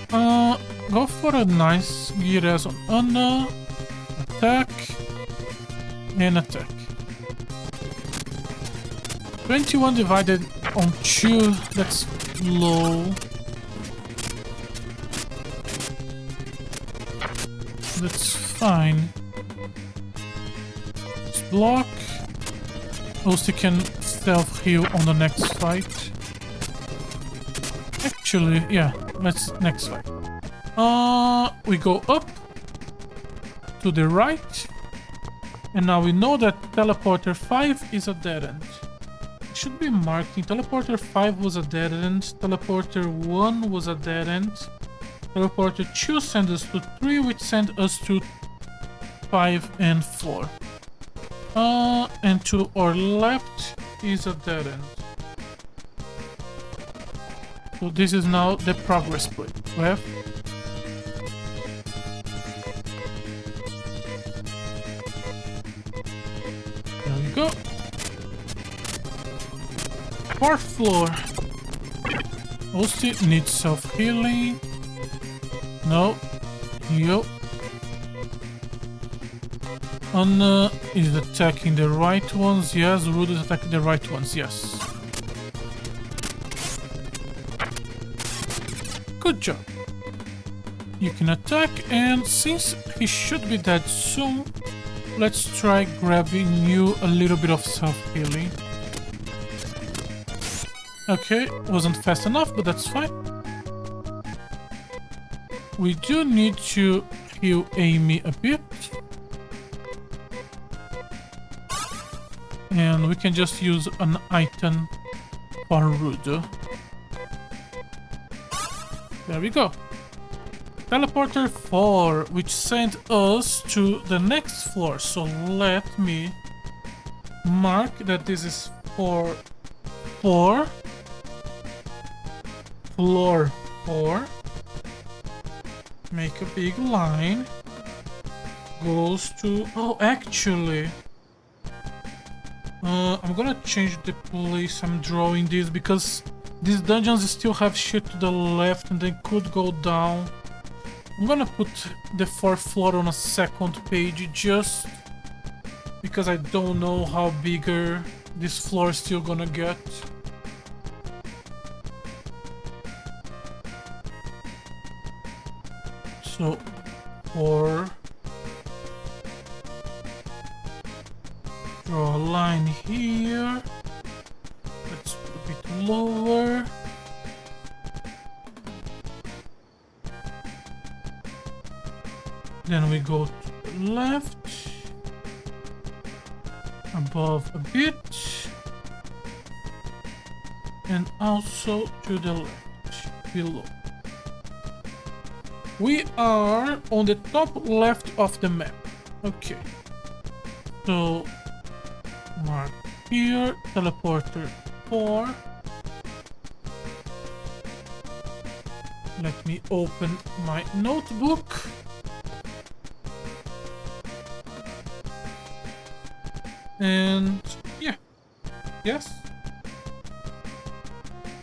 Go for a nice Gires on Anna. Attack. And attack. 21 divided on 2, that's low. That's fine. Just block. Also can self-heal on the next fight. Actually, yeah, let's next fight. We go up to the right. And now we know that Teleporter 5 is a dead end. It should be marking. Teleporter 5 was a dead end. Teleporter 1 was a dead end. Teleporter 2 sent us to 3, which sent us to 5 and 4. And to our left is a dead end. So this is now the progress plate. Left. There we go. Fourth floor. Hosty needs self-healing. No. Yo. Anna is attacking the right ones. Yes. Rude is attacking the right ones. Yes. Good job. You can attack, and since he should be dead soon, let's try grabbing you a little bit of self-healing. Okay, wasn't fast enough, but that's fine. We do need to heal Amy a bit. And we can just use an item for Rudo. There we go. Teleporter 4, which sent us to the next floor. So let me mark that this is for 4. Floor 4. Make a big line. Goes to... Oh, actually... I'm gonna change the place I'm drawing this because these dungeons still have shit to the left and they could go down. I'm gonna put the 4th floor on a second page just because I don't know how bigger this floor is still gonna get. So 4. Draw a line here. Let's put a bit lower. Then we go to the left. Above a bit. And also to the left. Below. We are on the top left of the map. Okay. So... mark here, teleporter 4. Let me open my notebook. And yeah. Yes.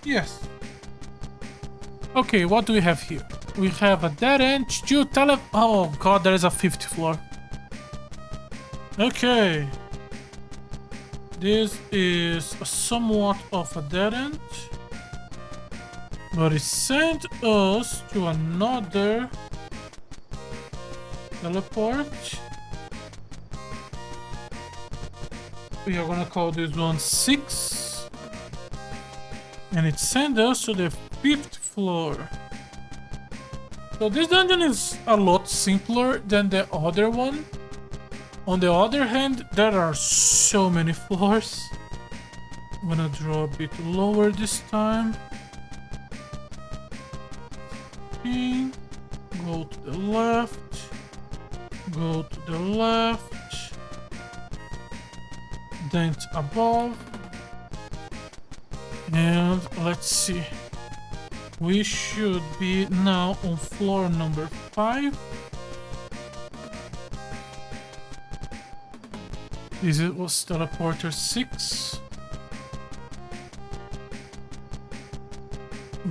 Yes. Okay, what do we have here? We have a dead end, oh god, there is a 5th floor. Okay. This is somewhat of a dead end, but it sent us to another teleport. We are gonna call this one 6, and it sent us to the 5th floor. So this dungeon is a lot simpler than the other one. On the other hand, there are so many floors. I'm gonna draw a bit lower this time. Okay. Go to the left. Go to the left. Dent above. And let's see. We should be now on floor number 5. This was teleporter 6.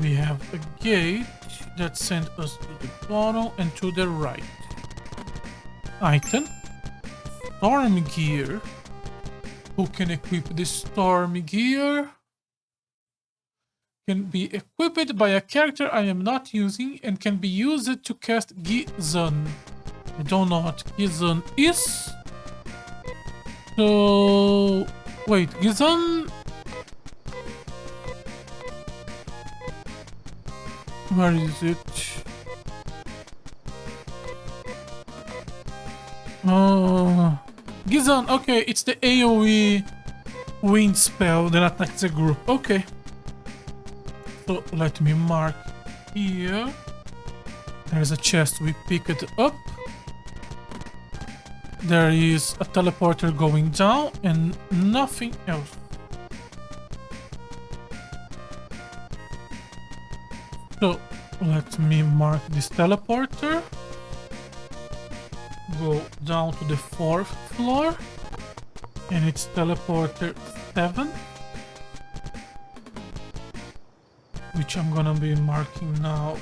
We have a gate that sent us to the bottom and to the right. Item. Storm gear. Who can equip the storm gear? Can be equipped by a character I am not using and can be used to cast Gizon. I don't know what Gizon is. So, wait, Gizon? Where is it? Gizon, okay, it's the AoE wind spell that attacks a group. Okay. So, let me mark here. There's a chest we picked up. There is a teleporter going down and nothing else. So let me mark this teleporter. Go down to the 4th floor. And it's teleporter 7. Which I'm gonna be marking now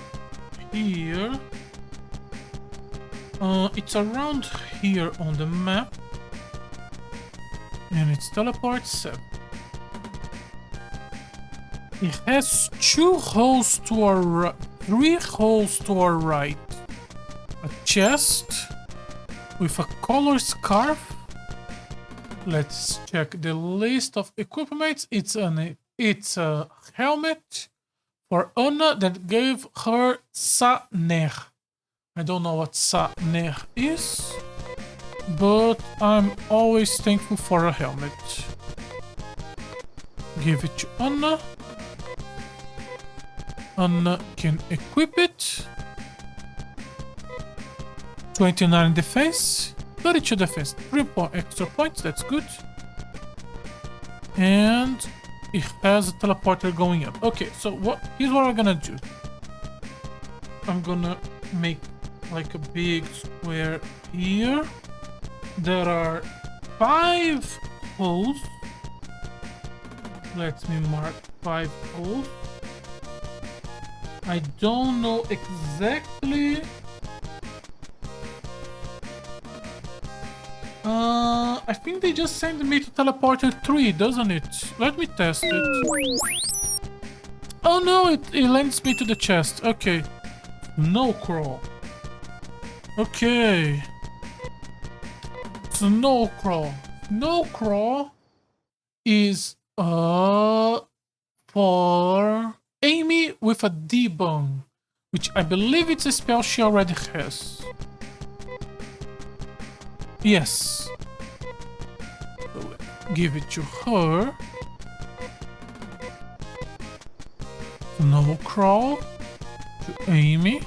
here. It's around here on the map. And it's teleport 7. It has 2 holes to our right, 3 holes to our right. A chest with a color scarf. Let's check the list of equipment. It's a helmet for Anna that gave her Saner. I don't know what Saner is, but I'm always thankful for a helmet. Give it to Anna. Anna can equip it. 29 defense, 32 defense, 3 extra points, that's good. And it has a teleporter going up. Okay, so here's what I'm gonna do. I'm gonna make like a big square here. There are 5 holes. Let me mark 5 holes. I don't know exactly. I think they just sent me to teleporter 3, doesn't it? Let me test it. Oh no, it lands me to the chest. Okay. No crawl. Okay. Snow crawl. Snow crawl is for Amy with a debug, which I believe it's a spell she already has. Yes. So give it to her. Snow crawl to Amy.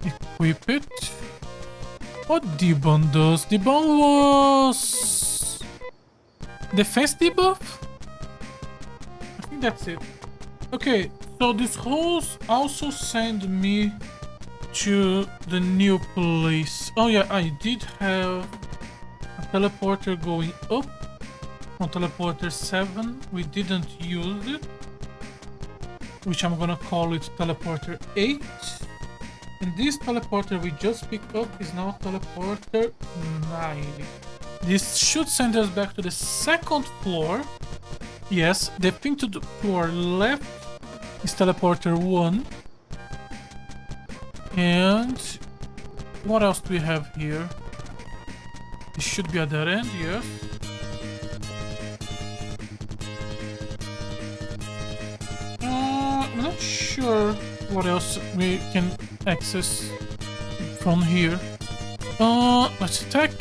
Equip it. What debug does? Debug was defense debuff? I think that's it. Okay, so these holes also send me to the new place. Oh yeah, I did have a teleporter going up on teleporter 7. We didn't use it, which I'm gonna call it teleporter 8. And this teleporter we just picked up is now teleporter 9. This should send us back to the 2nd floor. Yes, the thing to our left is teleporter 1. And what else do we have here? This should be at that end, yes. I'm not sure what else we can access from here. Let's attack.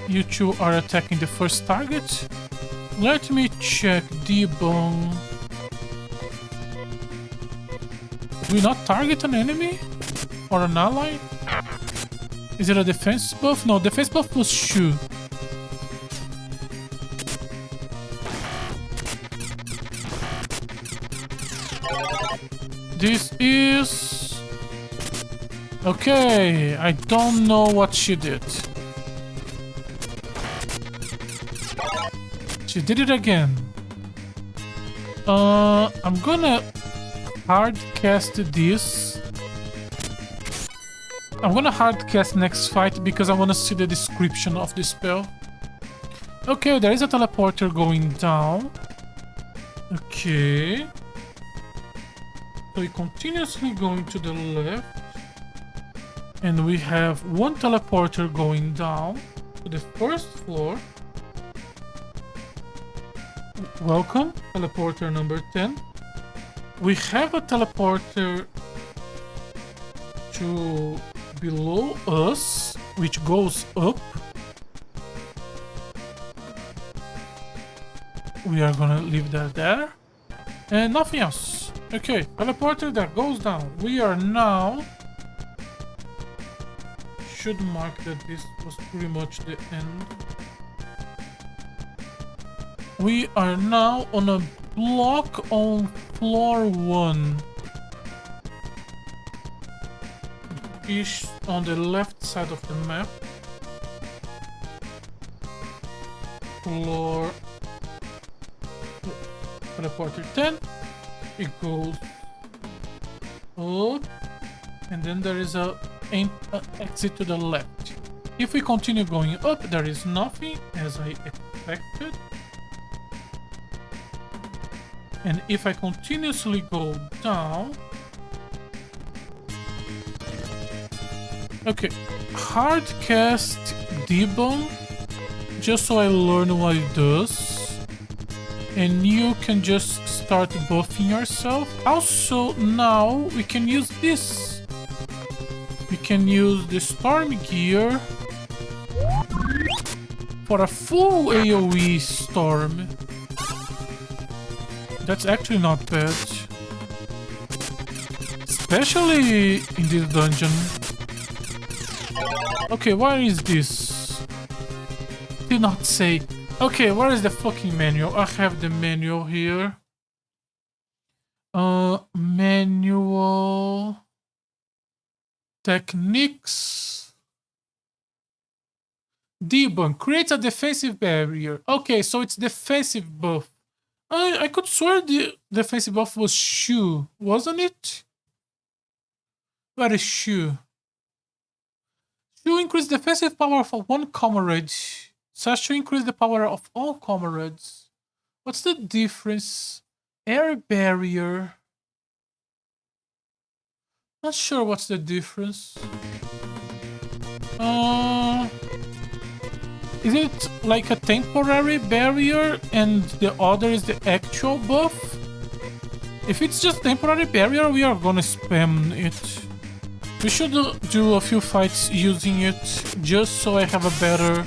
You two are attacking the first target. Let me check debug. Do we not target an enemy? Or an ally? Is it a defense buff? No, defense buff plus shoe. This is... okay, I don't know what she did. She did it again. I'm gonna hard cast this. I'm gonna hard cast next fight because I wanna see the description of the spell. Okay, there is a teleporter going down. Okay. So we continuously going to the left. And we have one teleporter going down to the 1st floor. Welcome, teleporter number 10. We have a teleporter to below us, which goes up. We are gonna leave that there. And nothing else. Okay, teleporter that goes down. We are now should mark that this was pretty much the end. We are now on a block on floor 1. Is on the left side of the map. Floor teleporter 10. It goes up, and then there is a exit to the left. If we continue going up, there is nothing as I expected. And if I continuously go down... Okay, hardcast debunk, just so I learn what it does. And you can just start buffing yourself. Also, now we can use this. We can use the storm gear for a full AoE storm. That's actually not bad. Especially in this dungeon. Okay, where is this? Did not say. Okay, where is the fucking manual? I have the manual here. Manual... Techniques. Debunk. Creates a defensive barrier. Okay, so it's defensive buff. I could swear the defensive buff was Shu, wasn't it? Where is Shu? Shu increase defensive power for one comrade. Such to increase the power of all comrades. What's the difference? Air barrier. Not sure what's the difference. Is it like a temporary barrier and the other is the actual buff? If it's just temporary barrier, we are gonna spam it. We should do a few fights using it just so I have a better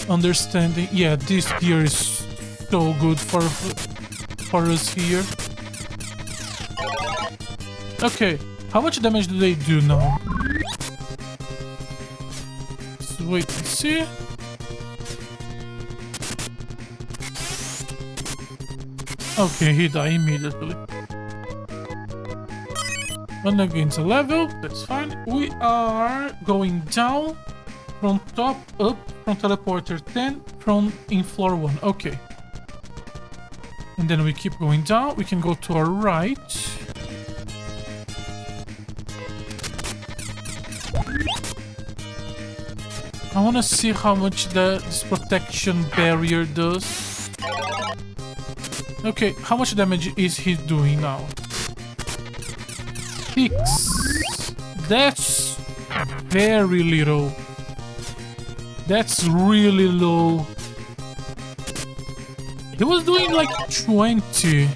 understanding. Yeah, this gear is so good for us here. Okay, how much damage do they do now? Let's wait and see. Okay, he died immediately. One against a level, that's fine. We are going down from top up from teleporter 10 from in floor 1. Okay. And then we keep going down. We can go to our right. I want to see how much this protection barrier does. Okay, how much damage is he doing now? 6. That's very little. That's really low. He was doing like 20.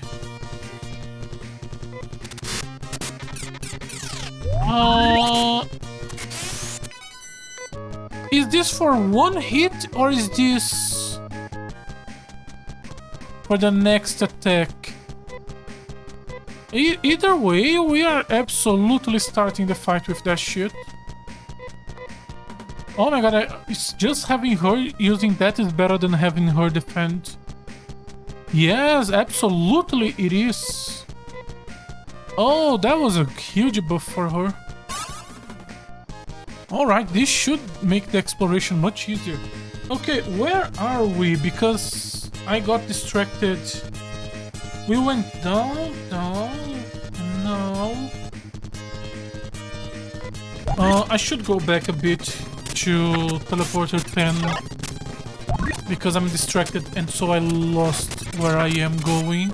Is this for one hit or is this for the next attack? Either way, we are absolutely starting the fight with that shit. Oh my god, it's just having her using that is better than having her defend. Yes, absolutely it is. Oh, that was a huge buff for her. Alright, this should make the exploration much easier. Okay, where are we? Because I got distracted. We went down, no. I should go back a bit to teleporter 10 because I'm distracted and so I lost where I am going.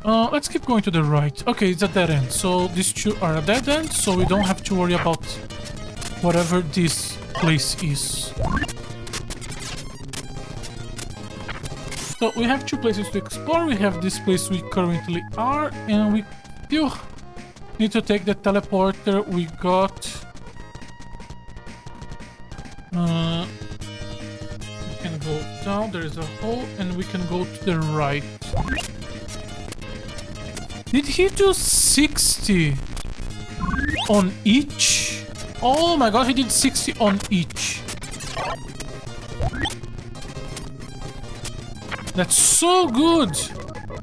Let's keep going to the right. Okay, it's a dead end. So these two are a dead end, so we don't have to worry about whatever this place is. So we have two places to explore. We have this place we currently are, and we still need to take the teleporter we got. We can go down, there is a hole, and we can go to the right. Did he do 60 on each? Oh my god, he did 60 on each. That's so good.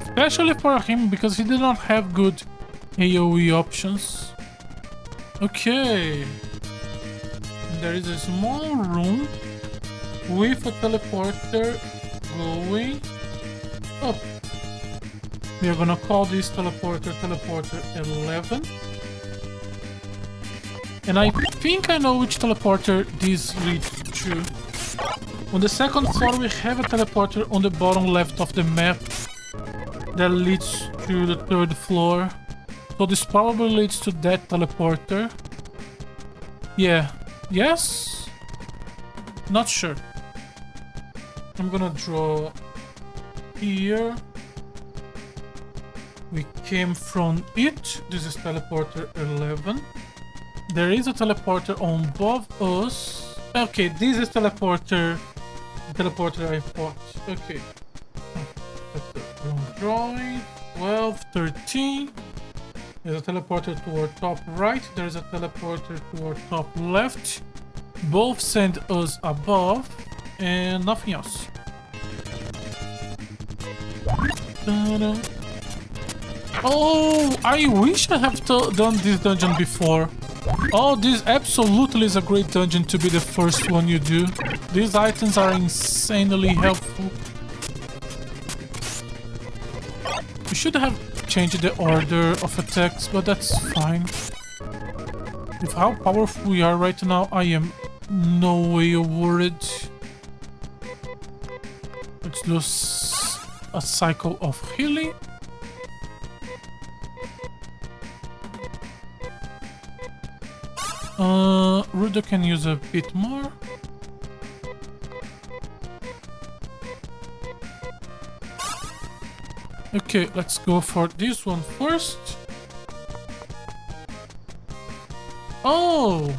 Especially for him, because he did not have good AoE options. Okay. There is a small room with a teleporter going up. We are gonna call this teleporter 11. And I think I know which teleporter this leads to. On the second floor we have a teleporter on the bottom left of the map that leads to the third floor. So this probably leads to that teleporter. Yeah. Yes? Not sure. I'm gonna draw here. We came from it. This is teleporter 11. There is a teleporter on above us. Okay, this is teleporter. The teleporter I fought. Okay. That's the wrong drawing. 12, 13. There's a teleporter to our top right. There's a teleporter to our top left. Both send us above. And nothing else. Ta-da. Oh, I wish I have done this dungeon before. Oh, this absolutely is a great dungeon to be the first one you do. These items are insanely helpful. We should have changed the order of attacks, but that's fine. With how powerful we are right now, I am no way worried. Let's do a cycle of healing. Rudo can use a bit more. Okay, let's go for this one first. Oh!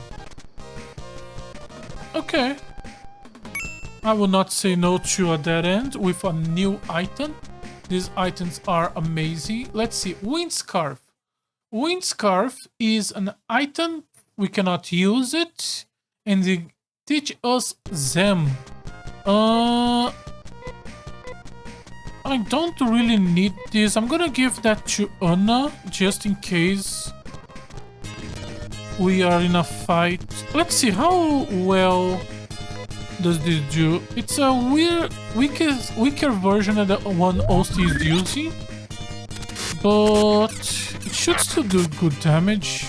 Okay. I will not say no to a dead end with a new item. These items are amazing. Let's see. Wind Scarf. Wind Scarf is an item. We cannot use it. And they teach us Zem. I don't really need this. I'm gonna give that to Anna just in case we are in a fight. Let's see how well does this do. It's a weaker version of the one Osti is using, but it should still do good damage.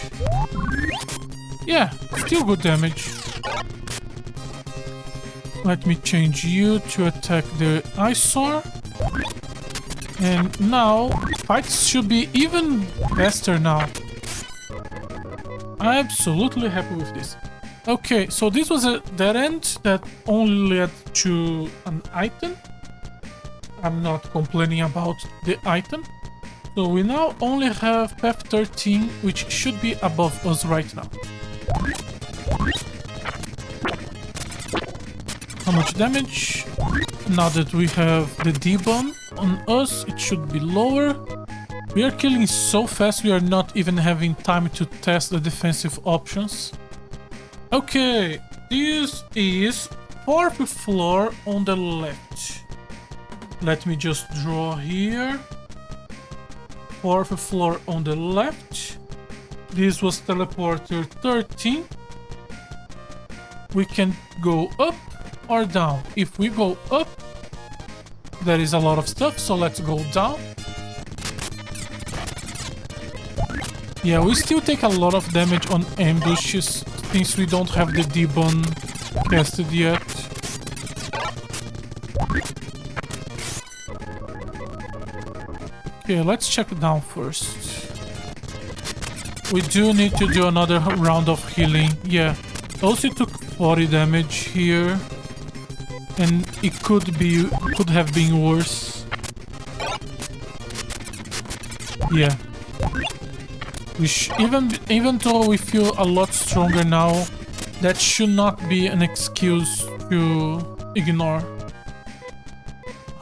Yeah, still good damage. Let me change you to attack the eyesore. And now, fights should be even faster now. I'm absolutely happy with this. Okay, so this was a dead end that only led to an item. I'm not complaining about the item. So we now only have path 13, which should be above us right now. How much damage? Now that we have the D-bomb on us, it should be lower. We are killing so fast, we are not even having time to test the defensive options. Okay, this is 4th floor on the left. Let me just draw here. 4th floor on the left. This was teleporter 13. We can go up or down. If we go up, there is a lot of stuff, so let's go down. Yeah, we still take a lot of damage on ambushes since we don't have the D-bomb casted yet. Okay, let's check down first. We do need to do another round of healing. Yeah, also took 40 damage here. And it could have been worse. Yeah. Even though we feel a lot stronger now, that should not be an excuse to ignore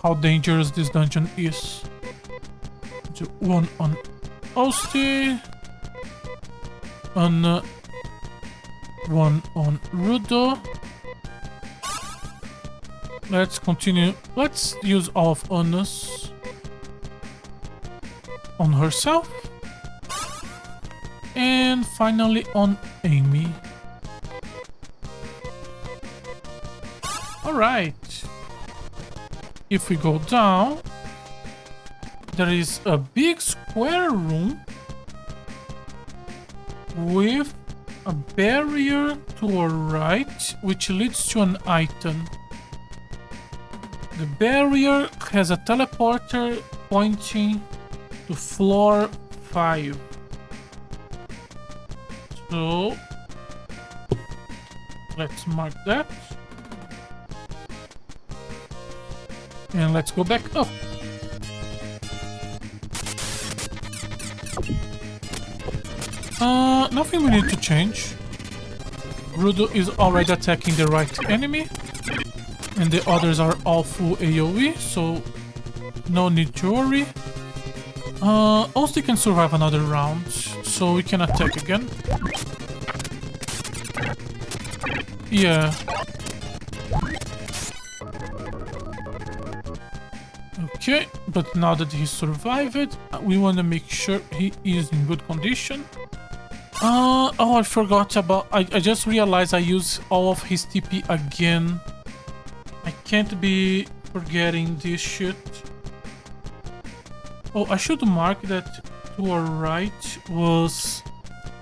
how dangerous this dungeon is. So one on Osti, on one on Rudo. Let's continue. Let's use all of Onus on herself. And finally on Amy. Alright. If we go down, there is a big square room with a barrier to our right, which leads to an item. The barrier has a teleporter pointing to floor 5. So let's mark that. And let's go back up. Nothing we need to change. Rudo is already attacking the right enemy. And the others are all full AoE, so no need to worry. Osti can survive another round, so we can attack again. Yeah. Okay, but now that he survived, we want to make sure he is in good condition. Oh, I forgot about... I just realized I used all of his TP again. I can't be forgetting this shit. Oh, I should mark that to our right was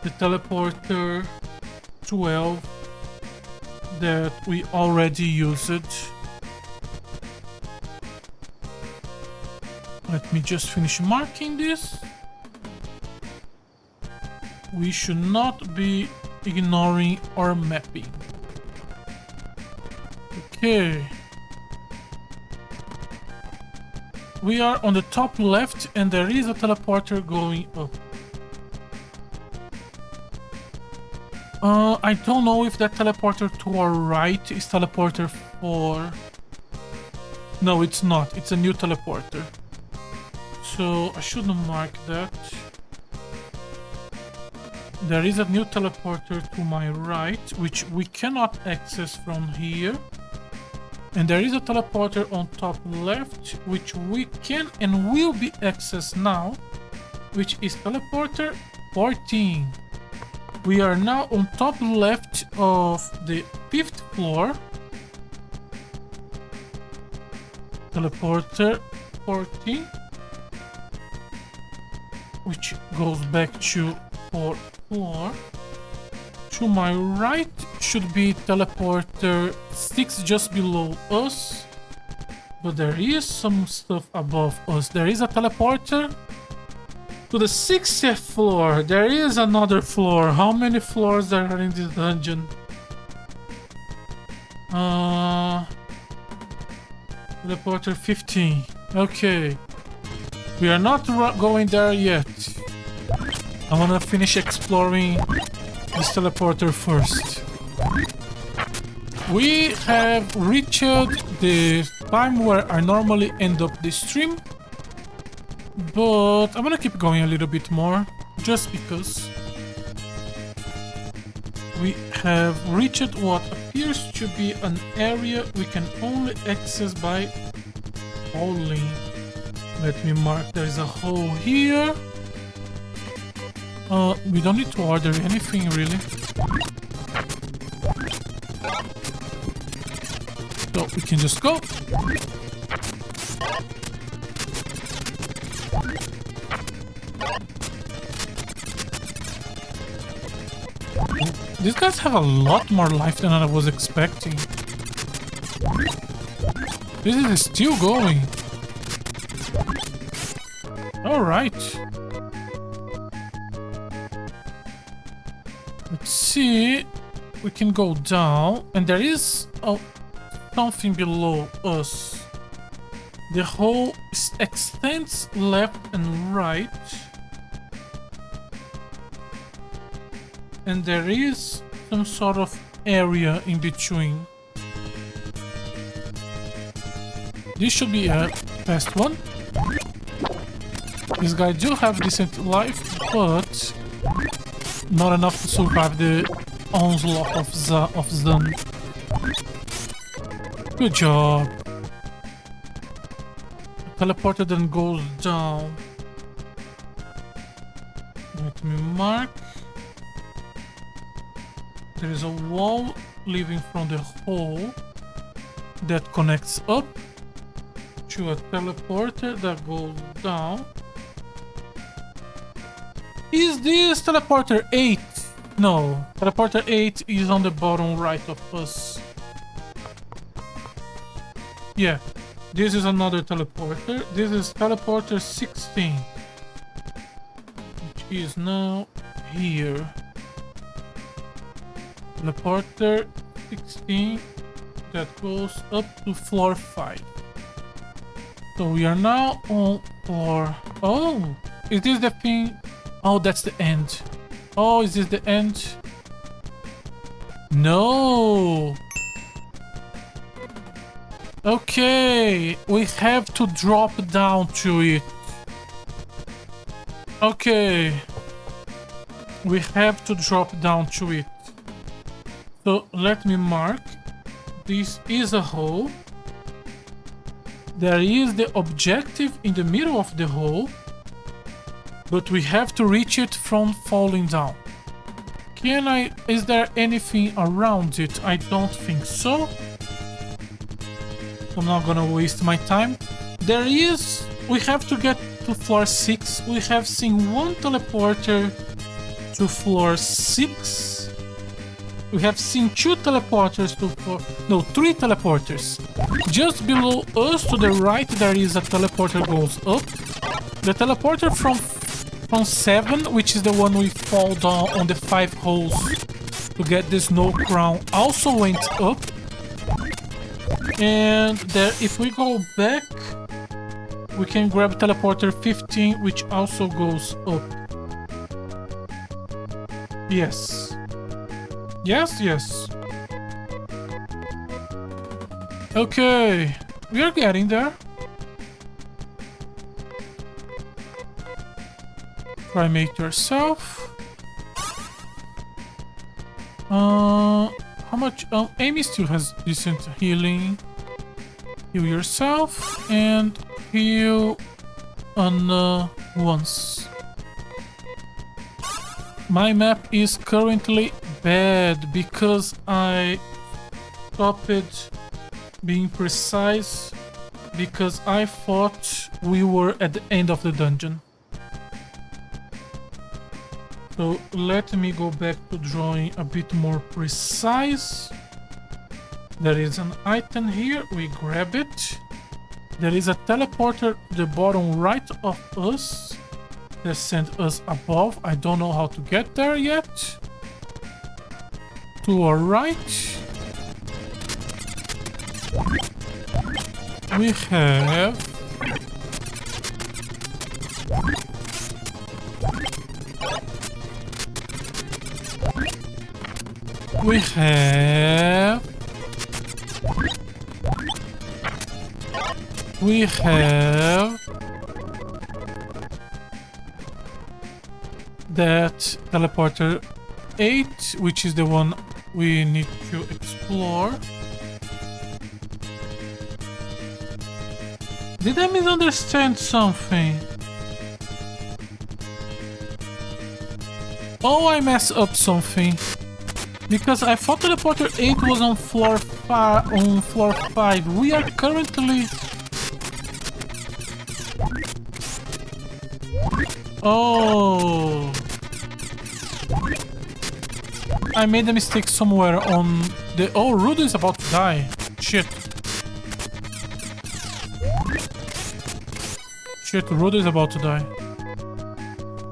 the teleporter 12 that we already used. Let me just finish marking this. We should not be ignoring our mapping. Okay. We are on the top left and there is a teleporter going up. I don't know if that teleporter to our right is teleporter 4. No, it's not. It's a new teleporter. So I shouldn't mark that. There is a new teleporter to my right, which we cannot access from here. And there is a teleporter on top left, which we can and will be accessed now, which is teleporter 14. We are now on top left of the 5th floor. Teleporter 14, which goes back to 4th floor. To my right should be teleporter 6 just below us. But there is some stuff above us. There is a teleporter to the 60th floor. There is another floor. How many floors there are in this dungeon? Teleporter 15. Okay. We are not going there yet. I wanna finish exploring this teleporter first. We have reached the time where I normally end up the stream, but I'm gonna keep going a little bit more just because we have reached what appears to be an area we can only access by falling. Let me mark, there is a hole here. We don't need to order anything really. So we can just go. These guys have a lot more life than I was expecting. This is still going. Alright. Let's see. We can go down. And there is something below us. The hole extends left and right. And there is some sort of area in between. This should be a fast one. This guy do have decent life, but not enough to survive the onslaught of Zun. Good job. Teleporter then goes down. Let me mark. There is a wall leaving from the hole that connects up to a teleporter that goes down. Is this teleporter 8? No, teleporter 8 is on the bottom right of us. Yeah, this is another teleporter. This is teleporter 16, which is now here. Teleporter 16 that goes up to floor 5. So we are now on floor... Oh, is this the thing? Oh, that's the end. Oh, is this the end? No. Okay, we have to drop down to it. Okay. We have to drop down to it. So let me mark. This is a hole. There is the objective in the middle of the hole, but we have to reach it from falling down. Is there anything around it? I don't think so. I'm not gonna waste my time. We have to get to floor 6. We have seen one teleporter to floor 6. We have seen 2 teleporters to floor... No, 3 teleporters. Just below us to the right there is a teleporter goes up. The teleporter from 7, which is the one we fall down on the 5 holes to get the snow crown, also went up. And there, if we go back, we can grab teleporter 15, which also goes up. Yes. Yes, yes. Okay, we are getting there. Primate yourself. How much? Amy still has decent healing. Heal yourself and heal on once. My map is currently bad because I stopped being precise because I thought we were at the end of the dungeon. So let me go back to drawing a bit more precise. There is an item here, we grab it. There is a teleporter at the bottom right of us that sent us above. I don't know how to get there yet. To our right, we have that teleporter 8, which is the one we need to explore. Did I misunderstand something? Oh, I messed up something. Because I thought teleporter 8 was on floor 5. We are currently... Oh... I made a mistake somewhere on the... Oh, Rudo is about to die. Shit. Shit, Rudo is about to die.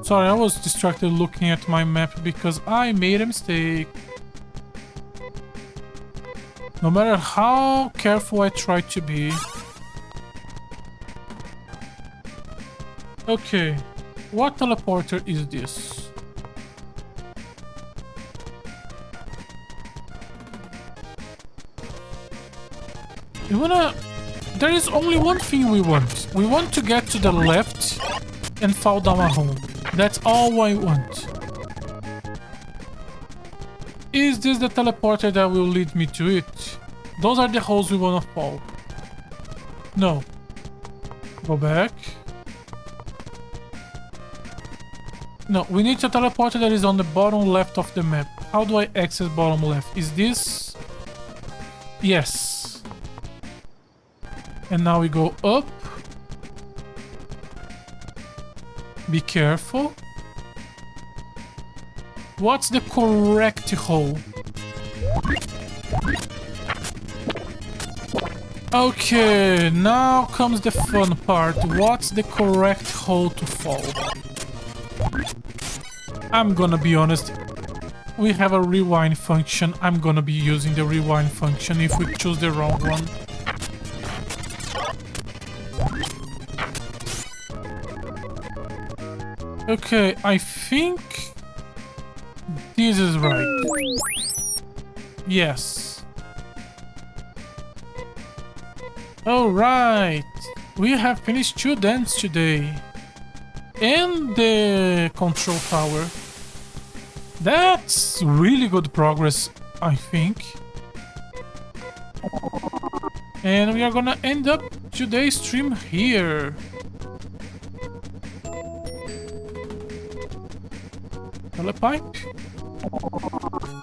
Sorry, I was distracted looking at my map because I made a mistake. No matter how careful I try to be. Okay. What teleporter is this? We wanna... There is only one thing we want. We want to get to the left and fall down a hole. That's all I want. Is this the teleporter that will lead me to it? Those are the holes we wanna fall. No. Go back. No, we need a teleporter that is on the bottom left of the map. How do I access bottom left? Is this? Yes. And now we go up. Be careful. What's the correct hole? Okay, now comes the fun part. What's the correct hole to fall? I'm gonna be honest. We have a rewind function. I'm gonna be using the rewind function if we choose the wrong one. Okay, I think this is right. Yes. Alright. We have finished 2 dents today. And the control tower. That's really good progress, I think. And we are gonna end up today's stream here. Telepipe.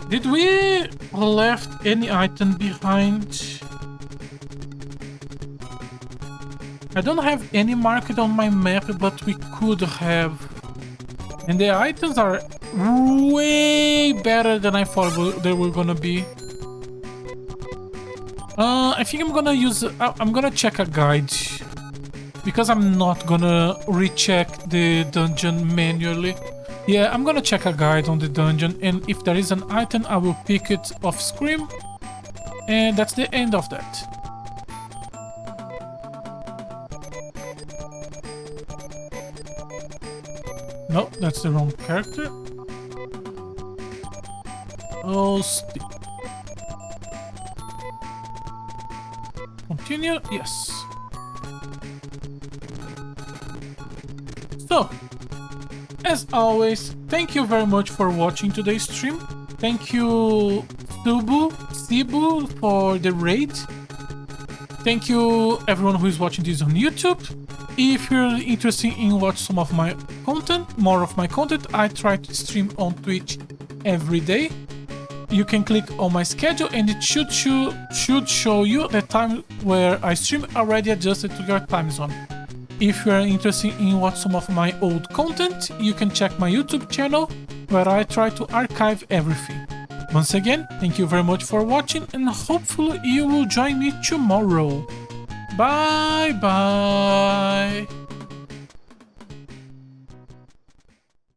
Did we left any item behind? I don't have any market on my map, but we could have. And the items are way better than I thought they were gonna be. I think I'm gonna use... I'm gonna check a guide. Because I'm not gonna recheck the dungeon manually. Yeah, I'm gonna check a guide on the dungeon, and if there is an item, I will pick it off screen. And that's the end of that. No, that's the wrong character. Oh, stick. Continue? Yes. So, as always, thank you very much for watching today's stream. Thank you, Sibu, for the raid. Thank you, everyone who is watching this on YouTube. If you're interested in watch some of my content, more of my content, I try to stream on Twitch every day. You can click on my schedule and it should show you the time where I stream already adjusted to your time zone. If you are interested in watch some of my old content, you can check my YouTube channel where I try to archive everything. Once again, thank you very much for watching and hopefully you will join me tomorrow. Bye bye!